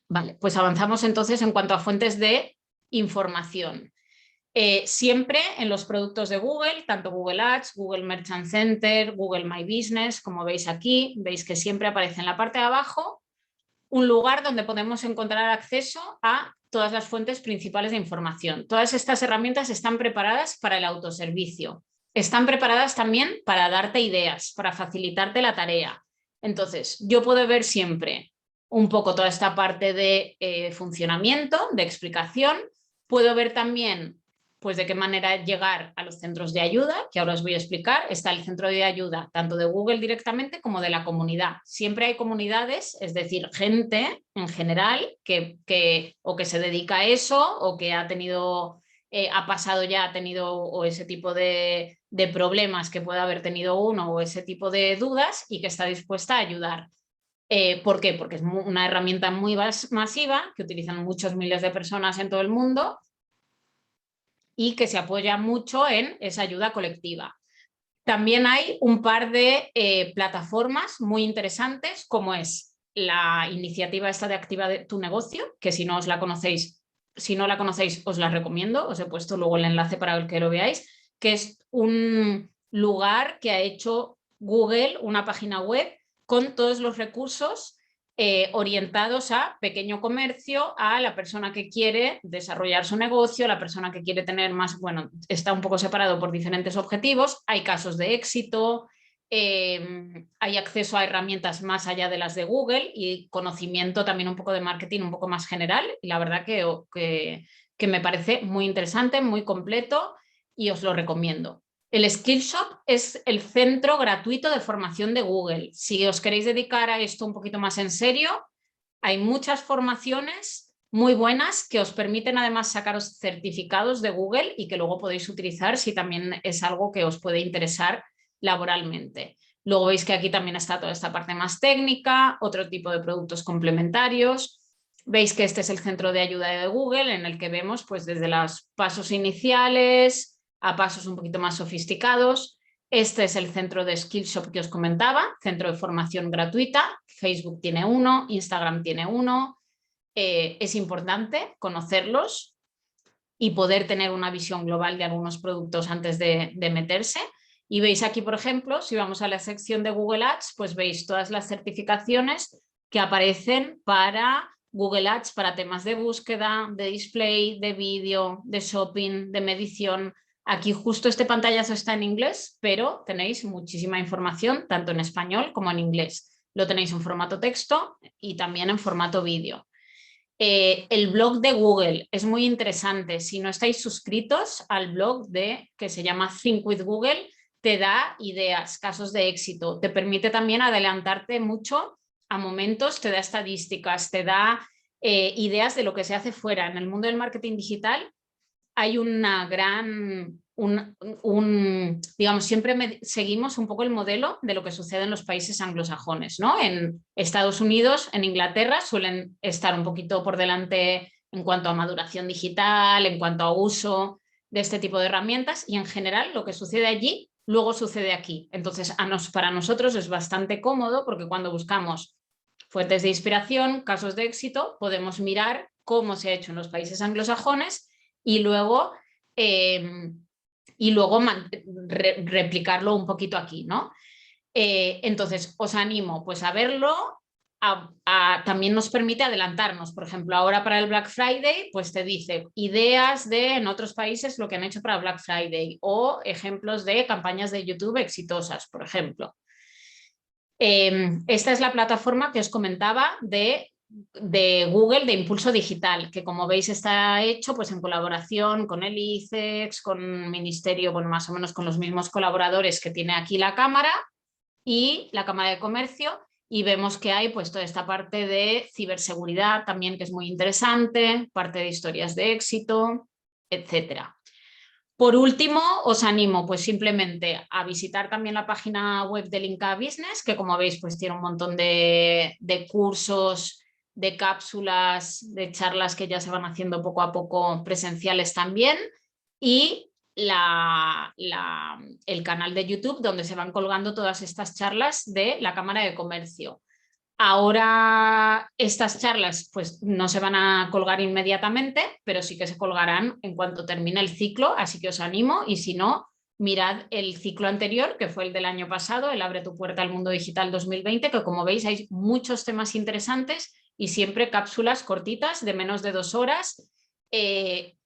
Vale, pues avanzamos entonces en cuanto a fuentes de información. Siempre en los productos de Google, tanto Google Ads, Google Merchant Center, Google My Business, como veis aquí, veis que siempre aparece en la parte de abajo un lugar donde podemos encontrar acceso a todas las fuentes principales de información. Todas estas herramientas están preparadas para el autoservicio. Están preparadas también para darte ideas, para facilitarte la tarea. Entonces, yo puedo ver siempre un poco toda esta parte de funcionamiento, de explicación. Puedo ver también pues de qué manera llegar a los centros de ayuda, que ahora os voy a explicar. Está el centro de ayuda tanto de Google directamente como de la comunidad. Siempre hay comunidades, es decir, gente en general que se dedica a eso o que ha tenido, ha pasado ya, ha tenido o ese tipo de problemas que pueda haber tenido uno o ese tipo de dudas y que está dispuesta a ayudar. ¿Por qué? Porque es una herramienta muy masiva que utilizan muchos miles de personas en todo el mundo y que se apoya mucho en esa ayuda colectiva. También hay un par de plataformas muy interesantes, como es la iniciativa esta de Activa tu negocio, que si no la conocéis os la recomiendo, os he puesto luego el enlace para que lo veáis, que es un lugar que ha hecho Google, una página web con todos los recursos orientados a pequeño comercio, a la persona que quiere desarrollar su negocio, la persona que quiere tener más, bueno, está un poco separado por diferentes objetivos, hay casos de éxito, hay acceso a herramientas más allá de las de Google y conocimiento también un poco de marketing un poco más general, y la verdad que me parece muy interesante, muy completo y os lo recomiendo. El Skillshop es el centro gratuito de formación de Google. Si os queréis dedicar a esto un poquito más en serio, hay muchas formaciones muy buenas que os permiten además sacaros certificados de Google y que luego podéis utilizar si también es algo que os puede interesar laboralmente. Luego veis que aquí también está toda esta parte más técnica, otro tipo de productos complementarios. Veis que este es el centro de ayuda de Google en el que vemos pues desde los pasos iniciales a pasos un poquito más sofisticados. Este es el centro de Skillshop que os comentaba, centro de formación gratuita. Facebook tiene uno, Instagram tiene uno. Es importante conocerlos y poder tener una visión global de algunos productos antes de meterse. Y veis aquí, por ejemplo, si vamos a la sección de Google Ads, pues veis todas las certificaciones que aparecen para Google Ads, para temas de búsqueda, de display, de vídeo, de shopping, de medición. Aquí justo este pantallazo está en inglés, pero tenéis muchísima información, tanto en español como en inglés. Lo tenéis en formato texto y también en formato vídeo. El blog de Google es muy interesante. Si no estáis suscritos al blog que se llama Think with Google, te da ideas, casos de éxito. Te permite también adelantarte mucho a momentos, te da estadísticas, te da ideas de lo que se hace fuera. En el mundo del marketing digital hay una gran, digamos, siempre seguimos un poco el modelo de lo que sucede en los países anglosajones, ¿no? En Estados Unidos, en Inglaterra, suelen estar un poquito por delante en cuanto a maduración digital, en cuanto a uso de este tipo de herramientas, y en general lo que sucede allí luego sucede aquí. Entonces, para nosotros es bastante cómodo, porque cuando buscamos fuentes de inspiración, casos de éxito, podemos mirar cómo se ha hecho en los países anglosajones y luego replicarlo un poquito aquí, ¿no? Entonces, os animo pues a verlo. También nos permite adelantarnos. Por ejemplo, ahora para el Black Friday, pues te dice ideas de en otros países lo que han hecho para Black Friday o ejemplos de campañas de YouTube exitosas, por ejemplo. Esta es la plataforma que os comentaba de Google de impulso digital, que como veis está hecho pues en colaboración con el ICEX, con Ministerio, bueno, más o menos con los mismos colaboradores que tiene aquí la Cámara y la Cámara de Comercio, y vemos que hay pues toda esta parte de ciberseguridad también, que es muy interesante, parte de historias de éxito, etcétera. Por último, os animo pues simplemente a visitar también la página web de Linka Business, que como veis pues tiene un montón de cursos, de cápsulas, de charlas que ya se van haciendo poco a poco presenciales también, y el canal de YouTube donde se van colgando todas estas charlas de la Cámara de Comercio. Ahora estas charlas pues no se van a colgar inmediatamente, pero sí que se colgarán en cuanto termine el ciclo, así que os animo, y si no, mirad el ciclo anterior, que fue el del año pasado, el Abre tu puerta al mundo digital 2020, que como veis hay muchos temas interesantes y siempre cápsulas cortitas de menos de 2 horas,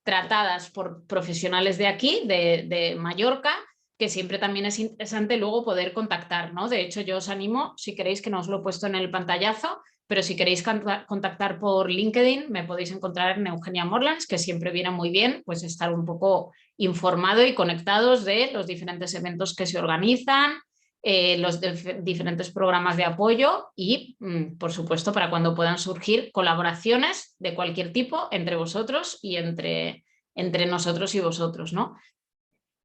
tratadas por profesionales de aquí, de Mallorca, que siempre también es interesante luego poder contactar, ¿no? De hecho, yo os animo, si queréis, que no os lo he puesto en el pantallazo, pero si queréis contactar por LinkedIn, me podéis encontrar en Eugenia Morlans, que siempre viene muy bien pues estar un poco informado y conectados de los diferentes eventos que se organizan, los diferentes programas de apoyo y, por supuesto, para cuando puedan surgir colaboraciones de cualquier tipo entre vosotros y entre nosotros y vosotros, ¿no?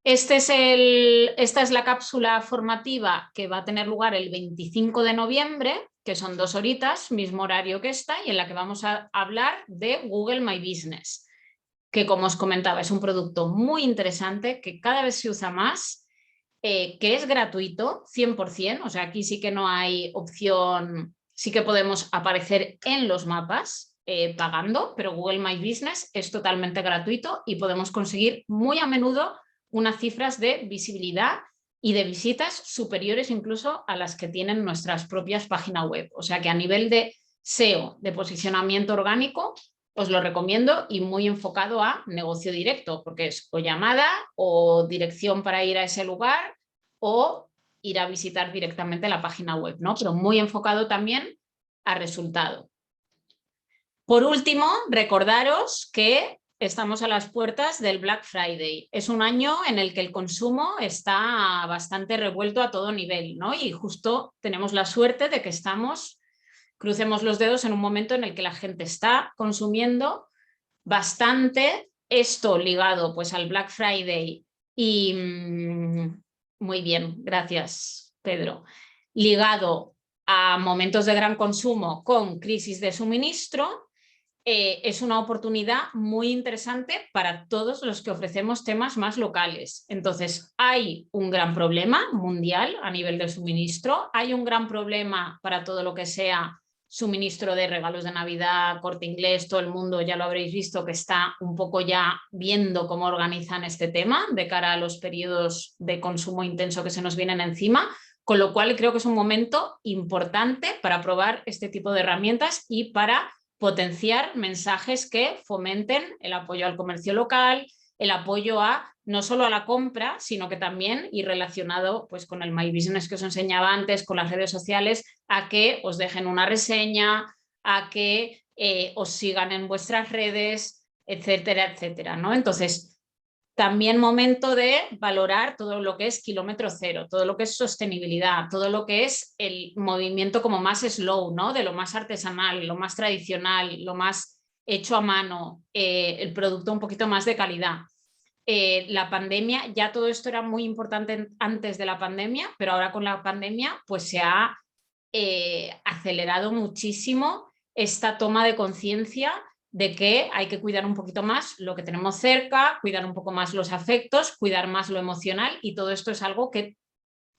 Esta es la cápsula formativa que va a tener lugar el 25 de noviembre, que son 2 horitas, mismo horario que esta, y en la que vamos a hablar de Google My Business, que como os comentaba es un producto muy interesante que cada vez se usa más, que es gratuito 100%, o sea, aquí sí que no hay opción, sí que podemos aparecer en los mapas pagando, pero Google My Business es totalmente gratuito y podemos conseguir muy a menudo unas cifras de visibilidad y de visitas superiores incluso a las que tienen nuestras propias páginas web. O sea que a nivel de SEO, de posicionamiento orgánico, os lo recomiendo y muy enfocado a negocio directo, porque es o llamada o dirección para ir a ese lugar o ir a visitar directamente la página web, ¿no? Pero muy enfocado también a resultado. Por último, recordaros que estamos a las puertas del Black Friday. Es un año en el que el consumo está bastante revuelto a todo nivel, ¿no? Y justo tenemos la suerte de que crucemos los dedos, en un momento en el que la gente está consumiendo bastante, esto ligado pues al Black Friday y muy bien, gracias Pedro, ligado a momentos de gran consumo con crisis de suministro. Es una oportunidad muy interesante para todos los que ofrecemos temas más locales. Entonces, hay un gran problema mundial a nivel de suministro, hay un gran problema para todo lo que sea suministro de regalos de Navidad, Corte Inglés, todo el mundo ya lo habréis visto que está un poco ya viendo cómo organizan este tema de cara a los periodos de consumo intenso que se nos vienen encima, con lo cual creo que es un momento importante para probar este tipo de herramientas y para potenciar mensajes que fomenten el apoyo al comercio local, el apoyo a no solo a la compra, sino que también, y relacionado pues, con el My Business que os enseñaba antes, con las redes sociales, a que os dejen una reseña, a que os sigan en vuestras redes, etcétera, etcétera, ¿no? Entonces, también momento de valorar todo lo que es kilómetro cero, todo lo que es sostenibilidad, todo lo que es el movimiento como más slow, ¿no? De lo más artesanal, lo más tradicional, lo más hecho a mano, el producto un poquito más de calidad. La pandemia, ya todo esto era muy importante antes de la pandemia, pero ahora con la pandemia pues se ha acelerado muchísimo esta toma de conciencia de que hay que cuidar un poquito más lo que tenemos cerca, cuidar un poco más los afectos, cuidar más lo emocional, y todo esto es algo que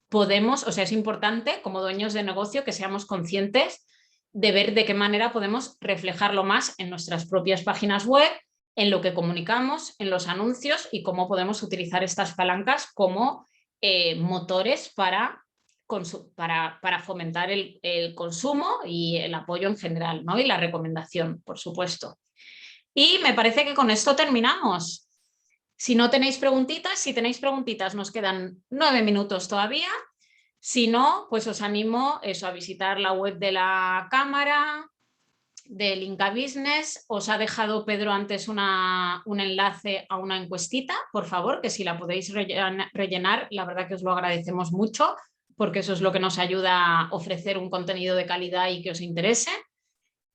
podemos, o sea, es importante como dueños de negocio que seamos conscientes de ver de qué manera podemos reflejarlo más en nuestras propias páginas web, en lo que comunicamos, en los anuncios, y cómo podemos utilizar estas palancas como motores para fomentar el consumo y el apoyo en general, ¿no? Y la recomendación, por supuesto. Y me parece que con esto terminamos. Si no tenéis preguntitas, si tenéis preguntitas, nos quedan 9 minutos todavía. Si no, pues os animo eso, a visitar la web de la cámara, del Inca Business. Os ha dejado Pedro antes un enlace a una encuestita, por favor, que si la podéis rellenar, la verdad que os lo agradecemos mucho, porque eso es lo que nos ayuda a ofrecer un contenido de calidad y que os interese.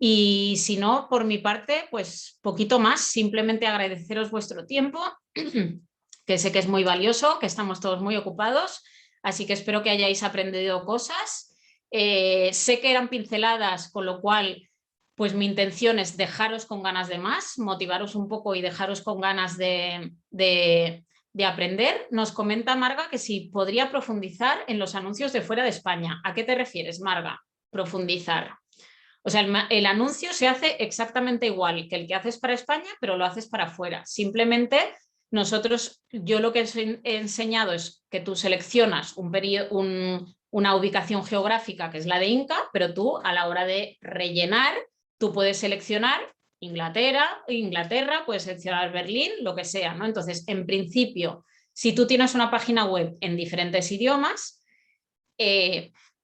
Y si no, por mi parte, pues poquito más, simplemente agradeceros vuestro tiempo, que sé que es muy valioso, que estamos todos muy ocupados, así que espero que hayáis aprendido cosas. Sé que eran pinceladas, con lo cual pues mi intención es dejaros con ganas de más, motivaros un poco y dejaros con ganas de aprender. Nos comenta Marga que si podría profundizar en los anuncios de fuera de España. ¿A qué te refieres, Marga? Profundizar. O sea, el anuncio se hace exactamente igual que el que haces para España, pero lo haces para afuera. Simplemente yo lo que he enseñado es que tú seleccionas una ubicación geográfica que es la de Inca, pero tú a la hora de rellenar, tú puedes seleccionar Inglaterra, puedes seleccionar Berlín, lo que sea, ¿no? Entonces, en principio, si tú tienes una página web en diferentes idiomas,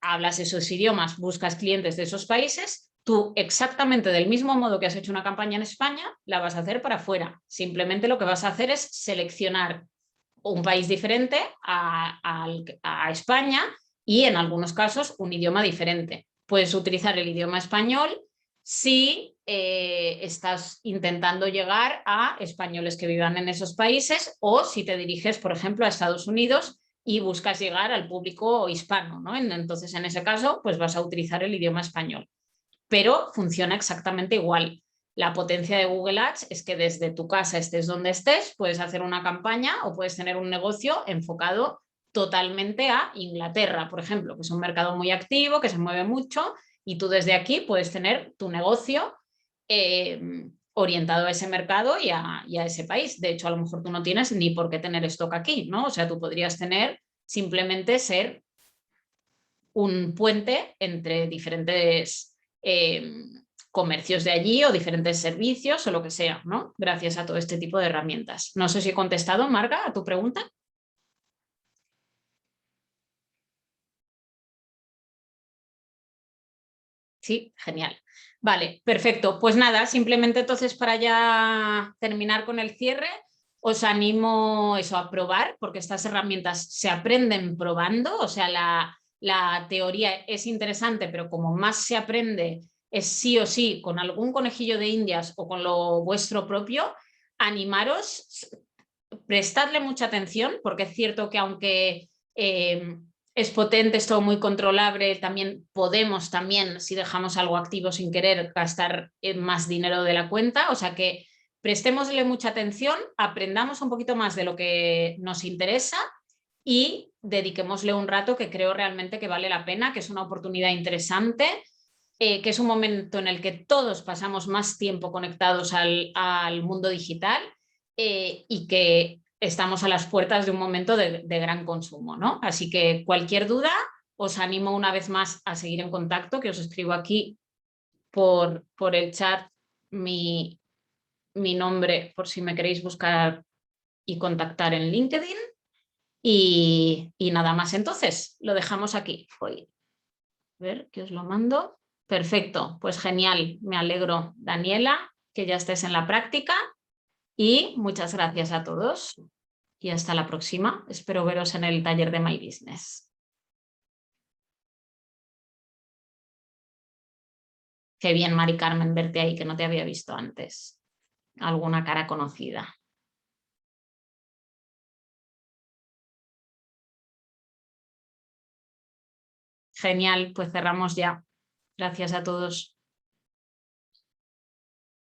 hablas esos idiomas, buscas clientes de esos países, tú exactamente del mismo modo que has hecho una campaña en España, la vas a hacer para afuera. Simplemente lo que vas a hacer es seleccionar un país diferente a España y en algunos casos un idioma diferente. Puedes utilizar el idioma español si estás intentando llegar a españoles que vivan en esos países, o si te diriges, por ejemplo, a Estados Unidos y buscas llegar al público hispano, ¿no? Entonces, en ese caso, pues vas a utilizar el idioma español. Pero funciona exactamente igual. La potencia de Google Ads es que desde tu casa, estés donde estés, puedes hacer una campaña o puedes tener un negocio enfocado totalmente a Inglaterra, por ejemplo, que es un mercado muy activo, que se mueve mucho, y tú desde aquí puedes tener tu negocio orientado a ese mercado y a ese país. De hecho, a lo mejor tú no tienes ni por qué tener stock aquí, ¿no? O sea, tú podrías simplemente ser un puente entre diferentes comercios de allí o diferentes servicios o lo que sea, ¿no? Gracias a todo este tipo de herramientas. No sé si he contestado, Marga, a tu pregunta. Sí, genial. Vale, perfecto. Pues nada, simplemente entonces para ya terminar con el cierre, os animo eso a probar, porque estas herramientas se aprenden probando, o sea, la teoría es interesante, pero como más se aprende es sí o sí con algún conejillo de Indias o con lo vuestro propio. Animaros, prestadle mucha atención, porque es cierto que aunque es potente, es todo muy controlable, también podemos, si dejamos algo activo sin querer, gastar más dinero de la cuenta. O sea que prestémosle mucha atención, aprendamos un poquito más de lo que nos interesa y dediquémosle un rato, que creo realmente que vale la pena, que es una oportunidad interesante, que es un momento en el que todos pasamos más tiempo conectados al mundo digital, y que estamos a las puertas de un momento de gran consumo, ¿no? Así que cualquier duda, os animo una vez más a seguir en contacto, que os escribo aquí por el chat mi nombre, por si me queréis buscar y contactar en LinkedIn. Y nada más, entonces lo dejamos aquí. Voy a ver que os lo mando. Perfecto, pues genial, me alegro, Daniela, que ya estés en la práctica y muchas gracias a todos y hasta la próxima. Espero veros en el taller de My Business. Qué bien, Mari Carmen, verte ahí, que no te había visto antes. Alguna cara conocida. Genial, pues cerramos ya. Gracias a todos.